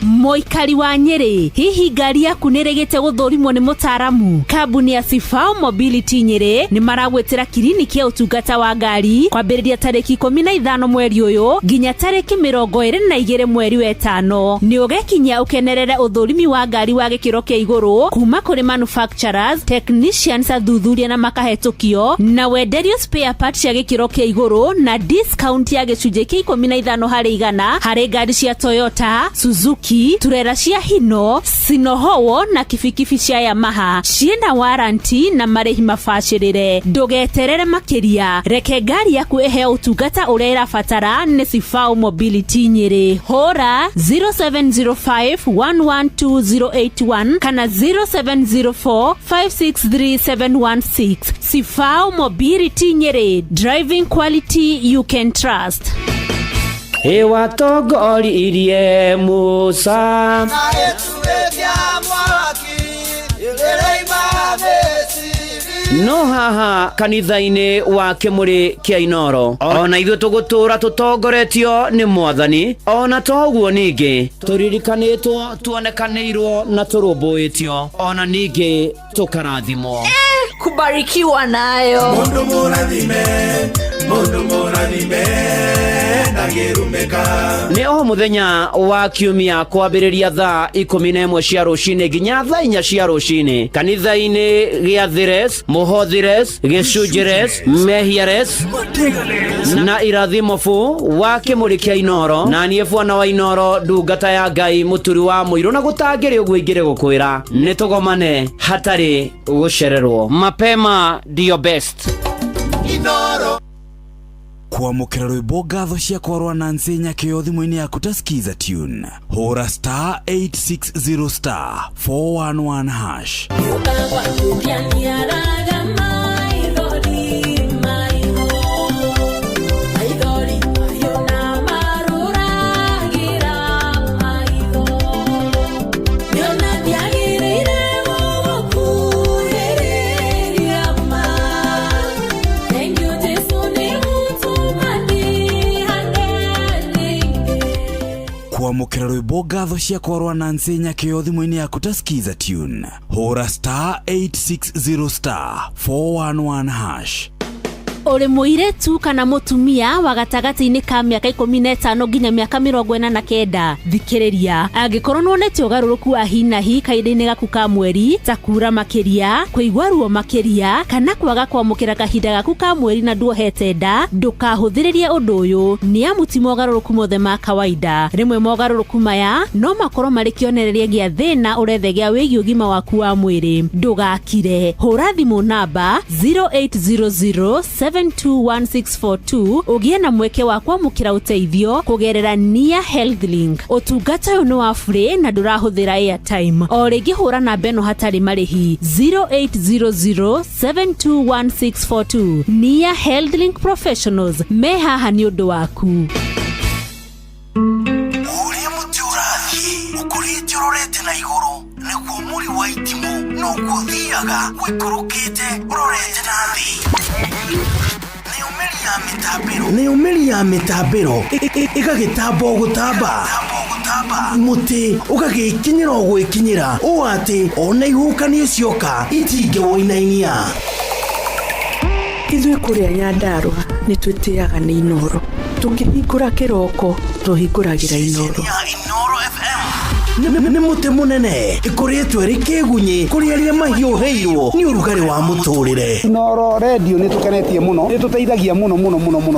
Moikari wa Nyeri, hihi ngari yaku nĩrĩgĩte gũthũrimwo nĩ mũtaramu? Kambuni ya Sifao Mobility Nyeri nĩ maragwĩtĩra kiriniki ya ũtungata wa ngari kwambĩrĩria tarĩki 15 mweri ũyũ nginya tarĩki 22 mweri wa 5. Nĩ ũgekinya ũkenerere ũthũrimi wa ngari wa gĩkĩro kĩa igũrũ kuma kũrĩ manufacturers, technicians athuthuria na makahetũkio na wenderio spare parts cia gĩkĩro kĩa igũrũ na discount ya gĩcunjĩ kĩa 15% harĩ ngari cia Toyota, Suzuki, turera cia Hino, Sinohowo na kibikibi cia Yamaha ciena warranty na marĩhi mabacĩrĩre. Ndũgeterere makĩria, reke ngari yaku ĩhe ũtungata ũrĩa ĩrabatara nĩ Sifao Mobility Nyeri. Hũra 0705112081 kana 0704563716. Sifao Mobility Nyeri, driving quality you can trust. Ewa togori irie Musa no haha kanitha-inĩ wa Kĩmũrĩ kĩa Inoro ona ithuĩ tũgũtũra tũtongoretio nĩ Mwathani ona toguo ningĩ tũririkanĩtwo tuonekanĩirwo na tũrũmbũĩtio ona ningĩ tũkarathimwo kubarikiwa nayo Mundu mũrathime nĩ o mũthenya wa kiumia kwambĩrĩria thaa 11 cia rũcinĩ nginya thaa 4 cia rũcinĩ kanitha-inĩ gĩa Thires, Mũhothires, Gĩcunjĩres, Mehiares na Irathimofu wa Kĩmũrĩ kĩa Inoro na niĩ Bwana wa Inoro ndungata ya Ngai mũturi wa mũirũ na gũtangĩrĩ ũguo ingĩrĩ gũkwĩra nĩ tũgomane hatarĩ gũcererwo. Mapema ndio best. Inoro kwamũkĩra rwĩmbo ngatho ciakwa rwa Nancy Nyakĩo thimũ-inĩ yaku ta skiza tune hũra star 860 star 411 hash. kwamũkĩra rwĩmbo ngatho ciakwa rwa Nancy Nyakĩo thimũ-inĩ yaku ta skiza tune hũra star 860 star 411 hash. uri muiretu kana mutumia wa gatagati-ini ka miaka 15 nginya miaka 49 thikiriria angikorwo nonete ugaruruku wa hinahi kaida-ini gaku ka mweri ta kura makiria kuigwa ruo makiria kana kwaga kwamukira kahinda gaku ka mweri na nduohete nda ndukahuthiririe undu uyu ni amuti mogaruruku mothe ma kawaida rimwe mogaruruku maya no makorwo mari kionereria gia thina urethegia wigi ugima waku wa mwiri ndugakire hura thimu namba 0800721642 ugie na mweke wa kwamukira uteithio kugerera Nia Health Link utungata uyu ni wa free na ndurahuthira airtime o ringi hura namba eno hatari marihi 0800721642 Nia Health Link Professionals me haha ni undu waku uria muti urathii ukurite urorete na iguru niguo muri wa itimu no guthiaga wikurukite urorete na thi ni umeri ya mitambiro igagitambo gutamba muti ugagikinyira gwikinyira o ati ona ihukanio cioka itinge woinainia Ithuĩ kũrĩa Nyandarua nĩ twĩtĩaga nĩ Inoro. Tũkĩhingũra kĩroko tũhingũragĩra Inoro. Nĩ mũtĩ mũnene ĩkoretwo ĩrĩ kĩgunyi kũrĩ arĩa mahiũhĩirwo nĩ ũrugarĩ wa mũtũrĩre. Inoro radio nĩ tũkenetie mũno, nĩ tũteithagia mũno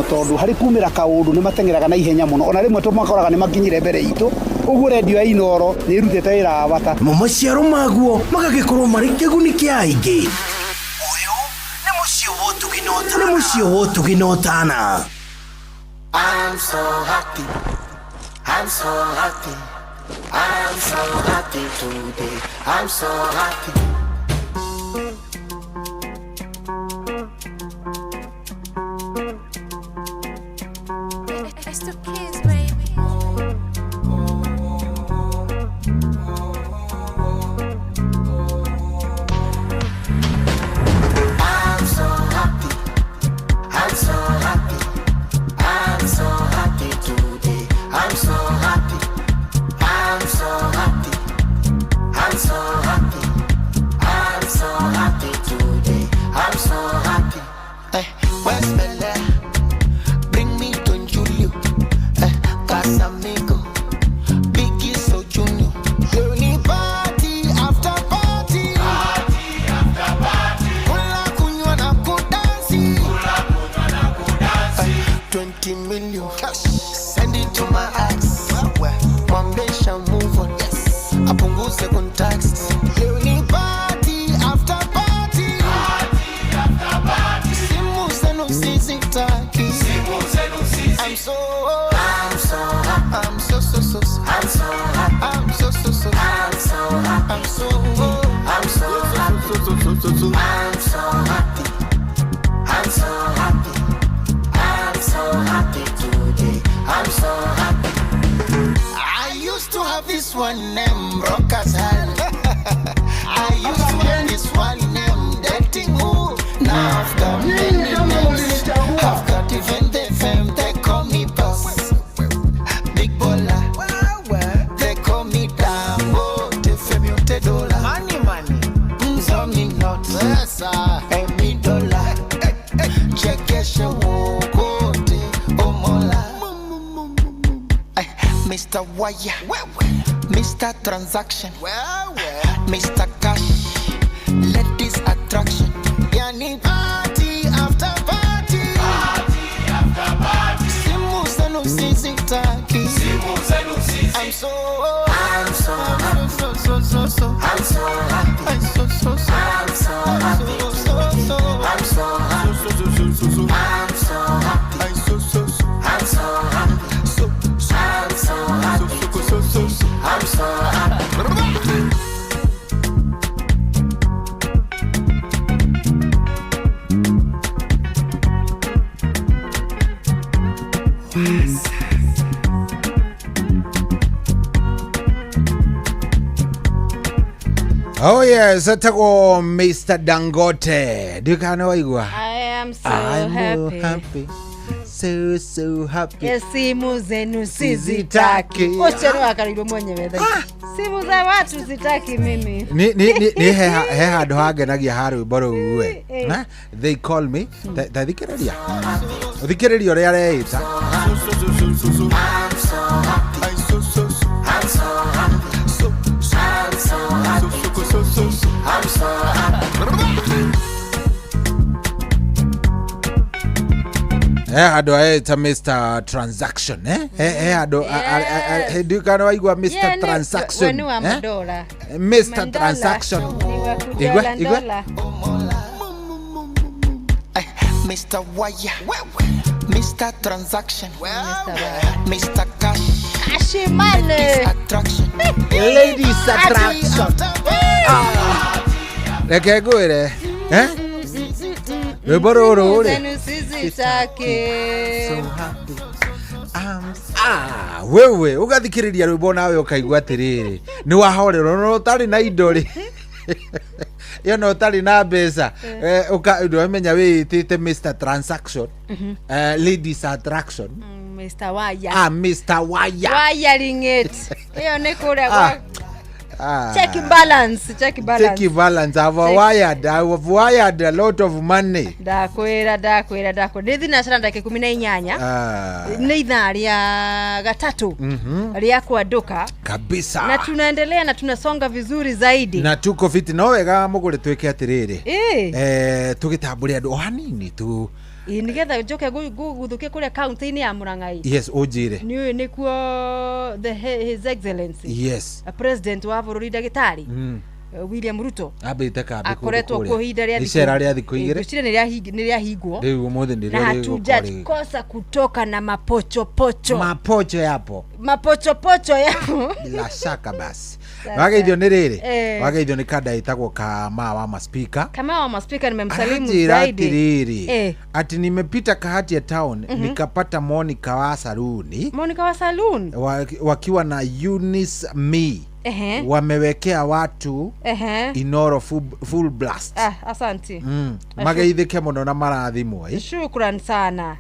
tondũ harĩ kumĩra kaũndũ nĩ matengeraga na ihenya mũno. Ona rĩmwe tũmakoraga nĩ makinyire mbere itũ. Ũguo radio ya Inoro nĩ ĩrutĩte wĩra wa bata. Maciaro maguo magagĩkorwo marĩ kĩguni kĩa aingĩ. Nĩ mũciĩ wo tũginotana. I'm so happy today. I'm so happy. It's the kids, baby. I'm so happy today. I'm so happy. Today. I'm so happy. Where's Bella? Bring me to Julio. Casamigo. Biggie so Junior. Only party after party. Kula kunywa na kudansi. 20 million cash. Send it to my ex. Mwambesha move on. Yes. Apunguze contacts. Only party after party. Simu zenu sizitaki. I'm so happy. I'm so happy today. I'm so happy. I used to have this one name, broke as hell. I used to have this one name, dating who. Now I've got many names. I've got even the fame, they call me boss. Big baller, they call me Dambo. The fame you te dollar. Money. So me not. Hey, me dollar. Check your show. Mr. Wire, Mr. Transaction, Mr. Cash, ladies attraction. Yani party after party. Simu zenu sizitaki. I'm so Oh yes, atako Mr. Dangote. Do you know what you are? I am so happy. so happy. Simu zenu sizitaki. Ocha ni wakariro mwenyewe thai. Simu za watu sitaki mimi. Ni he handu hangenagia haru boro uwe. They call me. Thikiriria. Thikiriria uria areita. Hado aita Mr. Transaction hado do kana waigwa Mr. Transaction wenu wa madola Mr. Transaction igwa Mr. Wire Mr. Transaction Mr. Cash money attraction ladies attraction leke goire Webororo ule. Wewe ugathikiriria rwimbo nawe ukaigwa atiriri ni wahorero no tari na indori yo no tari na mbeca ukamenya witite Mr. Transaction ladies attraction Mr. Wire Mr. Wire wiring it iyo ni kule kwa check balance I've wired a lot of money ndakwira ndithi na cana ndake 18 ni ithaa ria gatatu ria kwanduka kabisa na tunaendelea na tunasonga vizuri zaidi na tuko fit no wega mugure tweke atiriri tugitamburia andu hanini tu nigetha njoke guthuke kule county-ini ya Murang'a. Yes, ujire ni kuo his excellency yes president wa bururi Ndagitari William Ruto abite kambi akoretwo kuhinda ria thikũ igĩrĩ ni ria higwo rĩu umuthi ndio na hatujakosa kutoka na mapocho yapo bila shaka basi wageithio ni riri wageithio ni kada itagwo kama wa maspika nimemsalimu zaidi ati nimepita Kahati ya town nikapata Monica wa saloon wakiwa na Eunice Me wamewekea watu Inoro full blast asante mageithike muno na marathimwo shukran sana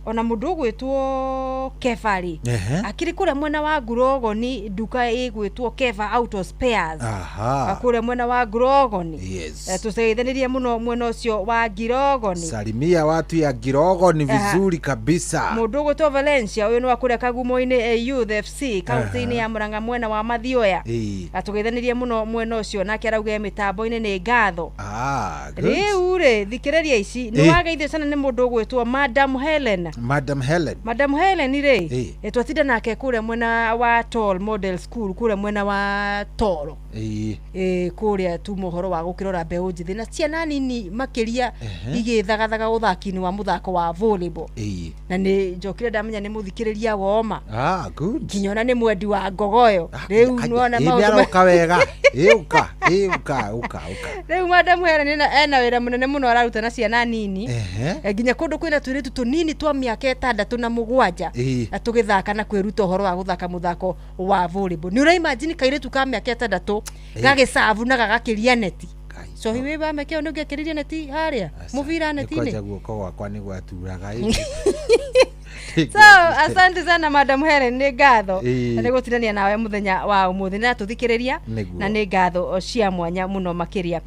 ona mundu gwitwo Kefari akiri kule mwena wa Ngurogoni duka igwitwo Keva Auto Spares akure mwena wa Ngurogoni tuseithanirie muno mwena ucio wa Ngirogoni salimia watu ya Ngirogoni vizuri kabisa mundu gwitwo Valencia uyu ni wa kule Kagumo-ini Youth FC county-ini ya Murang'a mwena wa Mathioya atugeithanirie muno mwena ucio nake arauga mitambo-ini ni ngatho riu ri thikiriria ici ni wageithio sana ni mundu gwitwo Madam Helen ri twatinda nake kule mwena wa Tall Model School kule mwena wa Toro kuria tu mohoro wa gukirora mbeu njithi na ciana nini makiria igithagathaga uthaki-ini wa muthako wa volleyball na ni njokire ndamenya ni muthikiriria woma good kinyona ni mwendi wa ngogoyo riu nuona maundu wega uka riu Madam Helen ena wira munene muno araruta na ciana nini nginya kundu kwina turitu tunini twa miaka 6 na 7 atugithaka na kwiruta uhoro wa guthaka muthako wa volleyball ni ura imagine kairetu ka miaka 6 gagicavu na gagakiria neti so hiwe ba mekeo ndio gakiriria neti haria muvira netini koja guoko gwakwa ni gwaturaga so asante sana Madam Helen ni ngatho ni gutinania nawe muthenya wa umuthi na tuthikiriria na ni ngatho cia mwanya muno makiria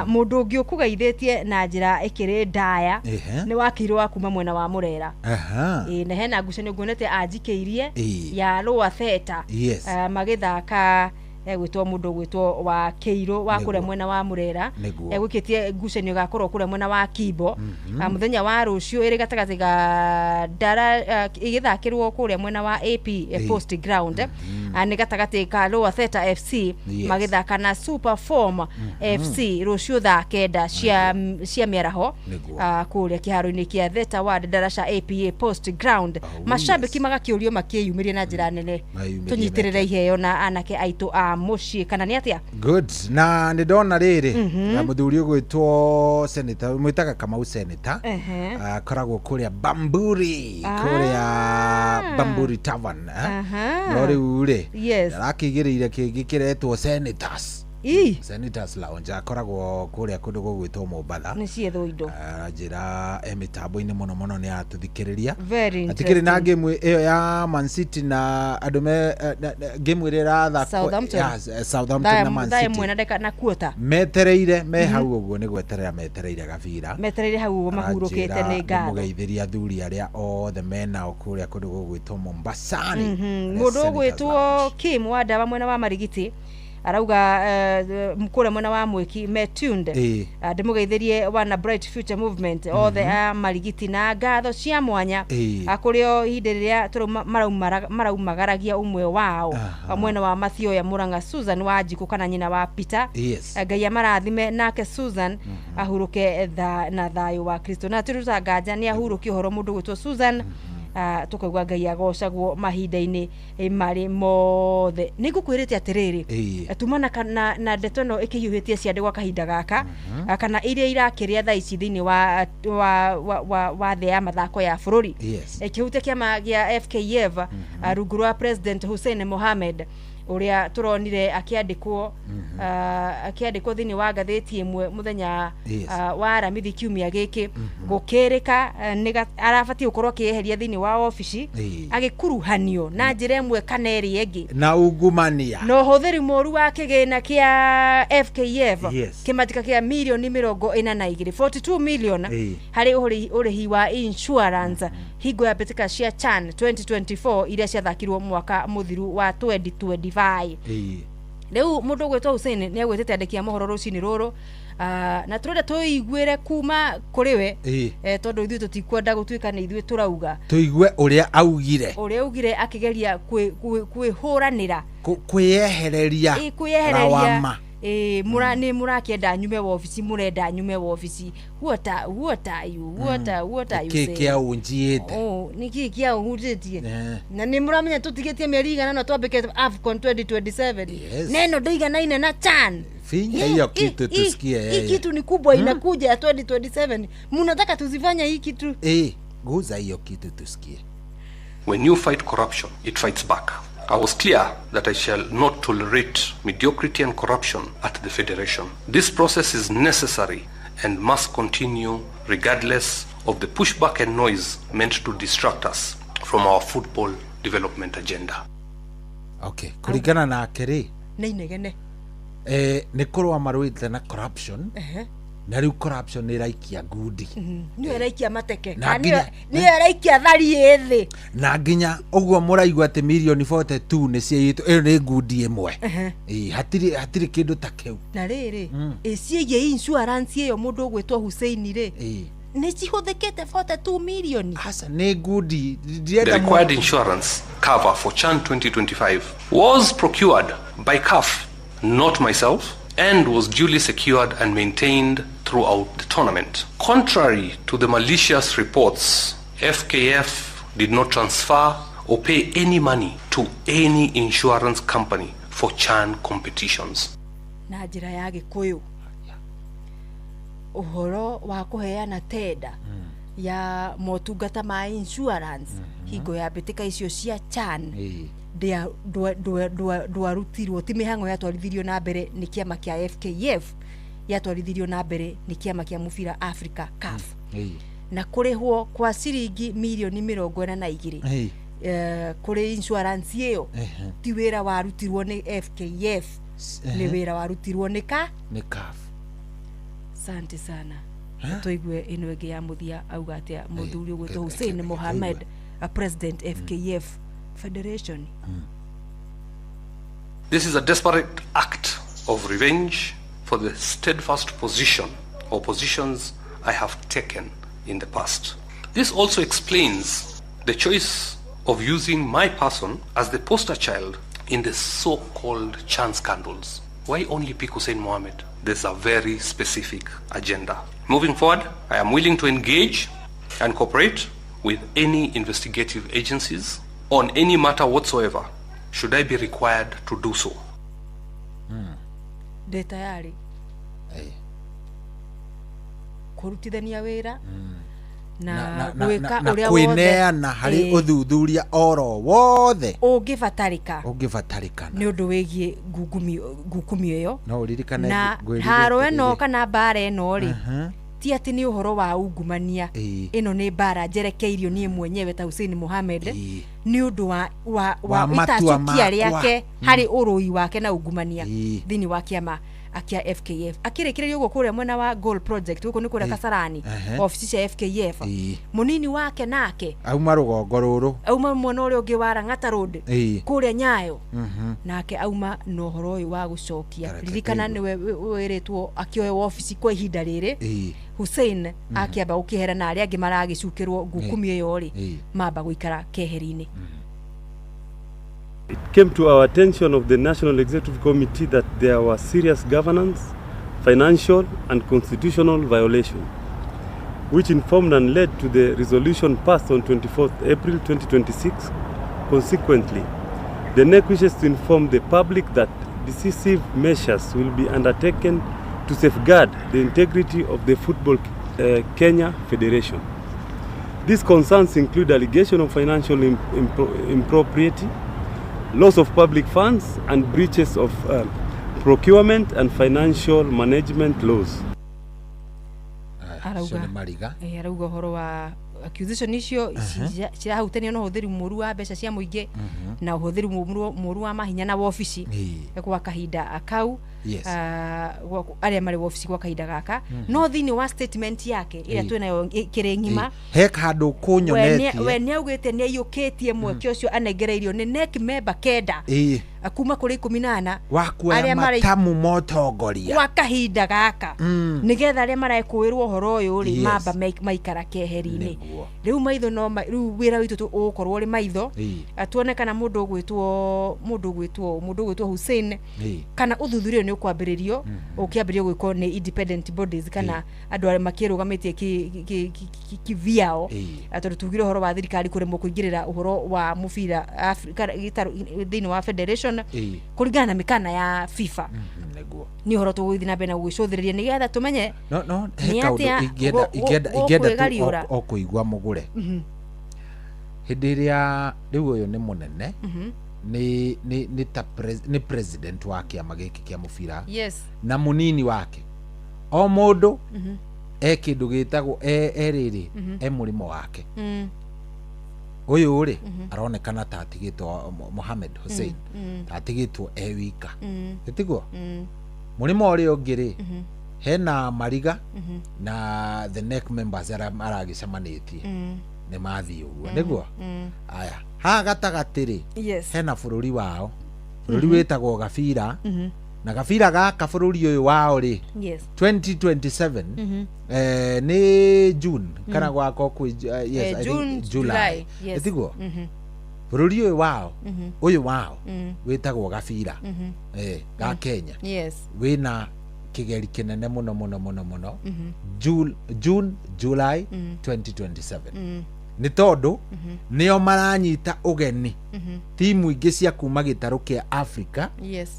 mundu ungi ukugeithĩtie na njira ikiri ndaya ni wakirwo wa kuma mwena wa Murera na hena ngucanio nguonete anjikĩirie ya Lower Theta magithaka gwitwo mundu gwitwo wa Keiro wa kure mwena wa Murera gwikitie ngucanio gakorwo kure mwena wa Kibo muthenya wa rucio iri gatagati ga Dara igithakirwo kure mwena wa AP Post Ground ni gatagati ka Lower Theta FC magithaka na Super Form FC rucio thaa kenda cia miaraho kure kiharo-ini kia Theta Ward Darasha APA Post Ground mashabiki magakiurio makiyumirie na njira nene tunyitirire iheo na anake aitu mushi kana ni atia good na ni ndona riri na muthuri ugwitwo senator mwitaga Kamau senator koragwo kuria Bamburi kuria Bamburi Tavern no riu ri arakigiriire kingi kiretwo senators Senators Lounge akoragwo kuria kundu gugwitwo Mombatha ni cietho indo njira mitambo-ini muno ni atuthikiriria atikiri na game iyo ya Man City na andume game ire ratha Southampton na Man City mwena deka na kuota metereire me hau uguo ni gweterera metereire gabira metereire hau uguo mahurukite ni ngatho mugeithiria thuri aria othe mena okuria kundu gugwitwo Mombasa mundu ugwitwo Kim wa Dawa mwena wa Marigiti arauga mkure mwena wa Mwiki metunde ndimugeithirie wana Bright Future Movement othe Marigiti na ngatho cia mwanya akurio hindiria maraumagaragia umwe wao mwena wa Mathioya Muranga Susan wa Jiku kana nyina wa Peter Ngai amarathime nake Susan ahuruke na thayo wa Kristo na turuta nganja ni ahuruki horo mundu gwitwo Susan tukaigua Ngai agocagwo mahinda-ini mari mothe nigukwirite atiriri tumana na ndetono ikiyuhitie ciande gwa kahinda gaka kana iria irakiria thaa ici thini wa the ya mathako ya bururi ikihute kiama gia FKF rungu rwa President Hussein Mohamed uria turonire akiandikwo thini wa gatheti imwe muthenya wa Aramithi kiumia giki gukirika arabati ukorwo kieheria thini wa office agikuruhanio na njira imwe kana eri ingi na ungumania no huthiri moru wa kigina kia FKF kimatika kia milioni 42 million hari urihi wa insurance higo ya betika cia Chan 2024 iria ciathakirwo mwaka muthiru wa 2025 leo mundu gwetwa Hussein ni agwetete andikia mohoro rucini ruru na turenda tuiguire kuma kuriwe tondu ithu tutikwenda gutuika ni ithu turauga tuigue uria augire akigeria kwihuranira kwiyehereria rawama murakienda nyume wa ofisi murenda nyume wa ofisi what are you kia unjiete niki kia unjiete na ni muramenya tutigetie mieriga na twambike AFCON 2027 neno ndoiganaine na Chan finya hiyo kitu tusikie hii kitu ni kubwa inakuja ya 2027 mnataka tuzifanya hii kitu guza hiyo kitu tusikie. When you fight corruption, it fights back. I was clear that I shall not tolerate mediocrity and corruption at the Federation. This process is necessary and must continue regardless of the pushback and noise meant to distract us from our football development agenda. Okay, kulingana na akere. Neinegene. Ni kurwa marwite na corruption. Na riu corruption ni raikia ngudi ni raikia mateke ni raikia thari ethi na nginya uguo muraigwa ati milioni 42 ni ciaitu iyo ni ngudi imwe hatiri kindu ta kiu na riri iciye insurance iyo mundu gwetwa Hussein ri ni cihuthikite 42 million hasa ni ngudi the required insurance cover for Chan 2025 was procured by CAF, not myself, and was duly secured and maintained throughout the tournament. Contrary to the malicious reports, FKF did not transfer or pay any money to any insurance company for Chan competitions. Na njira ya Gikuyu uhoro wa kuheana tenda ya motungata ma insurance higo ya betika icio cia Chan dia duarutirwo ti mihango yatwarithirio na mbere ni kiama kia FKF yatwarithirio na mbere ni kiama kia mubira Africa CAF na kurihwo kwa ciringi milioni 42 kuri insurance iyo ti wira warutirwo ni FKF ni wira warutirwo ni CAF. Asante sana tuigue ino ege ya muthia auga atia muthuri gwetwo Hussein Mohamed a president FKF Federation. This is a desperate act of revenge for the steadfast positions I have taken in the past. This also explains the choice of using my person as the poster child in the so-called Chan scandals. Why only pick Hussein Mohamed? There's a very specific agenda. Moving forward, I am willing to engage and cooperate with any investigative agencies on any matter whatsoever, should I be required to do so. De tayari kurutithania wira na gwika uria kwineana hari uthuthuria oro wothe ungivatarika ni undu wigie ngukumi iyo no uririkane na haro eno kana bara eno ri ti ati ni uhoro wa ungumania ino ni bara njerekeirio nie mwenyewe ta Hussein Mohamed ni undu wa itacukia riake hari urui wake na ungumania thini wa kiama akia FKF akirikiria ugo kuria mwena wa Goal Project uko ni kuria Kasarani ofisi cia FKF munini wake nake auma rugongo ruru auma mwena uria ungi wa Rang'ata Road kuria Nyayo nake auma no horo uyu wa gucokia ririkana ni wiritwo akioe ofisi kwa ihinda riri Hussein akiamba ukihera na aria angi maragicukirwo ngukumi iyo ri mamba guikara keheri-ini. It came to our attention of the National Executive Committee that there was serious governance, financial and constitutional violation, which informed and led to the resolution passed on 24th April 2026. Consequently, the NEC wishes to inform the public that decisive measures will be undertaken to safeguard the integrity of the Football Kenya Federation. These concerns include allegation of financial impropriety, loss of public funds and breaches of procurement and financial management laws. Arauga horo wa accusation icio cirahutania no huthiri muru wa mbeca cia muingi na huthiri muru wa mahinya na ofisi kwa kahinda akau aria mari ofisi kwa kahinda gaka no thini wa statement yake ira twinayo kire ngima he kandu kunyonetie we ni augite ni ayukitie mweke ucio anegereirio ni NEC member kenda akuma kuri 18 aria matamu motongoria kwa kahinda gaka nigetha aria maraikuirwo horo uyu ri mamba maikara keheri-ini riu maitho no riu wira witu ukorwo ri maitho atuonekana mundu gwitwo Hussein kana uthuthurio ni ukwambiririo ukiambiririo gwiko ni independent bodies kana andu aria makirugamitie kiviao atondu tugire horo wa thirikari kuremwo kuingirira uhoro wa mubira thini wa federation kuringana na mikana ya FIFA ni horo tuguthi na bena gwicuthiriria nigetha tumenye no he kaundu igenda okuigwa mugure hindi iria riu uyu ni munene ni president wa kiama giki kia mubira na munini wake o mundu kindu gitagwo riri murimo wake uyu ri aronekana tatigitwo Mohamed Hussein tatigitwo wika etiguo murimo uri ungiri hena Mariga na the NEC members aragicemanitie ni mathi uguo niguo aya ha gatagatiri hena bururi wao bururi wetagwo Gabira na Gabira gaka bururi uyu wao ri 2027 ni June kana gwako ku July etiguo bururi uyu wao uyu wao wetagwo Gabira ga Kenya wina kigeri kinene muno June July 2027 ni tondu nio maranyita ugeni timu ingi cia kuma gitaru kia Africa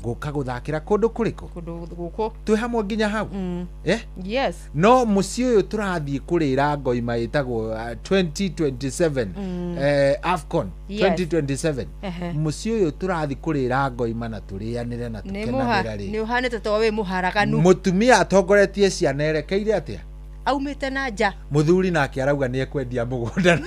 guka guthakira kundu kuriko guko twi hamwe nginya hau no muci uyu turathie kurira ngoima itagwo 2027 AFCON 2027 muci uyu turathie kurira ngoima na turianire na tukenanira ri ni uhanete to we muharaganu mutumia atongoretie ciana erekeire atia aumite na nja muthuri nake arauga ni ekwendia mugunda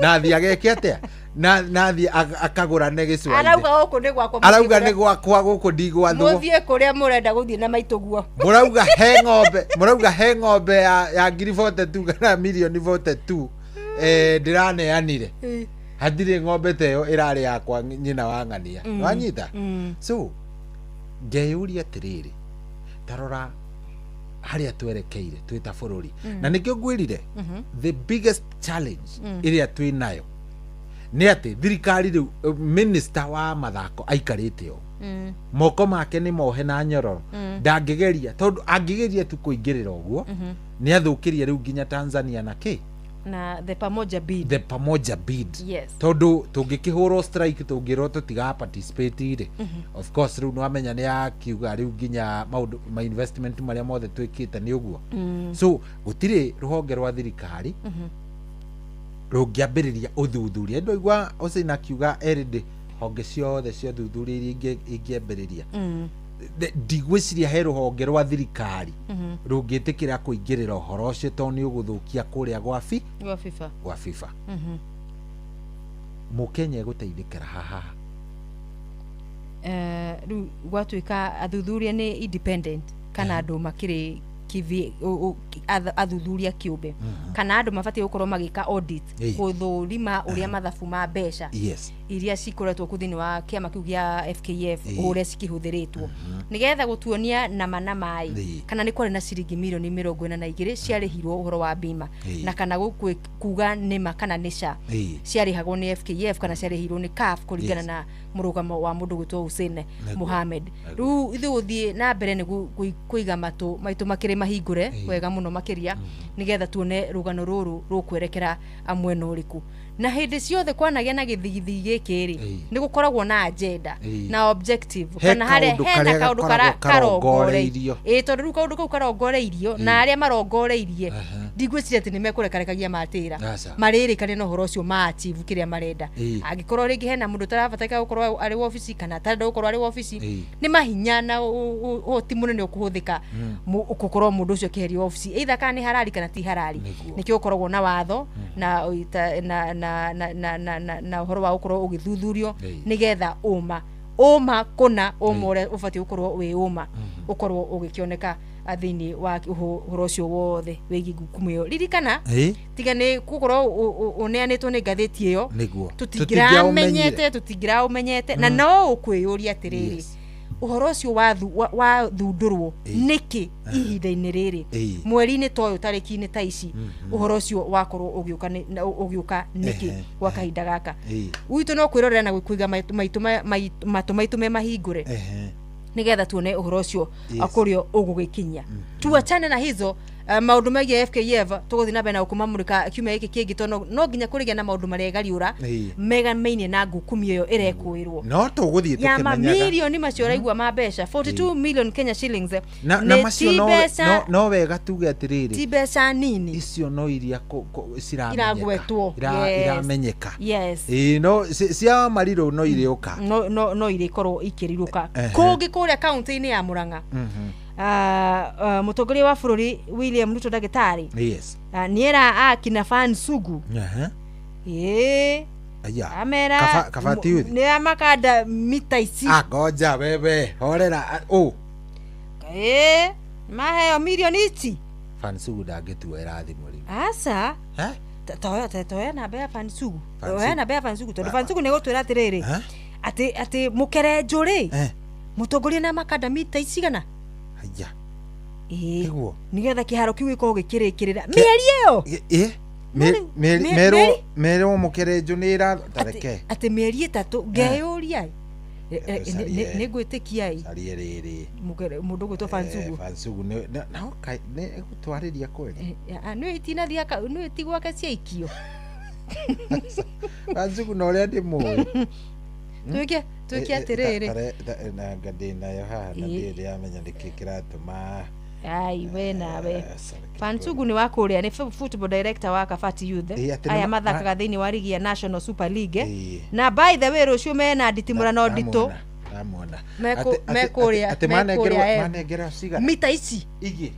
na thia geke atia na thia akagura ne gicwa arauga guku ni gwakwa arauga ni gwakwa guku ndigwathwo muthie kuria murenda guthie na maituguo murauga he ng'ombe ya ngiri 42 kana milioni 42 ndiraneanire hathire ng'ombe teyo irari yakwa nyina wa ng'ania wanyita so ngeyuria atiriri tarora haria twerekeire twita bururi na nikio ngwirire the biggest challenge iria twinayo ni ati thirikari riu minister wa mathako aikarite o moko make ni mohe na nyororo ndangigeria tondu angigeria tu kuingirira uguo ni athukirie riu nginya Tanzania na ki na the pamoja bid yes tondu tungikihurwo strike tungirwo tutiga participate ire of course riu nwamenya ni akiuga riu nginya maundu ma investment maria mothe twikite ni uguo so gutire ruhonge rwa thirikari rungiambiriria uthuthuria ndo igwa Osina akiuga erinde honge ciothe cia uthuthuria iria ingiambiriria ndigwiciria he ruhonge rwa thirikari rungitikira kuingirira uhoro ucio to ni uguthukia kuria gwa FIFA Mukenya eguteithikira haha riu gwatuika athuthuria ni independent kana andu makiri kivi athuthuria kiumbe kana andu mabati gukorwo magika audit guthurima uria mathabu ma mbeca iria cikoretwo kuthini wa kiama kiu gia FKF uria cikihuthiritwo nigetha gutuonia nama mai kana ni kwari na ciringi milioni 42 ciarihirwo uhoro wa bima na kana kuga nima kana nisha ciarihagwo ni FKF kana ciarihirwo ni CAF kuringana na murugamo wa mundu gwitwo Hussein Mohamed riu ithu guthie na mbere ni kuiga maitu makiri mahingure wega muno makiria nigetha tuone rugano ruru rukwerekera amwena uriku na hindi ciothe kwanagia na githigithigi gikiri ni gukoragwo na agenda na objective kana hena kaundu karongoreirio tondu kaundu kau karongoreirio na aria marongoreirie ndigwiciria ati ni mekurekarekagia matira maririkane no horo ucio ma achieve kiria marenda angikorwo ringi hena mundu tarabataka gukorwo ari office kana tarenda gukorwo ari office ni mahinya na ti munene ukuhuthika ukukorwo mundu ucio kiheri office either kana ni harari kana ti harari nikio ukoragwo na watho na uhoro wa ukorwo ugithuthurio nigetha uma kuna umore ufati ukorwo wi uma ukorwo ugikioneka athini wa uhoro ucio wothe wigi ngukumio ririkana tiga ni gukorwo uneanitwo ni ngatheti iyo tutigira umenyete na no ukwiyuria atiriri uhoro ucio wa thundurwo niki ihinda-ini riri mweri-ini toyo tariki-ini ta ici uhoro ucio wakorwo ugiuka niki gwa kahinda gaka uitu no kwirorera na kuiga maitu me mahingure nigetha tuone uhoro ucio akurio ugugikinya tuachane na hizo maundu megie FKF tuguthi na bena ukumamurika kiumia giki kingi to no nginya kurigia na maundu maria gariura mega maini na ngukumi iyo irekuirwo no tuguthi tukimenyaga milioni macio raigwa ma mbeca 42 million Kenya shillings na macio no wega tuge atiriri ti mbeca nini icio no iria iragwetwo iramenyeka no cia mariro no iriuka no irikorwo ikiriruka kungi kuria county-ini ya Murang'a mutongoria wa bururi William Ruto dagitari niera akina fan sugu amera kafati uthi ni amakada mita ici ngoja wewe horera maheo milioni ici fan sugu dagitua irathi muri asa toya na bea fan sugu tondu fan sugu nego twira atiriri ati mukerenjo ri mutongoria na makada mita icigana nigetha kiharo kiu giko gikirikirira mieri iyo mero mukerenjo ni iratareke ati mieri 3 ngeyuria ne gwitikia riri mundu gwitwo fansugu na okay ne gutwariria kweli no itina thiaka no itigwa kacia ikio fansugu no ria ndi moyo tukia atiriri na ngadina yo haha na ndiri amenya ndikikiratuma ai we nawe Fansugu ni wakuria ni football director wa Kafati Youth aya mathakaga thiini wa ligi ya National Super League na by the way rucio mena nditimura no ndito amona mekuria manengera ciga mita ici igiri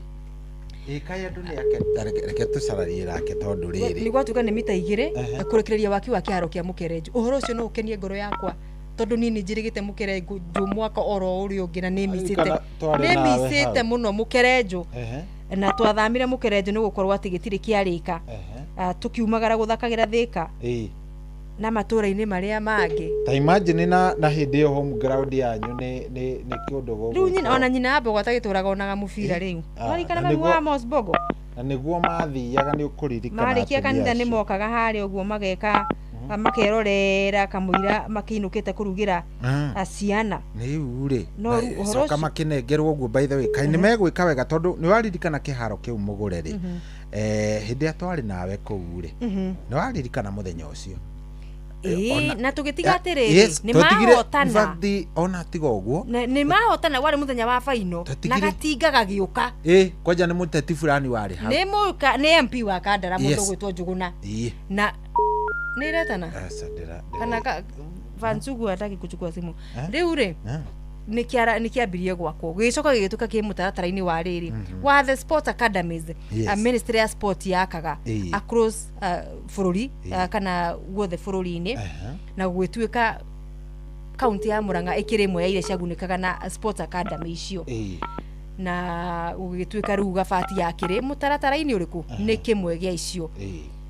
kaya ndune yake reke tucararie rake tondu riri ni gwatuka ni mita igiri kurekereria waki wa kiharo kia mukerenjo uhoro ucio no ukenie ngoro yakwa tondu nini njirigite mukerenjo mwaka oro uri ungi na nimisite muno mukerenjo na twathamire mukerenjo ni gukorwo ati gitiri kiarika tukiumagara guthakagira thika na matura-ini maria mangi ta imagine na hindi yo home ground yanyu ni kiundu gogo riu nyina ona nyina ambe gwatagituraga onaga mubira riu warikana mami wa Mosbogo na niguo mathiaga ni ukuririkana marikia kanitha ni mokaga hari uguo mageka makerorera kamuira makinukite kurugira ciana ni ure no coka makinengerwo uguo by the way kai ni megwika wega tondu ni waririkana kiharo kiu mugureri hindi atwari nawe kuu ri no aririkana muthenya ucio na tugitiga atiriri ni mahotana ona tiga uguo ni mahotana wari muthenya wa faino na gatinga gagiuka kwanja ni muteti fulani wari ha ni MP wa Kandara mundu gwitwo Njuguna na ni retana kana Vansugu ataki kuchukua simu riu ri nikiambirie gwakwo gicoka gigituka ki mutaratara-ini wa riri wa the Sport Academies Ministry ya Sport yakaga across bururi kana guothe bururi-ini na gwituika county ya Murang'a ikiri imwe ya ile ciagunikaga na Sport Academy icio na gugituika riu gabati yakiri mutaratara-ini uriku ni kimwe gia icio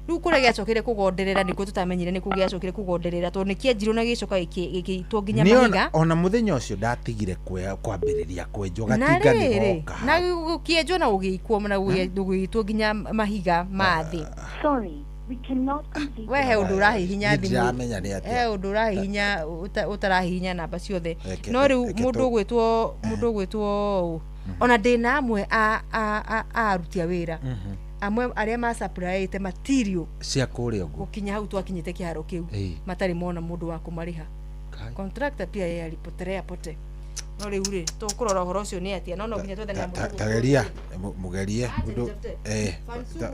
riu kure giacokire kugonderera nikuo tutamenyire niku giacokire kugonderera to nikienjirwo na gicoka gikitwo nginya mahiga ona muthenya ucio ndatigire kwambiriria kwenjwo gatinga nigoka na gukienjwo na ugikwo na gugitwo nginya mahiga mathi sorry we cannot complete we he undu urahihinya thimu ndiramenya ni atia he undu urahihinya utarahihinya namba ciothe no riu mundu gwitwo ona ndina amwe a arutia wira amwe aria ma supply te material cia kuria ugu gukinya hau twakinyite kiharo kiu matari mona mundu wa kumariha contractor pia yeye alipotelea pote no riu ri tukurora horo ucio ni atia no nginya twethe na mundu tageria mugerie mundu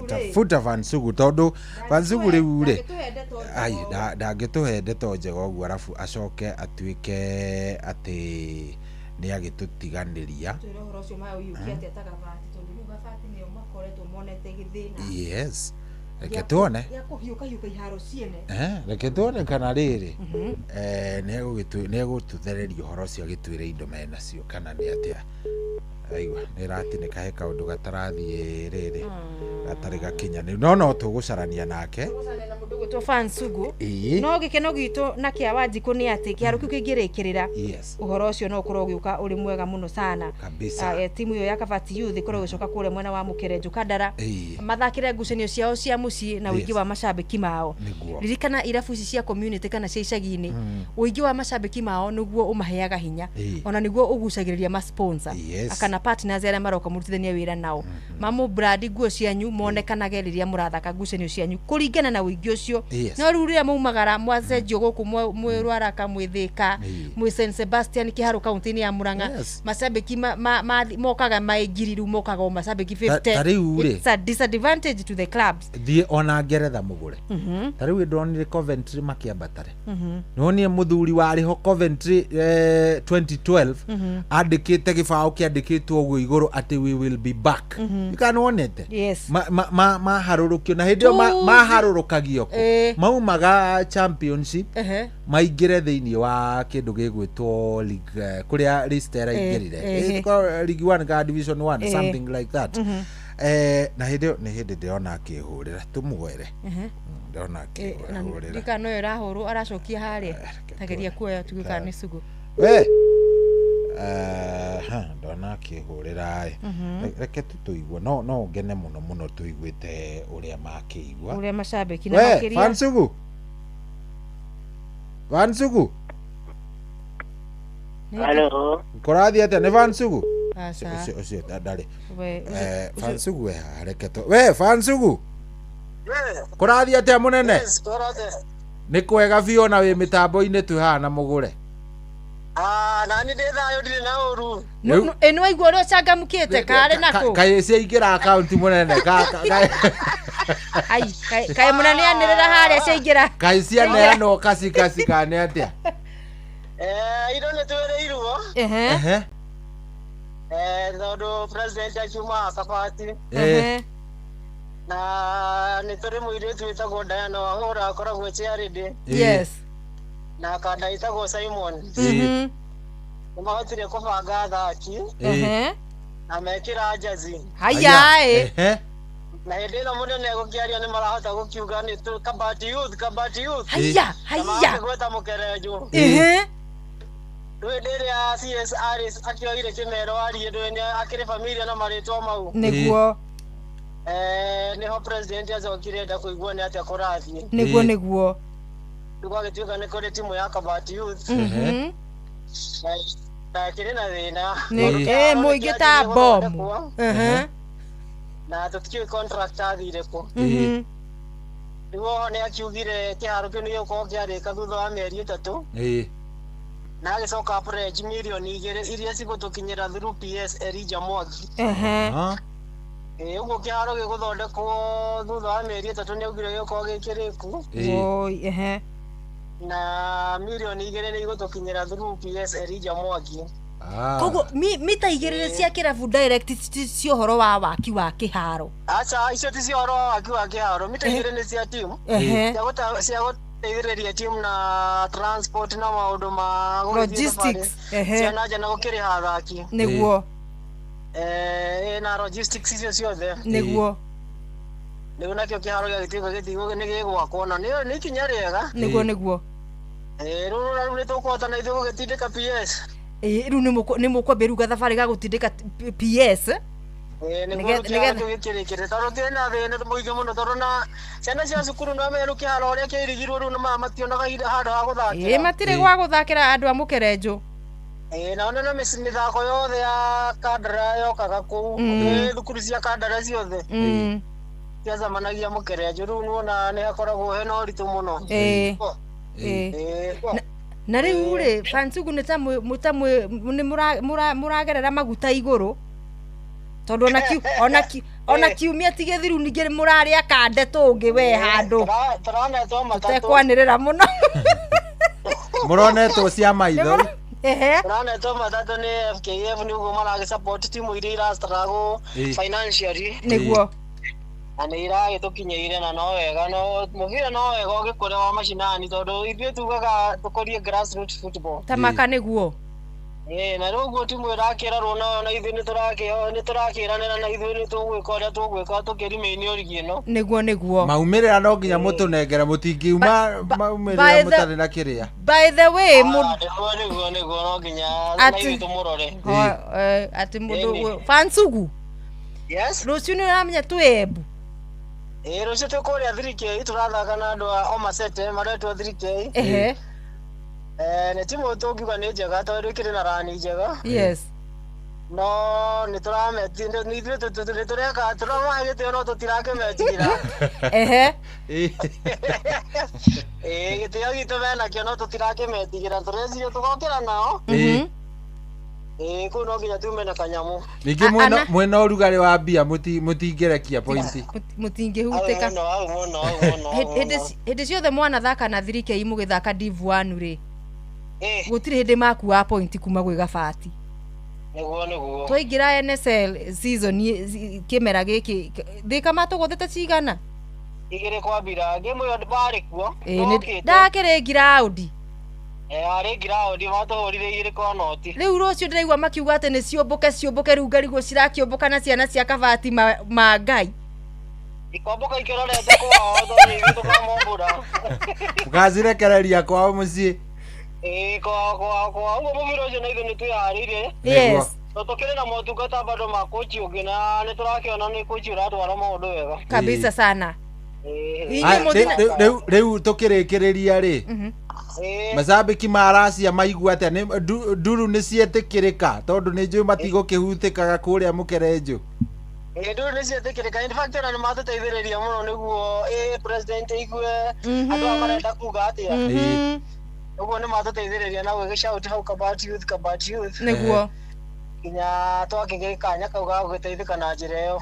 tafuta Vansugu tondu Vansugu riu ri ai ndangituhe ndeto njega ugu arafu acoke atuike ati ni agitutiganiria horo ucio ma uyu kiatia tagabati tondu gabati ni makoretwo monete githina yes reke tuone ya kuhiuka iharo ciene reke tuone kana riri ni gututhereria horo cio agitwire indo mena cio kana ni atia aigwa ni ratinika he kaundu gatarathie riri gatari gakinya no tugucarania nake to Vansugu no gikeno gitu na kia Wanjiku ni ati kiaro kiu kingirikirira uhoro ucio no ukorwo giuka uri mwega muno sana timu yo ya Kabati Youth ikorwo gicoka kure mwena wa Mukerenju Kandara mathakire ngucanio ciao cia mucii na wingi wa mashabiki mao ririkana irabu ici cia community kana cia icagi-ini wingi wa mashabiki mao niguo umaheaga hinya ona niguo ugucagiriria ma sponsor akana partners aria maroka murutithania wira nao mamu brand nguo cianyu monekanage riria murathaka ngucanio cianyu kuringana na wingi ucio no riu riria maumagara mwacenjio guku mwirwaraka mwithika mwi St Sebastian kiharo county-ini ya Murang'a mashabiki mokaga maingiriru mokaga mashabiki 50 it's a disadvantage to the clubs thie ona Ngeretha mugure tariu ndonire Coventry makiambatare nonye muthuri wari ho Coventry 2012 andikite gibao kiandikitwo uguo iguru ati we will be back ikanonete maharurukio na hindi maharurukagio maumaga championship maingire thiini wa kindu gigwitwo league kuria Listera ingirire league 1 ka division 1 something like that na hindi ndiona akihurira tumugwere ndiona akihurira ndikano yo rahuru aracokia haria tageria kuoya tugika ni Sugu we ndona akihurira reke tutuigwe no ngene muno tuigwite uria makiigwa uria mashabiki na makiria Vansugu Hello korathi ate ne Vansugu ucio ndari Vansugu we reke to we Vansugu korathi ate munene ni kwega biu na wi mitambo-ini tuhana mugure nani ndethayo ndire na uru eno igwo ro changamukite kare nako kai cia ingira account munene ai kai munene anirira haria cia ingira kai cia neano kasi kane atia iro ne twere iruo tondu president achuma Kabati na ni tore muiritu witagwo Diana Wang'ura akoragwo chairide na kada itagwo Simon nimahotire kubanga athaki na mekira jazi haya na hindi ino munene gukiaria ni marahota gukiuga ni Kabati Youth haya gweta Mukerenju Rwederia CSR akioire kimero ari ndu ni akire familia na maritwa mau niguo niho president azokire nda kuigua ni atia kurathie niguo Tuko gituka ni kore timu ya Kabati Youth na kire na thina muingi ta bomu na tutikio contract athire ko niwo ne akiugire kiharo kio niyo ko kiarika thutha wa mieri 3 na agicoka pledge milioni 2 iria cigutukinyira through PS Elijah Mwangi uguo kiharo giguthondekwo thutha wa mieri 3 ni augire giko gikiriku na milioni 2 ni igutukinyira through PS Elijah Mwangi. Koguo mita 2 cia kirabu direct cio horo wa waki wa kiharo. Acha icio ti cio horo wa waki wa kiharo, mita 2 ni cia timu. Cia guteithĩrĩria timu na transport na maundu ma logistics. Cia naja na gukiriha athaki. Niguo. Na logistics icio ciothe. Niguo. Niguo nakio kiharo gĩtigwo nĩ gĩgwakwo na nĩ ikinya rĩega. Niguo. Rĩu nĩ tũkũhotana ithuĩ gũgĩtindĩka PS. Rĩu nĩ mũkwambĩruga thabarĩ ga gũtindĩka PS. Nĩgetha tũgĩkĩrĩkĩre tondũ twĩna thĩna mũingĩ mũno tondũ na ciana cia cukuru no merũ kĩharo ũrĩa kĩirigirwo rĩu nĩ mationaga handũ ha gũthakĩra. Matirĩ gwa gũthakĩra andũ a Mũkerenjũ. Na ona na mĩthako yothe ya Kandara yokaga kũu thukuru cia Kandara ciothe ciacemanagia Mũkerenjũ rĩu nuona nĩ hakoragwo hena ũritũ mũno. Na rĩu rĩ Fansugu nĩ ta mũragerera maguta igũrũ tondũ ona kiumia tigithiru ningĩ mũrarĩa kande tũngĩ we handũ tũtekwanĩrĩra mũno mũronetwo cia maitho mũronetwo matatũ nĩ FKF nĩguo maragĩsupport timu iria irastruggle financially nĩguo na nĩ iragĩtũkinyĩire na no wega no mũbira no wega ũgĩkũra wa macinani tondũ ithuĩ tugaga tũkũrie grassroots football tamaka nĩguo na rĩu ũguo timu ĩrakĩrarwo nayo na ithuĩ nĩ tũrakĩranĩra na ithuĩ nĩ tũgwĩka ũrĩa tũgwĩka tũkĩrime-inĩ origi ĩno nĩguo maumĩrĩra no nginya mũtũnengera mũtingiuma maumĩrĩra mũtarĩ na kĩrĩa by the way nĩguo no nginya na ithuĩ tũmũrore atĩ mũndũ Fansugu rũciũ nĩ ũramenya twĩembu rũciũ tũkũrĩa 3K tũrathaka na andũ a Omasete maretwo 3K nĩ timu tũngiuga nĩ njega tondũ ĩkĩrĩ na rani njega no nĩ tũrametigĩra nĩ ithuĩ nĩ tũreka tũramahe gĩtĩo no tũtirakĩmetigĩra gĩtĩo gitũ menakĩo no tũtirakĩmetigĩra tũreciria tũgokĩra nao kũu no nginya tume na kanyamu ningĩ mwena ũrugarĩ wa mbia mũtingĩrekia pointi mũtingĩhutĩka hĩndĩ ciothe mwanathaka na 3K mũgĩthaka Div 1 rĩ gũtirĩ hĩndĩ makua pointi kuma gwĩ Gabati nĩguo twaingĩra NSL season kĩmera gĩkĩ thika matũgũthĩte cigana 2 kwambira game yo barĩ kuo ndakĩrĩ ground arĩ ground matũhũrire 2 kwa noti rĩu rũciũ ndĩraigua makiuga atĩ nĩ ciũmbũke rĩu ngarigwo cirakĩũmbũka na ciana cia Kabati ma Ngai ikomboka ikĩrorete kwao tondũ tũkamũmbũra mũgacirekereria kwao mũciĩ kwao ũguo mũbira ũcio na ithuĩ nĩ twĩharĩirie tũkĩrĩ na motungata bado ma kochi ũngĩ na nĩ tũrakĩona nĩ kochi ũratwara maũndũ wega kabisa sana rĩu tũkĩrĩkĩrĩria rĩ macambĩki ma Racia maigua atĩa nduru nĩ cietĩkĩrĩka tondũ nĩ njũĩ matigũkĩhutĩkaga kũrĩa Mũkerenjũ nduru nĩ cietĩkĩrĩka in fact ona nĩ matũteithĩrĩria mũno nĩguo president igue andũ a marenda kuga atĩa ũguo nĩ matũteithĩrĩria na gũgĩshout hau Kabati Youth nĩguo nginya twakĩgĩa kanya kau ga gũgĩteithĩka na njĩra ĩyo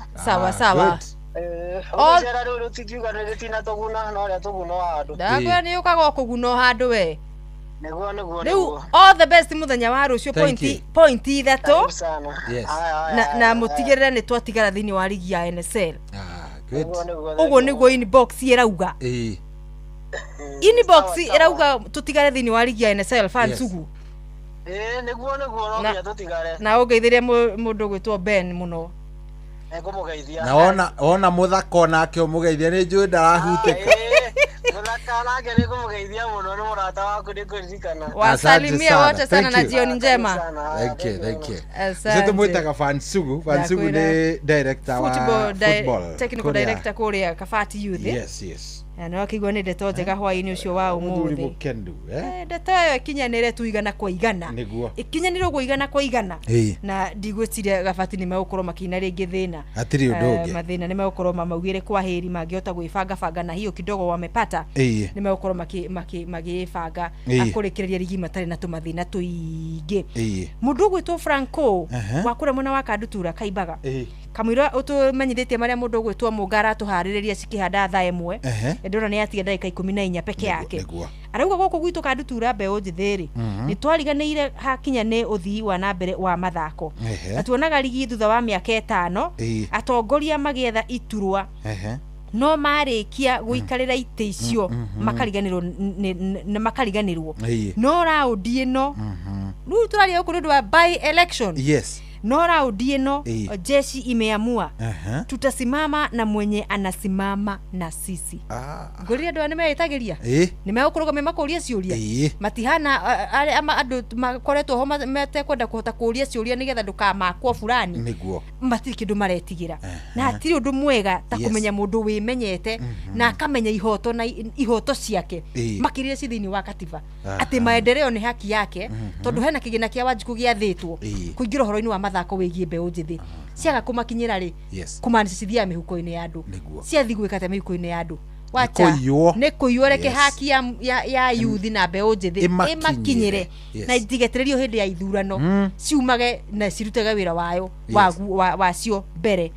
sawa Ojera rũrũ tikiuga nĩ rĩtina tũguna no rĩa tũguna handũ ndagwĩa nĩ ũkaga kũguna handũ we nĩguo rĩu all the best mũthenya wa rũciũ point 3 na mũtigĩrĩre nĩ twatigara thĩinĩ wa ligi ya NSL ũguo nĩguo inbox ĩrauga inbox ĩrauga tũtigare thĩinĩ wa ligi ya NSL Fansugu nĩguo no nginya tũtigare na ũngeithĩrie mũndũ gwĩtwo Ben mũno ngũmũgeithia na wona mũthako nake ũmũgeithia nĩ njũĩ ndarahutĩka kanake nä kå må geithia må no nä må rata waku nä kå ririkana wasalimie wote sana na jioni njema. Thank you. Sasa tumwitaga Fansugu nä director wa football technical director kuria Kabati Youth. Yes. No akigwa nä ndeto njega hwainä å cio wa umuthi ndeto ä yo ĩkinyanĩre tu igana kwa igana ĩkinyanĩre ũguo igana kwa igana na ndigwĩciria Kabati nĩ megũkorwo makĩina rĩngĩ thĩna hatirĩ ũndũ ũngĩ mathĩna nĩ megũkorwo mamaugĩre kwa heri mangĩhota gwĩbanga na hiyo kidogo wamepata nĩ megũkorwo magĩbanga akũrĩkĩrĩria rigi matarĩ na tũmathĩna tũingĩ mũndũ ũgwĩtwo Franco wa kũrĩa mwena wa Kandutura Kaimbaga kamwira ũtũmenyithĩtie marĩa mũndũ ũgwĩtwo Mũngara tũharĩrĩria cikĩhanda thaa ĩmwe ndona nĩ atiga ndagĩka 14 peke yake arauga gũkũ gwitũ Kandutura mbeũ njĩthĩ nĩ twariganĩire hakinya nĩ ũthii wa nambere wa mathako atuonaga ligi thutha wa mĩaka 5 atongoria magĩetha iturwa no marĩkia gũikarĩra itĩ icio makariganĩrwo no raundi ĩno rĩu tũraria gũkũ nĩ ũndũ wa by election no raundi ĩno jeshi imeamua tutasimama na mwenye anasimama na sisi ngũria andũ nĩmeĩtagĩria nĩmegũkorwo memakũria ciũria matihana andũ makoretwo ho metekwenda kũhota kũria ciũria nĩgetha ndũkamakwo fulani nĩguo matirĩ kĩndũ maretigĩra na hatirĩ ũndũ mwega ta kũmenya mũndũ wĩmenyete na akamenya ihoto ciake makĩria ci thĩinĩ wa katiba atĩ maendeleo nĩ haki yake tondũ hena kĩgĩna kĩa Wanjiku gĩathĩtwo kũingĩra ũhoro-inĩ wa mathako wĩgiĩ mbeũ njĩthĩ ciaga kũmakinyĩra rĩ kũmanicithia mĩhuko-inĩ ya andũ ciathi gwĩkata mĩhuko-inĩ ya andũ wacha nĩ kũiywo reke haki ya youth na mbeũ njĩthĩ ĩmakinyĩre na itigetererio hĩndĩ ya ithurano ciumage na cirutege wĩra wayo wacio mbere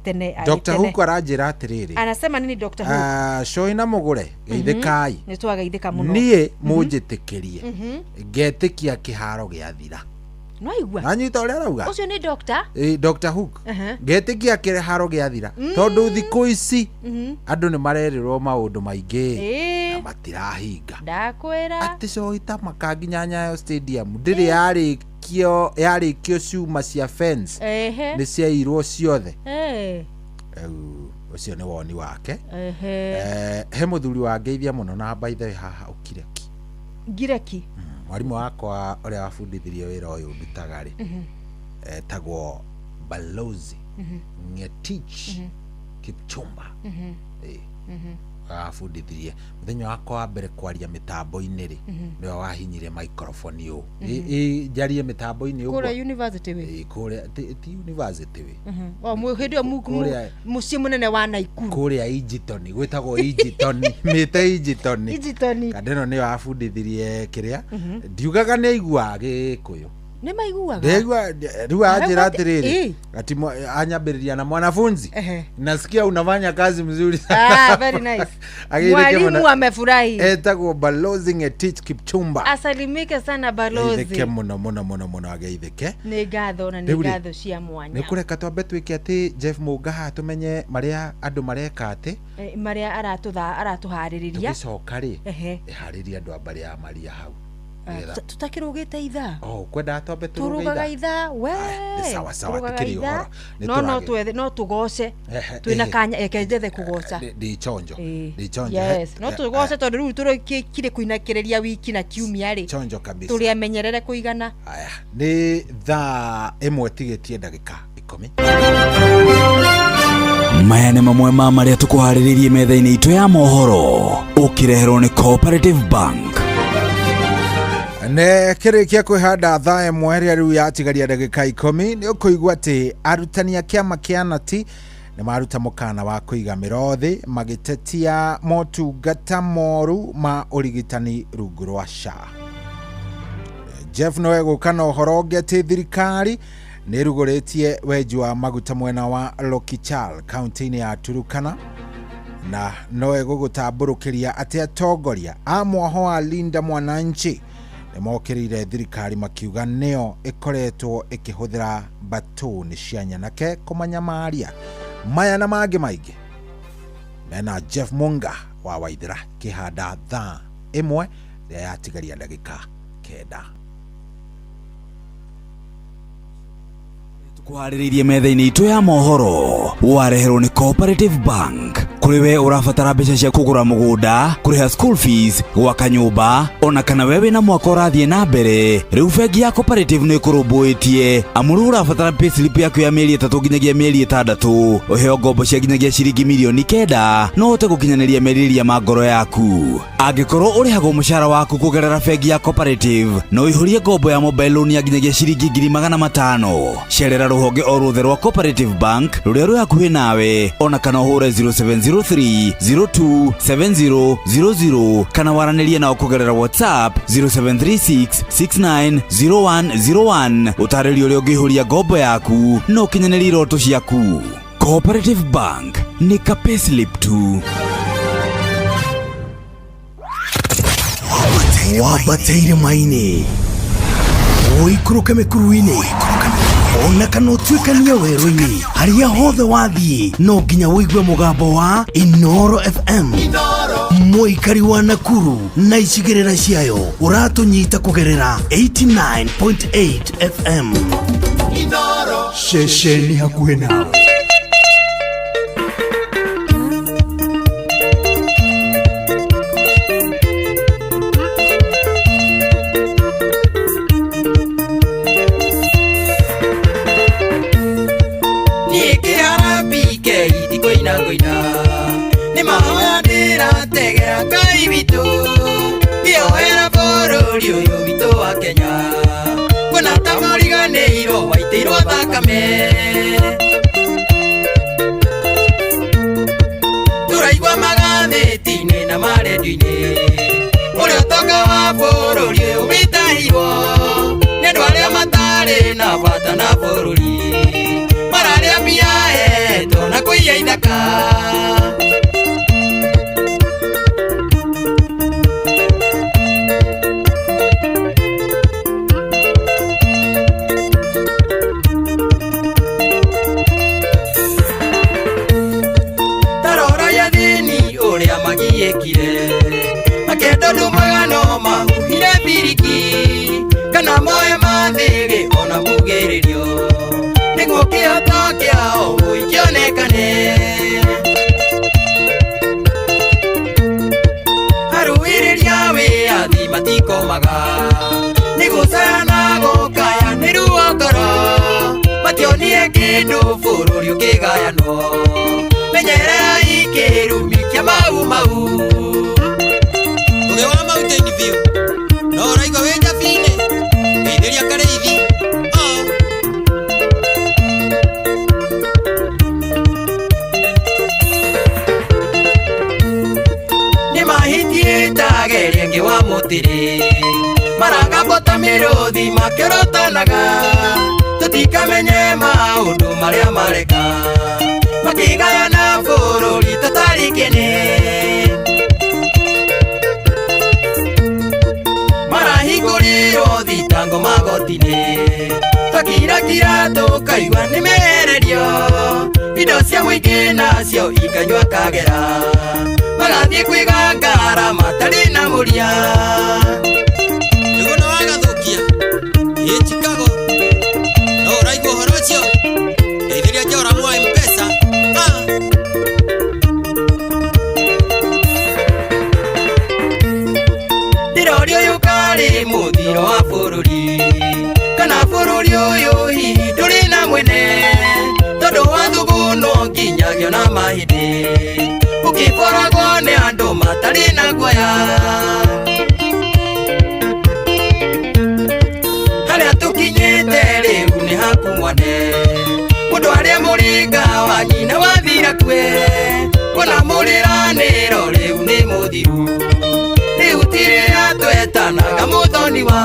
tene Dr. Hook aranjĩra atĩrĩrĩ anasema nini Dr. Hook Shoina Mũgũre geithĩkai nĩ twagaithĩka mũno niĩ mũnjĩtĩkĩrie ngetĩkia kĩharo gĩathira Naigua. Nanyita ũrĩa arauga. Ũcio nĩ doctor? Dr. Hook. Ngetĩkia kĩharo gĩathira. Tondũ thikũ ici andũ nĩ marerĩrwo maũndũ maingĩ na matirahinga. Ndakwĩra. Atĩ coita makanginya Nyayo Stadium ndĩrĩ yarĩkio ciuma cia fence. Nĩ ciairwo ciothe. Ũcio nĩ woni wake. He mũthuri wa ngeithia mũno na by the way haha Ũkireki. Ngireki. Mwarimu wakwa ũrĩa wabundithirie wĩra ũyũ ndutaga rĩ etagwo Balozi Ngetich Kipchumba wabundithirie mũthenya wakwa wa mbere kwaria mĩtambo-inĩ rĩ nĩwe wahinyire microphone ũũ njarie mĩtambo-inĩ ũguo kũrĩa university we kũrĩa ti university we hĩndĩ ĩyo mũciĩ mũnene wa Naikuru kũrĩa Igitoni gwĩtagwo Igitoni mĩte Igitoni kadeno nĩwe wabundithirie kĩrĩa ndiugaga nĩ aigua Gĩkũyũ nĩ maiguaga ndegwa rĩu anjĩra atĩrĩrĩ ati anyambĩrĩria na mwanafunzi nasikia unafanya kazi mzuri very nice mwalimu amefurahi etagwo Balozi Ngetich Kipchumba asalimike sana Balozi geithĩke mũno ageithĩke nĩ ngatho na nĩ ngatho cia mwanya nĩ kũreka twambe twĩke atĩ Jeff Mũngaha tũmenye marĩa andũ mareka atĩ marĩa aratũharĩrĩria tũgĩcoka rĩ harĩria andũ ambarĩ ya maria hau tutakirugite itha kwenda tombe turugaga itha we sawa tikiri uhoro no tugoce twina kanya ekenjethe kugoca ndi chonjo yes no tugoce tondu riu turu kire kuinakireria wiki na kiumia ri chonjo kabisa turi amenyerere kuigana aya ni thaa imwe tigetie ndagika 10 maya nĩ mamwe ma marĩa tũkũharĩrĩirie metha-inĩ itũ ya mohoro ũkĩreherwo nĩ Cooperative Bank ne kĩrĩkia kwĩhanda thaa ĩmwe rĩrĩa rĩu yatigaria ndagĩka 10 nĩ ũkũigua atĩ arutani a kĩama kĩa Nati nĩ maruta mũkana wa kũiga mĩrothi magĩtetia motungata moru ma ũrigitani rungu rwa SHA. Jeff Noe gũka na ũhoro ũngĩ atĩ thirikari nĩ ĩrugũrĩtie wenji wa maguta mwena wa Lokichar kaunti-inĩ ya Turukana na Noe gũgũtambũrũkĩria atĩ atongoria a mwoho wa Linda Mwananchi nĩmokĩrĩire thirikari makiuga nĩyo ĩkoretwo ĩkĩhũthĩra mbatũni cia nyanake kũmanyamaria. Maya na mangĩ maingĩ mena Jeff Munga wa Waithĩra kĩhanda thaa ĩmwe rĩrĩa yatigaria ndagĩka 9. Tũkũharĩrĩirie metha-inĩ itũ ya mohoro wareherwo nĩ Cooperative Bank kuriwe urabatara mbeca cia kugura mugunda, kuriha school fees, gwaka nyumba, ona kana wewe na mwaka urathie na mbere. Riu bengi ya Cooperative ni kurumbuitie amuru urabatara payslip yaku ya mieri 3 nginyagia mieri 6 uheo ngombo cia nginyagia ciringi milioni 9 no hote gukinyaniria meriria ma ngoro yaku. Angikorwo urihagwo mushara waku kugerera bengi ya Cooperative no ihurie ngombo ya mobile loan ya nginyagia ciringi 500,000. Cerera ruhonge o ruothe rwa Cooperative Bank ruria ruri hakuhi nawe, ona kana uhure 0703027000 kana waranirie nao kugerera WhatsApp 0736690101 utaririo uria ungihuria ngombo yaku no kinyanĩrie iroto ciaku. Cooperative Bank ni ka payslip tu. Wabateire maini oikuruke mikuruini ona kana utuikania werũ-inĩ haria hothe wathiĩ no nginya wĩigue mũgambo wa Inoro FM. Mũikari wa Nakuru na icigĩrĩra ciayo ũratũnyita kũgerera 89.8 FM. Ceceni hakuhĩ nawe. Ni mahoya ndĩrategera Ngai witũ ngĩoera bũrũri ũyũ witũ wa Kenya kuona ta mũriganĩirwo waitĩirwo thakame. Tũraigua magathĩti-inĩ na marendio-inĩ ũrĩa ũtonga wa bũrũri ũyũ wĩtahirwo nĩ andũ arĩa matarĩ na bata na bũrũri mararĩa mbia hetwo na kũiya ithaka. Makendo ndumwaga no mahuhire biriki kana moe mathĩgĩ ona mbugĩrĩrio nĩguo kĩhoto kĩao gĩkĩonekane. Arũĩrĩria wĩyathi matikomaga nĩgũcaya na gũkaya nĩ ruo ngoro mationie kĩndũ bũrũri ũkĩgayanwo menyerera ikĩrumi kĩa mau ũgĩ wa Mountain View no ũraigua wĩ njabi-inĩ geithĩria karĩithi. Nĩ mahitie tageria ngĩ wa mũtĩrĩ maragambota mĩrũthi makĩrotanaga tũtikamenye maũndũ marĩa mareka makĩgayana bũrũri tũtarikene. Marahingũrirwo thitango magoti-inĩ tũkirakira tũkaigua nĩ mehererio indo cia mũingĩ nacio ikanyua kagera magathiĩ kwĩgangara matarĩ na mũria. Njũgũna wagathũkia ĩ Chicago no ũraigua ũhoro ũcio geithĩria Njora mwa M-Pesa. Ndĩrorio ũyũ karĩ mũthiro wa bũrũri kana bũrũri ũyũ hihi ndũrĩ na mwene tondũ wa thuguno nginyagio na mahĩndĩ ũkĩboragwo nĩ andũ matarĩ na guoya. Harĩa tũkinyĩte rĩu nĩ hakumwane mũndũ arĩa mũringa wa nyina wathira kwe kuona mũrĩranĩro rĩu nĩ mũthiru rĩu tirĩa twetanaga mũthoni wa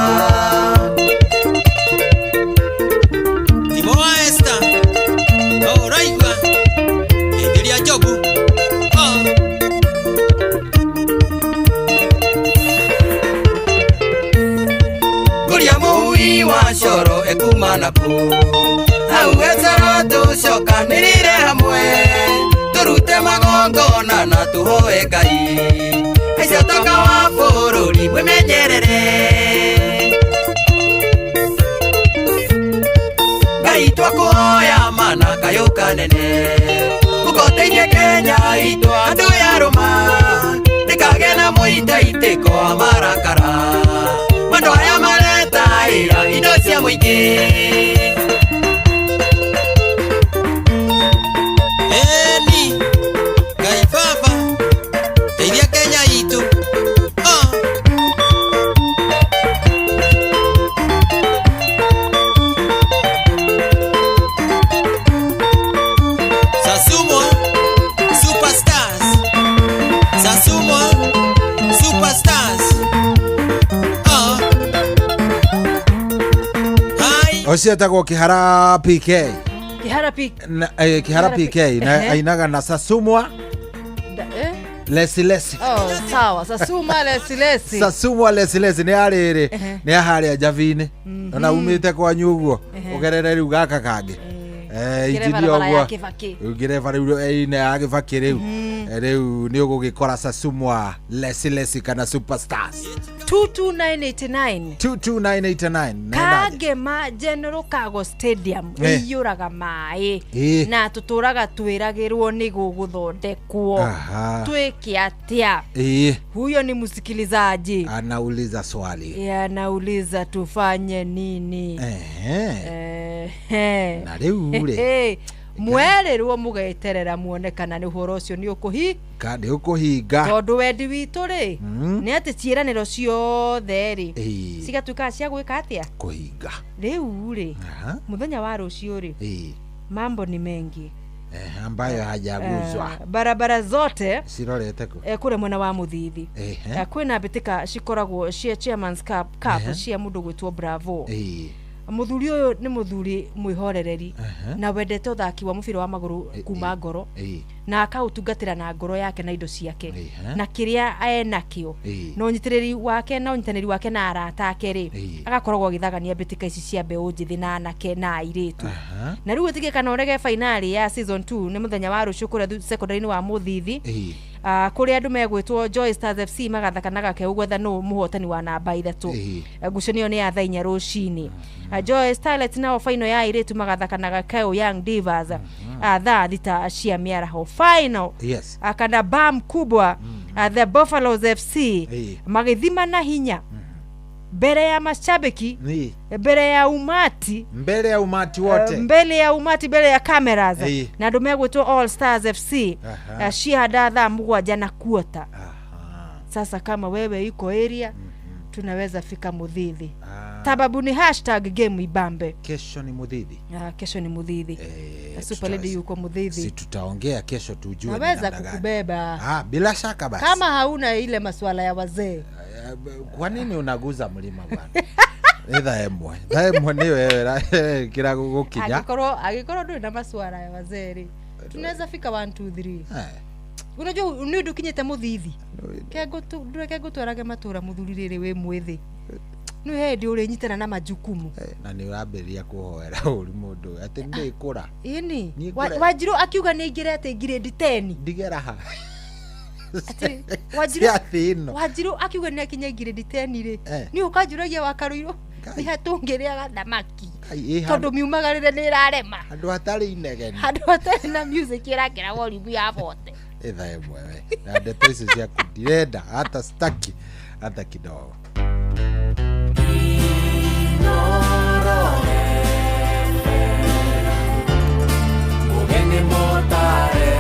Timo wa Esther no ũraigua geithĩria Njogu. Kũria mũhui wa coro ekuma naku hau ecoro tũcokanĩrĩre hamwe tũrute magongona na tũhoe Ngai aicio toka wa bũrũri mwĩmenyerere. Ngai twakũhoya mana kayũ kanene ugoteithie Kenya itũ andũ ya rũma ndĩkagĩa na mũitaitĩko wa marakara andũ arĩa maretaĩra indo cia mũingĩ. Eni Ngai Baba teithia Kenya itũ. Sasumwa Superstars, Sasumwa Superstars. Ocio etagwo Kĩhara PK. Kĩhara PK na ainaga na Sasumwa Lesi. Oh, sawa. Sasumwa Lesi. Sasumwa Lesi nĩ arĩrĩ nĩ aharĩa Njabi-inĩ ona umĩte kwa nyuguo ũgerere rĩu gaka kangĩ injinia ũguo ngireva rĩu ine ya Kĩbakĩ rĩu nĩ ũgũgĩkora Sasumwa Lesi kana Superstars. 22989 Kagema General Cargo Stadium iyũraga maĩ na tutũraga twĩragĩrwo nĩ gũgũthondekwo twĩke atĩa. Huyo ni msikilizaji anauliza swali, anauliza tufanye nini? Na rĩu rĩ mwerĩrwo mũgeterera muone kana nĩ ũhoro ũcio nĩ ũkũhinga tondũ wendi witũ rĩ nĩ atĩ ciĩranĩro ciothe rĩ cigatuĩka cia gwĩka atĩa kũhinga. Rĩu rĩ mũthenya wa rũciũ rĩ mambo ni mengi ambayo hajaguzwa. Barabara zote cirorete kule mwena wa Muthithi kwĩna mbĩtĩka cikoragwo cia Chairman's Cup cia mũndũ gwĩtwo Bravo. Muthuri uyu ni muthuri mwihorereri na wendete uthaki wa mubira wa maguru kuma ngoro na akautungatira na ngoro yake na indo ciake na kiria enakio no unyitiriri wake na unyitaniri wake na arata ake ri agakoragwo agithagania mbitika ici cia mbeu njithi na anake na airitu na riu utigikana urege finali ya season 2 ni muthenya wa rucio kuria secondary-ini wa Muthithi kuri andu megwitwo Joy Stars FC magathakanaga ke ugwetha no muhotani wa namba 3 ngucanio ni ya thaa 4 rucini. Joy Starlet nao final ya iritu magathakanaga ke Young Divas thaa 6 cia miaraho final. Akanda bam kubwa the Buffaloes FC magithima na hinya mbere ya mashabiki mbere ya umati wote mbele ya umati mbele ya cameras na ndu megwitwo All Stars FC shihada thaa 7 na kuota. Sasa kama wewe iko area tunaweza fika Muthithi. Sababu ni #game ibambe. Kesho ni Muthithi. Kesho ni Muthithi. Super Lady yuko Muthithi. Si tutaongea kesho tujue. Naweza kukubeba. Bila shaka basi. Kama hauna ile masuala ya wazee. Kwa nini unaguza mlima bwana? Dhaemwe ni wewe kila gukinya. Agikoro ndio na masuala ya wazee. Tunaweza fika 1 2 3. Unajua undu kinyete Muthithi. Kego twarage matura muthuri riri we mwithi. No hendi uri nyitana na majukumu. Na ni urambĩrĩria kuhoera uri mundu ati ndi kura. Ini Wanjiru akiuga ni ngirete grade 10. Ndigera ha. Wanjiru akiuga ni akinya grade 10 ri. Ni ukanjuragia wakaruiro. Ni hatungiria gathamaki. Tondu miumagarire ni irarema. Andu hatari inegeni. Andu hatari na music irakira wolimu ya bote. Dhaemwe we. Na ndeto ici cia kundirenda hata staki hata kidogo. Mugeni motare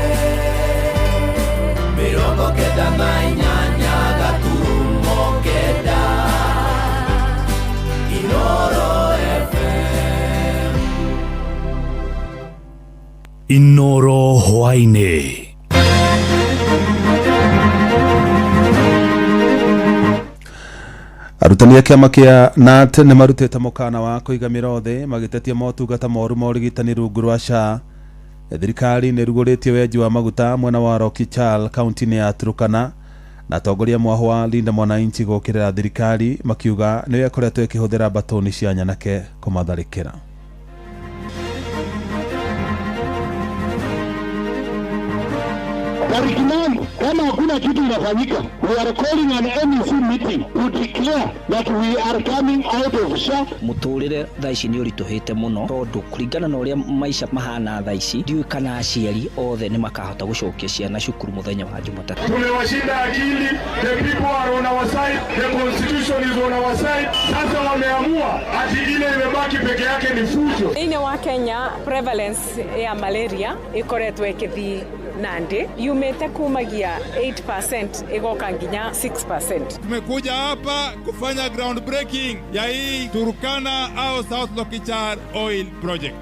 mirongo kenda na inyanya gaturumo kenda Inoro FM Inoro hwaine. Arutani a kĩama kĩa NAT nĩ marutĩte mũkana wa kũigamĩra othe magĩtetia motungata moru ma ũrigitani rungu rwa SHA. Thirikari nĩ rugũrĩtie wenji wa maguta mwena wa Rokichal kaunti-inĩ ya Turkana na atongoria mwahwa Linda Mwananchi gũkĩrĩra thirikari makiuga nĩ ĩkoretwo ĩkĩhũthĩra batoni cia nyanake kũmatharĩkĩra. Tariki 9 kama hakuna kitu inafanyika, we are calling an NEC meeting to declare that we are coming out of SHA. Muturire thaa ici ni urituhite muno tondu kuringana na uria maisha mahana thaa ici ndiu kana aciari othe ni makahota gucokia ciana cukuru muthenya wa Jumatatu. Tumewashinda akili, the people are on our side, the constitution is on our side. Sasa wameamua ati ile imebaki peke yake ni fujo. Ine wa Kenya prevalence ya malaria ikoretwo ikithi nandi yumete kumagia 8% igoka nginya 6%. Tumekuja hapa kufanya ground breaking ya hii Turkana au South Lokichar Oil Project.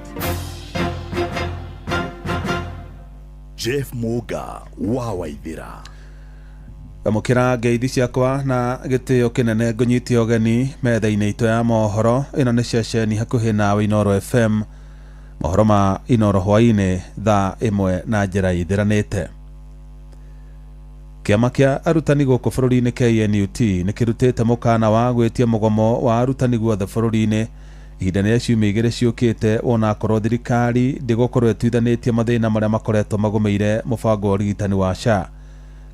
Jeff Muga wa Waithira amukira ngeithi ciakwa na gitio kinene ngunyitio geni metha-inĩ itũ ya mohoro. Ĩno nĩ ceceni hakuhĩ nawe Inoro FM, mohoro ma Inoro hwainĩ thaa 1 na njĩra ithiranĩte. Kĩama kĩa arutani gũkũ bũrũri-inĩ KNUT nĩ kĩrutĩte mũkana wa gwĩtia mũgomo wa arutani guothe bũrũri-inĩ ihinda rĩa ciumia 2 ciũkĩte, ona korwo thirikari ndĩgũkorwo ĩtuithanĩtie mathĩna marĩa makoretwo magũmĩire mũbango wa ũrigitani wa SHA.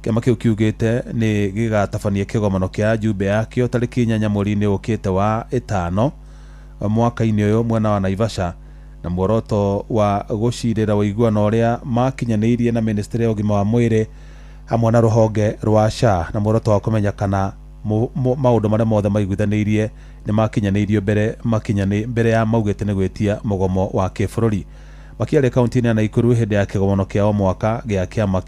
Kĩama kĩu kiugĩte nĩ gĩgatabania kĩgomano kĩa njumbe yakĩo tarĩki 8 mweri-inĩ ũkĩte wa 5 mwaka-inĩ ũyũ mwena wa Naivasha, na muoroto wa gũcirĩra ũiguano ũrĩa makinyanĩirie na ministry ya ũgima wa mwĩrĩ hamwe na rũhonge rwa SHA, na muoroto wa kũmenya kana maũndũ marĩa mothe maiguithanĩirie nĩ makinyanĩirio mbere ya maugĩte nĩ gwĩtia mũgomo wa kĩbũrũri. Makiarĩ kaunti-inĩ ya Naikuru hĩndĩ ya kĩgomano kĩa o mwaka gĩa kĩama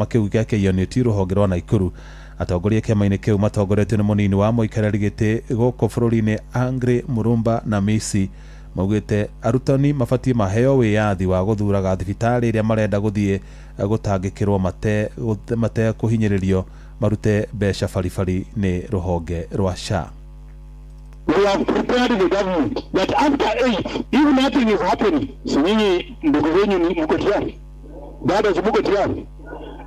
kĩu gĩa KNUT rũhonge rwa Naikuru. Atongoria kĩama-inĩ kĩu matongoretio nĩ mũnini wa mũikarĩri gĩtĩ gũkũ bũrũri-inĩ Angry Murumba na Misi maugĩte arutani mabatiĩ maheo wĩyathi wa gũthuraga thibitarĩ ĩrĩa marenda gũthiĩ gũtangĩkĩrwo mate kũhinyĩrĩrio marute mbeca baribari nĩ rũhonge rwa SHA. We have prepared the government that after 8, if nothing is happening, si nyinyi ndugu zenyu mko tayari, dada mko tayari,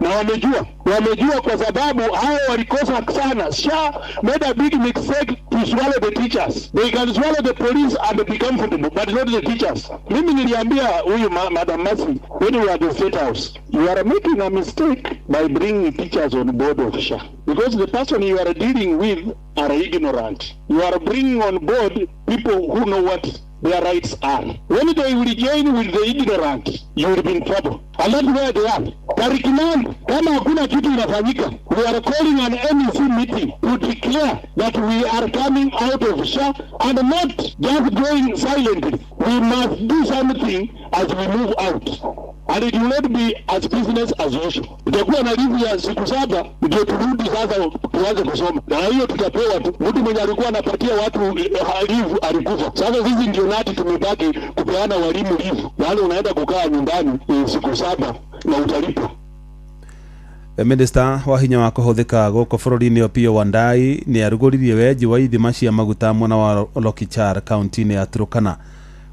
na wamejua kwa sababu hao walikosa sana. SHA made a big mistake to swallow the teachers. They can swallow the police and be comfortable, but not the teachers. Mimi niliambia huyu Madam Mercy when we were at the State House, you are making a mistake by bringing teachers on board of SHA, because the person you are dealing with are ignorant. You are bringing on board people who know what their rights are. When they will join with the ignorant, you will be in trouble. And that's where they are. Tariki 9, kama hakuna kitu inafanyika, we are calling an NEC meeting to declare that we are coming out of SHA and not just going silently. We must do something as we move out. And it will not be as business as usual. Itakuwa na livu ya siku 7 ndio turudi sasa tuanze kusoma. Na hiyo tutapewa tu. Mtu mwenye alikuwa anapatia watu livu alikufa. Sasa sisi ndio nati tumebaki kupeana walimu livu. Yaani unaenda kukaa nyumbani siku 7 na utalipa. Minister wa hinya wa kũhũthĩka gũkũ bũrũri-inĩ Opiyo Wandayi nĩ arugũririe wenji wa ithima cia maguta mwena wa Lokichar kaunti-inĩ ya Turkana.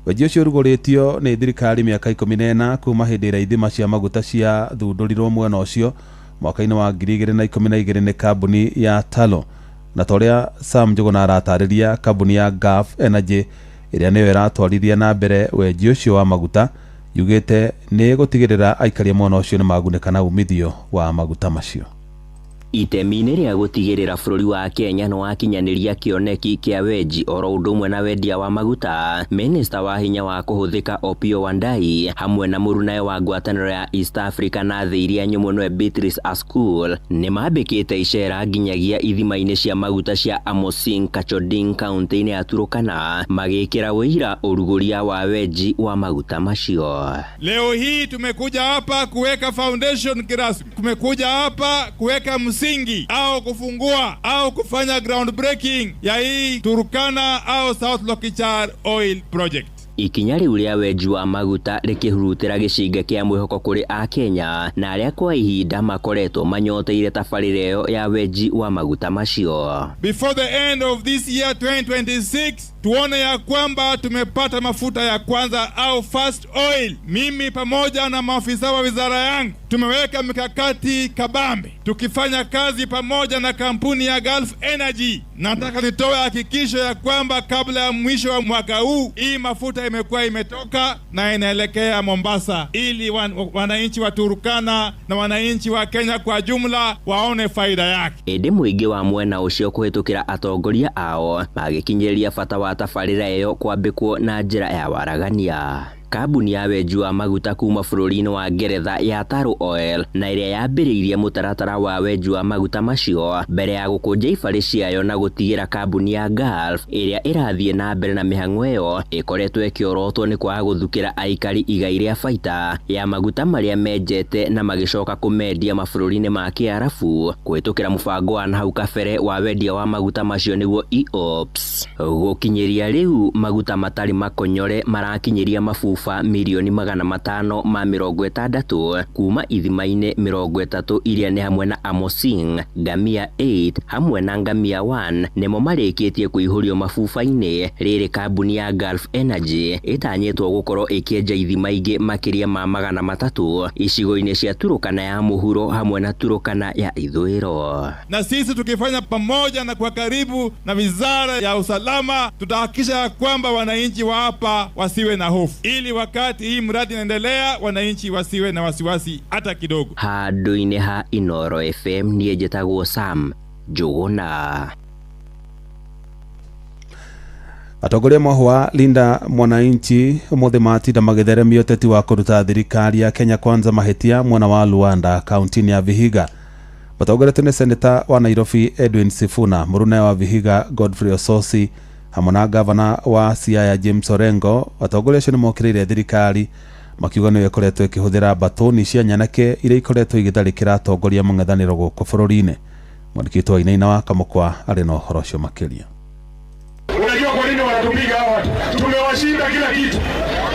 Wenji ũcio ũrugũrĩtio nĩ thirikari mĩaka 14 kuma hĩndĩ ĩrĩa ithima cia maguta cia thundũrirwo mwena ũcio mwaka-inĩ wa 2012 nĩ kambuni ya Talo, na torĩa Sam Njuguna aratarĩria kambuni ya Gulf Energy ĩrĩa nĩyo ĩratwarithia na mbere wenji ũcio wa maguta yugĩte nĩ gũtigĩrĩra aikaria mwena ũcio nĩ magunĩka na umithio wa maguta macio. Itemi-inĩ rĩa gũtigĩrĩra bũrũri wa Kenya nĩ wakinyanĩria kĩoneki kĩa wenji oro ũndũ ũmwe na wendia wa maguta, Minister wa hinya wa kũhũthĩka Opiyo Wandayi hamwe na mũrunawe wa ngwatanĩro ya East Africa na thĩ iria nyũmũ nĩwe Beatrice Askul nĩ mambĩkĩte icera nginyagia ithima-inĩ cia maguta cia Amosing Kachoding kaunti-inĩ ya Turkana magĩkĩra wĩira ũrugũria wa wenji wa maguta macio. Leo hii tumekuja hapa kuweka foundation kirasmi, tumekuja hapa kuweka msingi au kufungua au kufanya ground breaking ya hii Turkana au South Lokichar Oil Project. Ikinya rĩu rĩa wenji wa maguta rĩkĩhurutĩra gĩcinga kĩa mwĩhoko kũrĩ Akenya na arĩa kwa ihinda makoretwo manyoteire tabarĩra ĩyo ya wenji wa maguta macio. Before the end of this year 2026 tuone ya kwamba tumepata mafuta ya kwanza au first oil. Mimi pamoja na maafisa wa wizara yangu tumeweka mikakati kabambe, tukifanya kazi pamoja na kampuni ya Gulf Energy. Nataka nitoe hakikisho ya kwamba kabla ya mwisho wa mwaka huu hii mafuta imekuwa imetoka na inaelekea Mombasa, ili wananchi wa Turkana na wananchi wa Kenya kwa jumla waone faida yake. Ende muingi wa mwena ucio kuhitukira atongoria ao magikinyeria bata wa tabarĩra ĩyo kwambĩkwo na njĩra ya waragania. Kabuni ya wenji wa maguta kuma bũrũri-inĩ wa Ngeretha ya Taro Oil na ĩrĩa yambĩrĩirie mũtaratara wa wenji wa maguta macio mbere ya gũkũnja ibarĩ ciayo na gũtigĩra kabuni ya Gulf ĩrĩa ĩrathiĩ na mbere na mĩhang'o ĩyo ĩkoretwo ĩkĩorotwo nĩ kwaga gũthukĩra aikari igai rĩa baita ya maguta marĩa menjete na magĩcoka kũmendia mabũrũri-inĩ ma Kĩarabu kũhĩtũkĩra mũbango wa nahau kabere wa wendia wa maguta macio nĩguo EOPS. Gũkinyĩria rĩu maguta matarĩ makonyore marakinyĩria mabuba milioni 560 kuma ithima-inĩ 30 iria nĩ hamwe na Amosing, Ngamia 8 hamwe na Ngamia 1 nĩmo marĩkĩtie kũihũrio mabuba-inĩ. Rĩrĩ kambuni ya Gulf Energy ĩtanyĩtwo gũkorwo ĩkĩenja ithima ingĩ makĩria ma 300 icigo-inĩ cia Turkana ya mũhuro hamwe na Turkana ya ithũĩro. Na sisi tukifanya pamoja na kwa karibu na wizara ya usalama, tutahakikisha kwamba wananchi wa hapa wasiwe na hofu, ili wakati hii mradi inaendelea wananchi wasiwe na wasiwasi hata kidogo. Handũ-inĩ ha Inooro FM niĩ njĩtagwo Sam Njũgũna. Atongoria mohwa Linda Mwananchi umuthi matinda magitheremia ũteti wa kũruta thirikari ya Kenya Kwanza mahitia mwena wa Luanda kaunti ya Vihiga. Batongoretwo nĩ seneta wa Nairobi Edwin Sifuna, mũrune wa Vihiga Godfrey Ososi hamwe na gavana wa Siaya James Orengo. Atongoria acio nĩ mokĩrĩire thirikari makiuga nĩyo ĩkoretwo ĩkĩhũthĩra batoni cia nyanake iria ikoretwo igĩtharĩkĩra atongoria mũng'ethanĩro gũkũ bũrũri-inĩ. Mwandĩki wa Inaina wa Kamũkwa arĩ na ũhoro ũcio makĩria. Unajua kwa nini wanatupiga hawa watu? Tumewashinda kila kitu.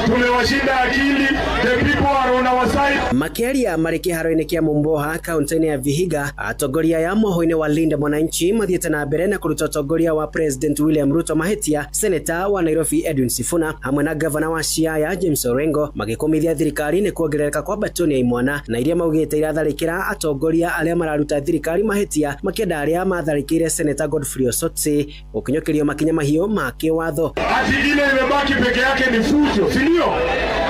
Tumewashinda akili, the people are on our side. Makiaria marĩ kĩharo-inĩ kĩa Momboha kaunti-inĩ ya Vihiga, atongoria ya mohoro-inĩ wa Linda Mwananchi mathiĩte na mbere na kũruta atongoria wa President William Ruto mahĩtia seneta wa Nairobi Edwin Sifuna hamwe na gavana wa Siaya James Orengo magĩkũmithia thirikari nĩ kuongerereka kwa batoni ya imwana na iria maugĩte iratharĩkĩra atongoria arĩa mararuta thirikari mahĩtia makĩenda arĩa matharĩkĩire seneta Godfrey Osotsi gũkinyũkĩrio makinya mahiũ ma kĩwatho. Ati ile imebaki peke yake ni fujo, si ndio?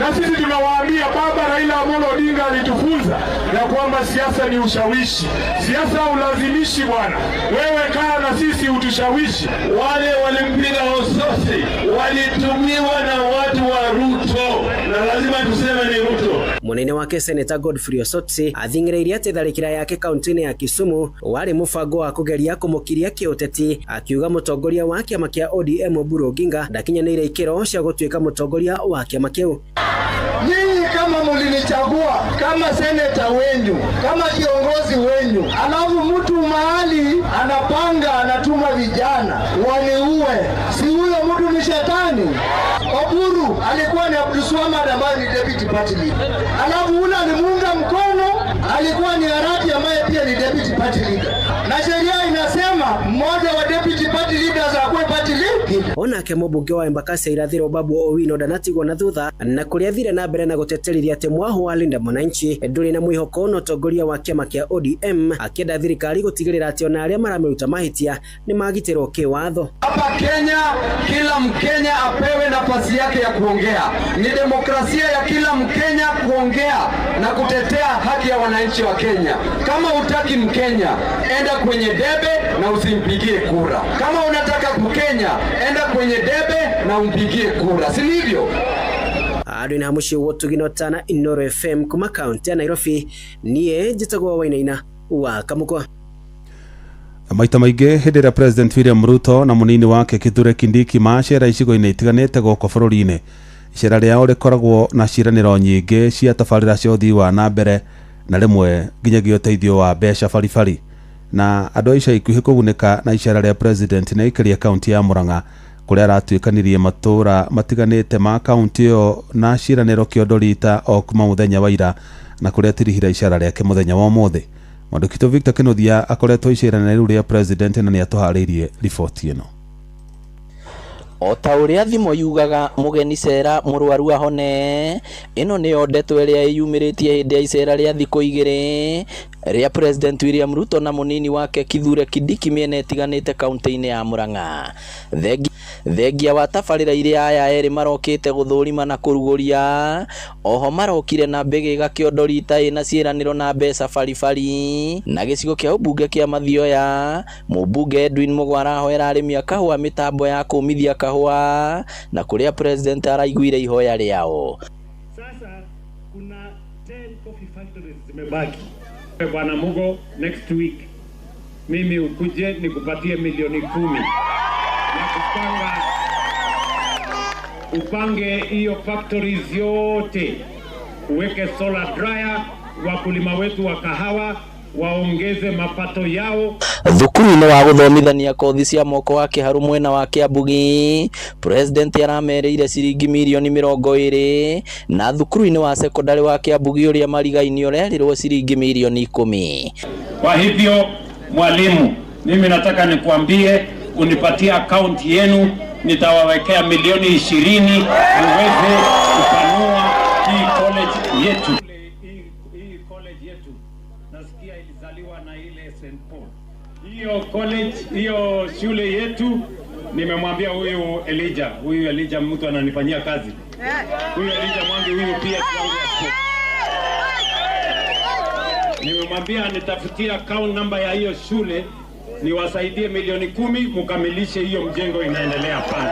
Na sisi tunawaambia baba Raila Amolo Odinga alitufunza ya kwamba siasa ni ushawishi. Siasa ulazimishi bwana. Wewe kaa na sisi utushawishi. Wale walimpiga Osotsi walitumiwa na watu wa Ruto. Na lazima tuseme ni Ruto. Munene wake seneta Godfrey Osotsi athing'ĩrĩirie atĩ tharĩkĩra yake kaunti-inĩ ya Kisumu warĩ mũbango wa kũgeria kũmũkiria kĩũteti, akiuga mũtongoria wa kĩama kĩa ODM Oburu Oginga ndakinyanĩire ikĩro cia gũtuĩka mũtongoria wa kĩama kĩu. Nyinyi kama mlinichagua kama seneta wenyu, kama kiongozi wenyu, alafu mtu mahali anapanga anatuma vijana waniue, si huyo mtu ni shetani? Oburu alikuwa ni Abdulswamad ambaye ni deputy party leader, alafu ule alimuunga mkono alikuwa ni Arati ambaye pia ni deputy party leader, na sheria inasema mmoja wa deputy party leaders akuwe party leader. Onake mũmbunge wa Embakasi irathĩro Babu Owino ndanatigwo na thutha na kũrĩa thire na mbere na gũteterithia atĩ mwaho wa Linda Mwananchi ndũrĩ na mwĩhoko na ũtongoria wa kĩama kĩa ODM, akĩenda thirikari gũtigĩrĩra atĩ ona arĩa marameruta mahĩtia nĩ magitĩrwo kĩwatho. Hapa Kenya kila Mkenya apewe nafasi yake ya kuongea. Ni demokrasia ya kila Mkenya kuongea na kutetea haki ya wananchi wa Kenya. Kama hutaki Mkenya, enda kwenye debe na usimpigie kura. Kama unataka Mkenya, enda kwenye debe na umpigie kura. Si hivyo? Adwina hamushi wotu ginotana Inooro FM kuma kaunti ya Nairobi, niĩ njĩtagwo wa Inaina wa Kamũkwa. Maita maingĩ hĩndĩ ĩrĩa President William Ruto na mũnini wake Kithure Kindiki macera icigo-inĩ itiganĩte gũkũ bũrũri-inĩ, icera rĩao rĩkoragwo na ciĩranĩro nyingĩ cia tabarĩra cia ũthii wa na mbere na rĩmwe nginyagia ũteithio wa mbeca baribari, na andũ a ica ikuhĩ kũgunĩka na icera rĩa President na ikĩria kaunti ya Murang'a kũrĩa aratuĩkanirie matũra matiganĩte ma kaunti ĩyo na ciĩranĩro kĩondo rita o kuma mũthenya wa ira na kũrĩa tirihira icera rĩake mũthenya wa ũmũthĩ. Mwandĩki Victor Kĩnuthia akoretwo icera-inĩ rĩu rĩa President na nĩ atũharĩirie riboti ĩno. O ta uria thimo yugaga mugeni cera murwaru ahone, ino ni ndeto iria yumiritie hindi ya icera ria thikũ 2 ria President William Ruto na munini wake Kithure Kindiki miena itiganite kaunti-ini ya Murang'a. Thengia wa tabarĩra iria aya eri marokite guthurima na kuruguria, oho marokire na mbĩgĩga kĩondorita ina ciĩranĩro na mbeca baribari, na gĩcigo kĩa ũmbunge kĩa Mathioya mũmbunge Edwin Mugwara ahoera arĩmi a kahũa mitambo ya kũmithia kahũa na kuria president araiguire ihoya rĩao. Sasa kuna 10 coffee factories zimebaki. Bwana Mugo, next week mimi ukuje nikupatie milioni 10 na upange hiyo factories yote, uweke solar dryer, wakulima wetu wa kahawa waongeze mapato yao. Thukuru-inĩ wa gũthomithania kothi cia moko wa Kĩharu mwena wa Kĩambugi, president aramereire ciringi milioni 20, na thukuru-inĩ wa sekondari wa Kĩambugi uria marigainio rerirwo ciringi milioni 10. Kwa hivyo mwalimu, mimi nataka nikuambie unipatie account yenu, nitawawekea milioni 20 uweze kupanua hii college yetu. Hii college yetu nasikia ilizaliwa na ile St. Paul. Hiyo college, hiyo shule yetu nimemwambia huyu Elijah mtu ananifanyia kazi. Huyu Elijah Mwangi huyu pia nimemwambia nitafutia account number ya hiyo shule niwasaidie milioni 10 mukamilishe hiyo mjengo inaendelea pale.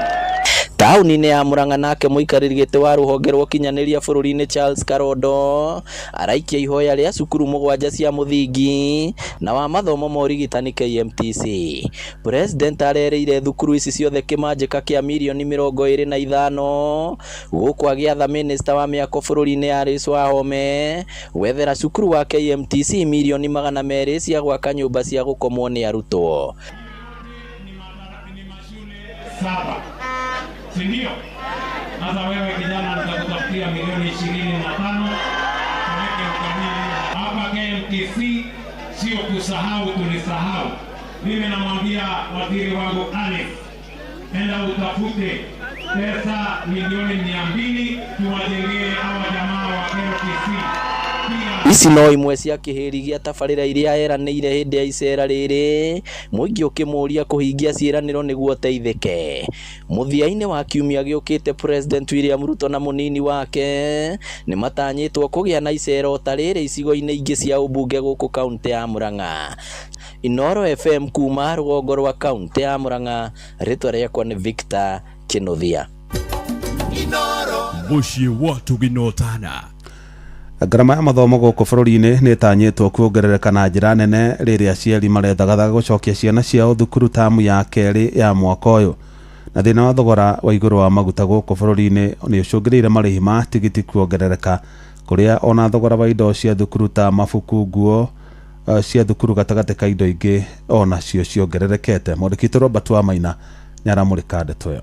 Tauni-inĩ ya Murang'a nake muikarĩri gĩtĩ wa rũhonge rwa ũkinyanĩria bũrũri-inĩ Charles Karondo araikia ihoya rĩa cukuru 7 cia mũthingi na wa mathomo ma ũrigitani KMTC. President arereire thukuru ici ciothe kĩmanjĩka kĩa milioni 25 gũkũ agĩatha minister wa mĩako bũrũri-inĩ Alice Wahome gwethera cukuru wa KMTC milioni 200 cia gwaka nyũmba cia gũkomwo nĩ arutwo. Sindio? Sasa wewe kijana nitakutafutia milioni 25 tuweke ukamili hapa KMTC, sio kusahau tulisahau. Mimi namwambia waziri wangu Alex, enda utafute pesa milioni 200 tuwajengee hawa jamaa wa KMTC. Ici no imwe cia kĩhĩri gĩa tabarĩra iria eranĩire hĩndĩ ya icera rĩrĩ, mũingĩ ũkĩmũria kũhingia ciĩranĩro nĩguo teithĩke. Mũthia-inĩ wa kiumia gĩũkĩte President William Ruto na mũnini wake nĩ matanyĩtwo kũgĩa na icera ta rĩrĩ icigo-inĩ ingĩ cia ũmbunge gũkũ kaunti ya Murang'a. Inoro FM kuma rũgongo rwa kaunti ya Murang'a, rĩtwa rĩakwa nĩ Victor Kĩnuthia. Mũciĩ watu ginotana. Ngarama ya mathomo gũkũ bũrũri-inĩ nĩ ĩtanyĩtwo kuongerereka na njĩra nene rĩrĩa aciari marethagatha gũcokia ciana ciao thukuru tamu ya kerĩ ya mwaka ũyũ. Na thĩna wa thogora wa igũrũ wa maguta gũkũ bũrũri-inĩ nĩ ũcũngĩrĩire marĩhi ma tigiti kuongerereka, kũrĩa ona thogora wa indo cia thukuru ta mabuku, nguo cia thukuru gatagatĩ ka indo ingĩ onacio ciongererekete. Mwandĩki Robert Wamaina nĩ aramũrĩka ndeto ĩyo.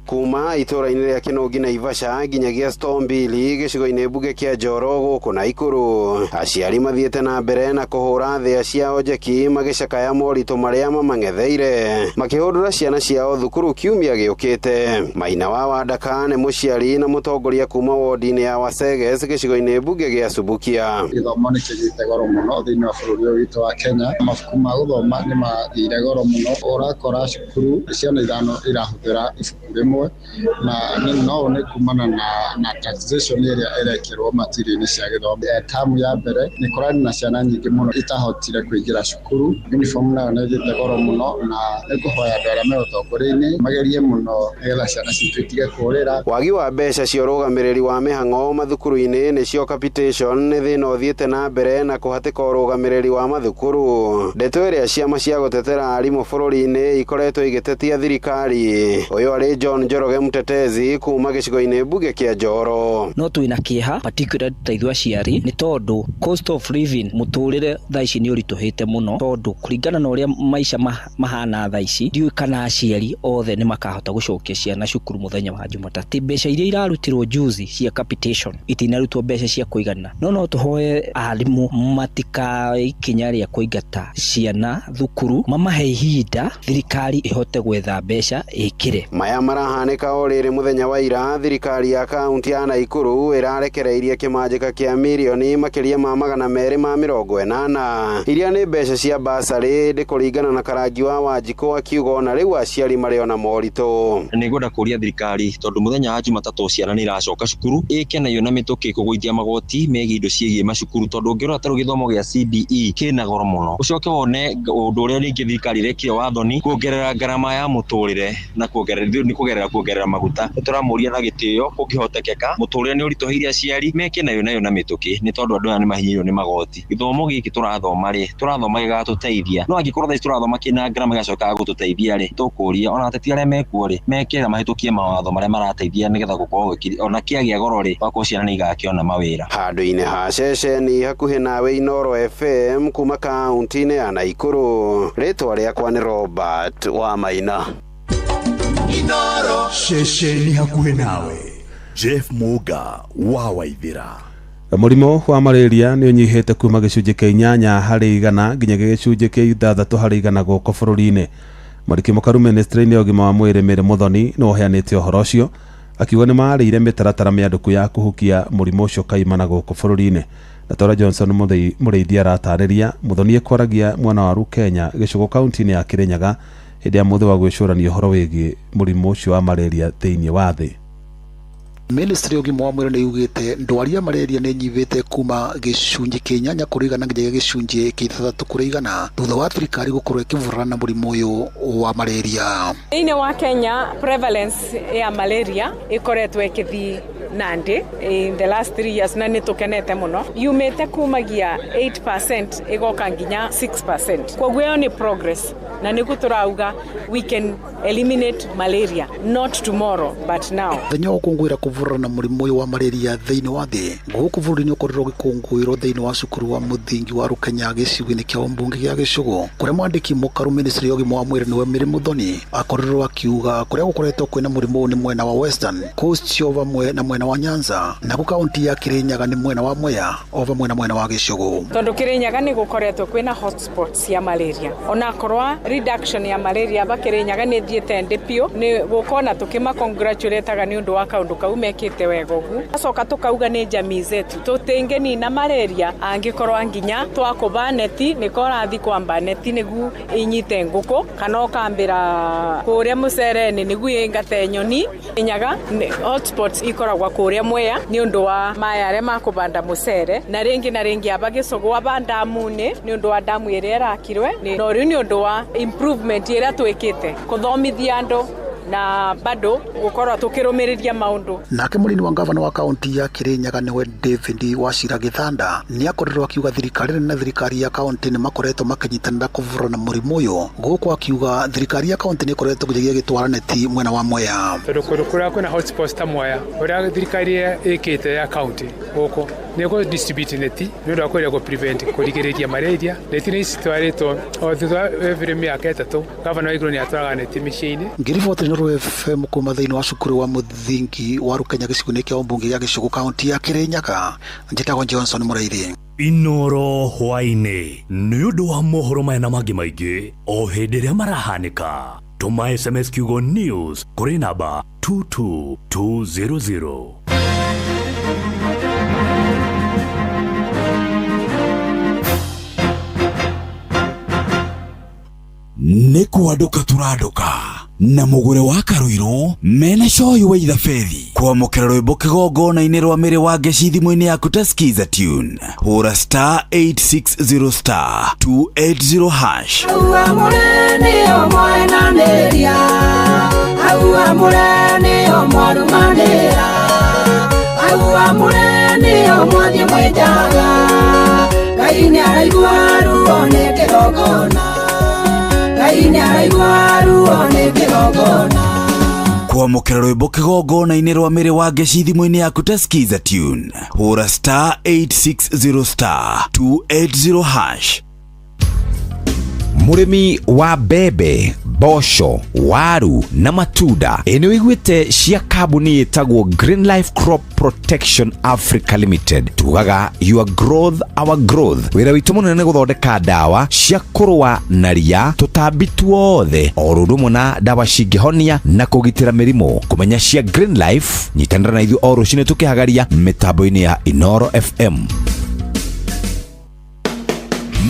Kuma itora-inĩ rĩa Kĩnũngi na Ivasha nginyagia Stormville gĩcigo-inĩ mbunge kĩa Njoro gũkũ Naikuru, aciari mathiĩte na mbere na kũhũra thĩa ciao njeki magĩcakaya moritũ marĩa mamang'etheire makĩhũndũra ciana ciao thukuru kiumia gĩũkĩte. Maina wa Wandaka nĩ mũciari na mũtongoria kuma wodi-inĩ ya Waseges gĩcigo-inĩ mbunge gĩa Subukia. Gĩthomo nĩ kĩgĩte goro mũno thĩinĩ wa bũrũri ũyũ witũ wa Kenya. Mabuku ma gũthoma nĩ mathire goro mũno, ũrakora cukuru ciana 5 irahũthĩra ibuku rĩmwe na no ne kumana na taxation ĩrĩa ĩrekĩrwo matiri-inĩ cia gĩthomo. Tamu ya mbere nĩ kũrani na ciana nyingĩ mũno itahotire kũingĩra cukuru. Uniform nayo nĩ ĩgĩte goro mũno na nĩ kũhoya andũ arĩa me ũtongoria-inĩ magerie mũno nĩgetha ciana citũ itige kũrĩra. Wagi wa mbeca cia ũrũgamĩrĩri wa mĩhang'o mathukuru-inĩ nĩcio capitation nĩ thĩna ũthiĩte na mbere na kũhatĩka ũrũgamĩrĩri wa mathukuru. Ndeto ĩrĩa ciama cia gũtetera arimũ bũrũri-inĩ ikoretwo igĩtetia thirikari. Ũyũ arĩ John Njoroge mũtetezi kuma gĩcigo-inĩ mbunge kĩa Njoro. No twĩna kĩeha particularly ta ithuĩ aciari nĩ tondũ cost of living mũtũrĩre thaa ici nĩ ũritũhĩte mũno, tondũ kũringana na ũrĩa maica mahana thaa ici ndiũĩ kana aciari othe nĩ makahota gũcokia ciana cukuru mũthenya wa Jumatatu. Mbeca iria irarutirwo juzi cia capitation itinarutwo mbeca cia kũigana. No tũhoe arimũ matikae ikinya rĩa kũingata ciana thukuru, mamahe ihinda thirikari ihote gwetha mbeca ĩkĩre. Maya maraha mahaneka orire muthenya wa ira thirikari ya kaunti ya Naikuru irarekereirie kimanjika kia milioni makiria ma 280 iria ni mbeca cia basari ndikuringana na Karangi wa Wanjiko akiuga na riu aciari mariona morito. Ni ngwenda kuria thirikari tondu muthenya wa Jumatatu ciana ni iracoka cukuru ikenayo na mituki kuguithia magoti megie indo ciegie macukuru tondu ngirora taru githomo gia CBE kina goro muno. Ucoke wone undu uria ringi thirikari rekire wathoni kuongerera garama ya muturire na kuongerera maguta. Turamuria na gitio kungihotekeka muturire ni uritohiria aciari mekenayo na mituki ni tondu andu aya ni mahinyiro ni magoti. Githomo giki turathoma gigatuteithia no angikorwo thai turathoma kina garama gacoka gututeithia ri tukuria ona ateti aria mekuo ri mekera mahitukie mawatho maria marateithia nigetha gukorwo ona kiagia goro ri wako ciana ni igakiona mawira. Handu-ini ha ceceni hakuhi nawe Inoro FM kuma kaunti-ini ya Naikuru. Ritwa riakwa ni Robert wa Maina. Inoro ceceni hakuhi nawe. Jeff Muga wa Waithira. Murimo wa malaria ni unyihite kuma gicunji kia 8 hari 100 nginya gicunji kia 6 hari 100 goko bururi-ini. Mariki Mukaru ministry-ini ogima wa mwiri Mary Muthoni no heanite uhoro ucio akiuga ni maarire mitaratara mianduku ya kuhukia murimo ucio kaimana goko bururi-ini. Na Tora Johnson mureithia aratariria Muthoni ekwaragia mwana wa Rukenya gicugo kaunti-ini ya Kirinyaga hindi ya muthi wa gwicurania uhoro wigi murimo ucio wa malaria thiini wa thi. Ministry ogima wa mwiri ni yugite ndwari ya malaria ni nyivite kuma gicunji kia 8 kurigana nginya gicunji kia 3 kurigana thutha wa thirikari gukorwo ikivurana na murimu uyu wa malaria. Ine wa Kenya prevalence ya malaria ikoretwo ikithi nandi in the last 3 years na nitukenete muno yumete kumagia 8% igoka nginya 6%. Kwa gwe ni progress na niku turauga we can eliminate malaria not tomorrow but now. Thenyo kungwira kuvurana na murimu uyu wa malaria thiini wa thi guku bururi ni ukorirwo gikungwiro thiini wa cukuru wa muthingi wa Rukenya gicigo-ini kia umbunge gia Gicugu kuria mwandiki Mukaru ministry ogima wa mwiri niwe Mary Muthoni akorirwo akiuga kuria gukoretwo kwina murimu ni mwena wa Western Coast ovamwe na mwena wa Nyanza na ku kaunti ya Kirinyaga ni mwena wa Mwea ovamwe na mwena wa Gicugu. Tondu Kirinyaga ni gukoretwo kwina hotspots ya malaria ona korwa reduction ya malaria ba Kirinyaga ni thiete ndipio ni gukona tukima congratulate ni undu wa kaundu kau mekite wega ugu acoka tukauga ni jamii zetu tutingeni na malaria angikorwa nginya twakuba neti nikorathi kwamba neti nigu inyite nguku kana okambira kuria mucereni nigu ingate nyoni. Kirinyaga hotspots ikoragwa kuria Mwea ni undu wa mayare makubanda mucere na ringi aba Gicugu aba ndamune ni undu wa damu iria irakirwe no riu ni undu wa improvement iria twikite kuthomithia andu na bado gukorwa tukirumiriria maundu. Nake murini wa gavana wa kaunti ya Kirinyaga niwe David Wachira Githanda ni akorirwo akiuga thirikari ya kaunti ni makoretwo makinyitanira kuvurana murimu uyu guku akiuga thirikari ya kaunti ni ikoretwo kugiria gitwara neti mwena wa Mwea tondu kuria kuna hotspots ta Mwea uria thirikari ikite ya kaunti guku ni go distribute neti ni undu wa kuria go prevent kurigiriria malaria. Neti ni citwaritwo o thutha every miaka 3 gavana wa iguru ni atwaraga neti micii-ini. Ngiriboti Inoro FM kuma thiini wa cukuru wa muthingi wa Rukenya gicigo-ini kia umbunge gia Gicugu kaunti ya Kirinyaga njitagwo Johnson Murairi. Inoro hwaini ni undu wa mohoro maya na mangi maingi o hindi ria marahanika tuma SMS kiugo news kuri namba 22200. Nĩ kwanduka tũranduka na mũgũre wa Karuiro mena coyu wa ithabethi kwamũkĩra rwĩmbo kĩgongona-inĩ rwa Mĩrĩ wa Ngeci thimũ-inĩ yaku ta skiza tune hũra *860*280# Aua mũreni o mwenanĩria Aua mũreni o mwarumanĩra Aua mũreni o mwathi mwenjaga Ngai nĩ araigua ruo nĩ kĩgongona kwamũkĩra rwĩmbo kĩgongona-inĩ rwa Mĩrĩ wa Ngeci thimũ-inĩ yaku ta skiza tune hũra *860*280#. Mũrĩmi wa mbembe mboco, waru na matunda. Eno igwete cia kambuni itagwo Green Life Crop Protection Africa Limited. Tugaga your growth our growth. Wira witu munene guthondeka dawa cia kurwa na ria, tutambi tuothe, orundu na dawa cingihonia na kugitira mirimo. Kumenya cia Green Life, nyitanira na ithu o rucine tukihagaria mitambo-ini ya Inoro FM.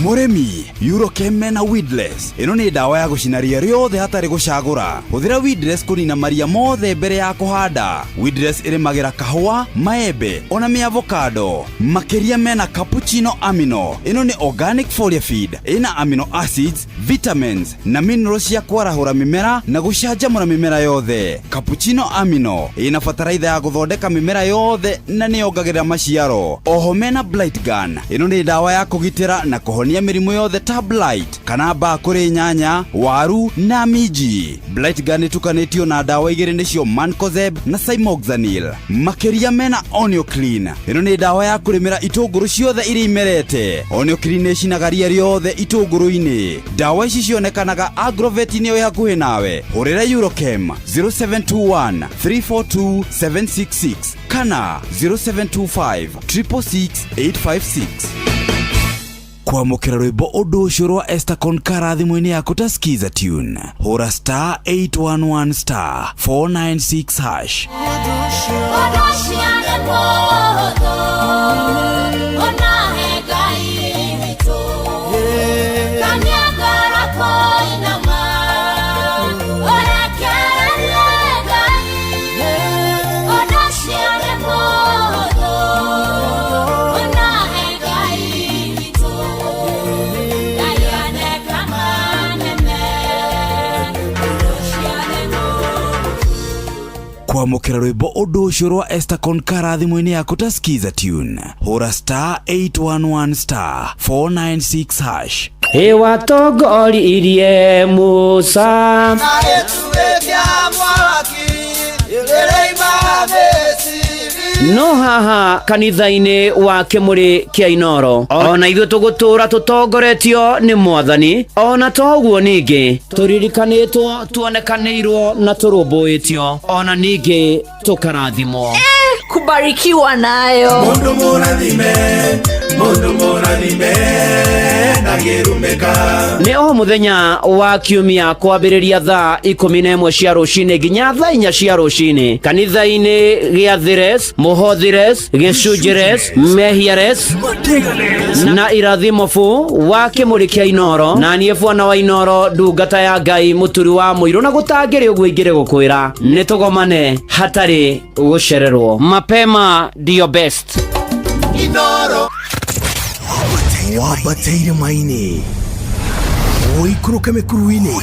Muremi Eurochem na Weedless. Ino ni dawa ya gucina ria riothe hatari gucagura. Huthira Weedless kunina maria mothe mbere ya kuhanda. Weedless irimagira kahua, maembe, ona mi avocado. Makeria mena cappuccino amino. Ino ni organic foliar feed. Ina amino acids, vitamins na minerals ya kwarahura mimera na gucanjamura mimera yothe. Cappuccino amino ina fataraitha ya guthondeka mimera yothe na ni yongagirira maciaro. Oho mena blight gun. Ino ni dawa ya kugitira na kuhonia mirimu yothe ta blight kana ba kuri nyanya, waru na miji. Blight gun tukanetio na dawa igiri nicio Mancozeb na Cymoxanil. Makeria mena Onio Clean. Ino ni dawa ya kurimira itunguru ciothe iri imerete. Onio Clean ni cinagaria riothe itunguru-ini. Dawa ici cionekanaga Agrovet-ini yo hakuhi nawe. Hurira Eurochem 0721 342 766 kana 0725 666 856. Kwamukira rwimbo undu ucio rwa Esther Konkara thimũ-inĩ yaku ta skiza tune. Hura star 811 star 496 hash. Kwamukira rwimbo undu ucio rwa Esther Konkara thimũ-inĩ yaku ta skiza tune. Hura star 811 star 496 hash. Ewa togori irie Musa no haha kanitha-inĩ wa Kĩmũrĩ kĩa Inoro ona ithuĩ tũgũtũra tũtongoretio nĩ Mwathani, ona toguo ningĩ tũririkanĩtwo, tuonekanĩirwo na tũrũmbũĩtio, ona ningĩ tũkarathimwo. Kubarikiwa nayo mundu muradhime nagirumeka. Nĩ o mũthenya wa kiumia kwambĩrĩria thaa 11 cia rũcinĩ nginya thaa 4 cia rũcinĩ kanitha-inĩ gĩa Thires, Mũhothires, Gĩcunjĩres, Mehiares na Irathimofu wa Kĩmũrĩ kĩa Inoro. Na niĩ Bwana wa Inoro, ndungata ya Ngai mũturi wa mũirũ, na gũtangĩrĩ ũguo ingĩrĩ gũkwĩra nĩ tũgomane hatarĩ gũcererwo. Mapema ndio best. Inoro wabateire maini oikuruka mikuruini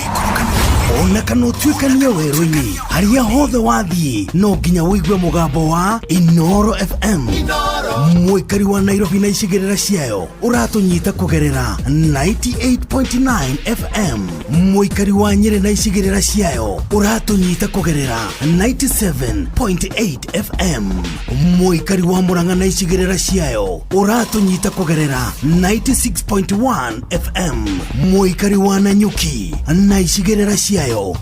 ona kana utuikania werũ-inĩ haria hothe wathiĩ no nginya wĩigue mũgambo wa Inoro FM. Mũikari wa Nairobi na icigĩrĩra ciayo ũratũnyita kũgerera 98.9 FM. Mũikari wa Nyĩrĩ na icigĩrĩra ciayo ũratũnyita kũgerera 97.8 FM. Mũikari wa Murang'a na icigĩrĩra ciayo ũratũnyita kũgerera 96.1 FM. Mũikari wa Nanyuki na icigĩrĩra ciayo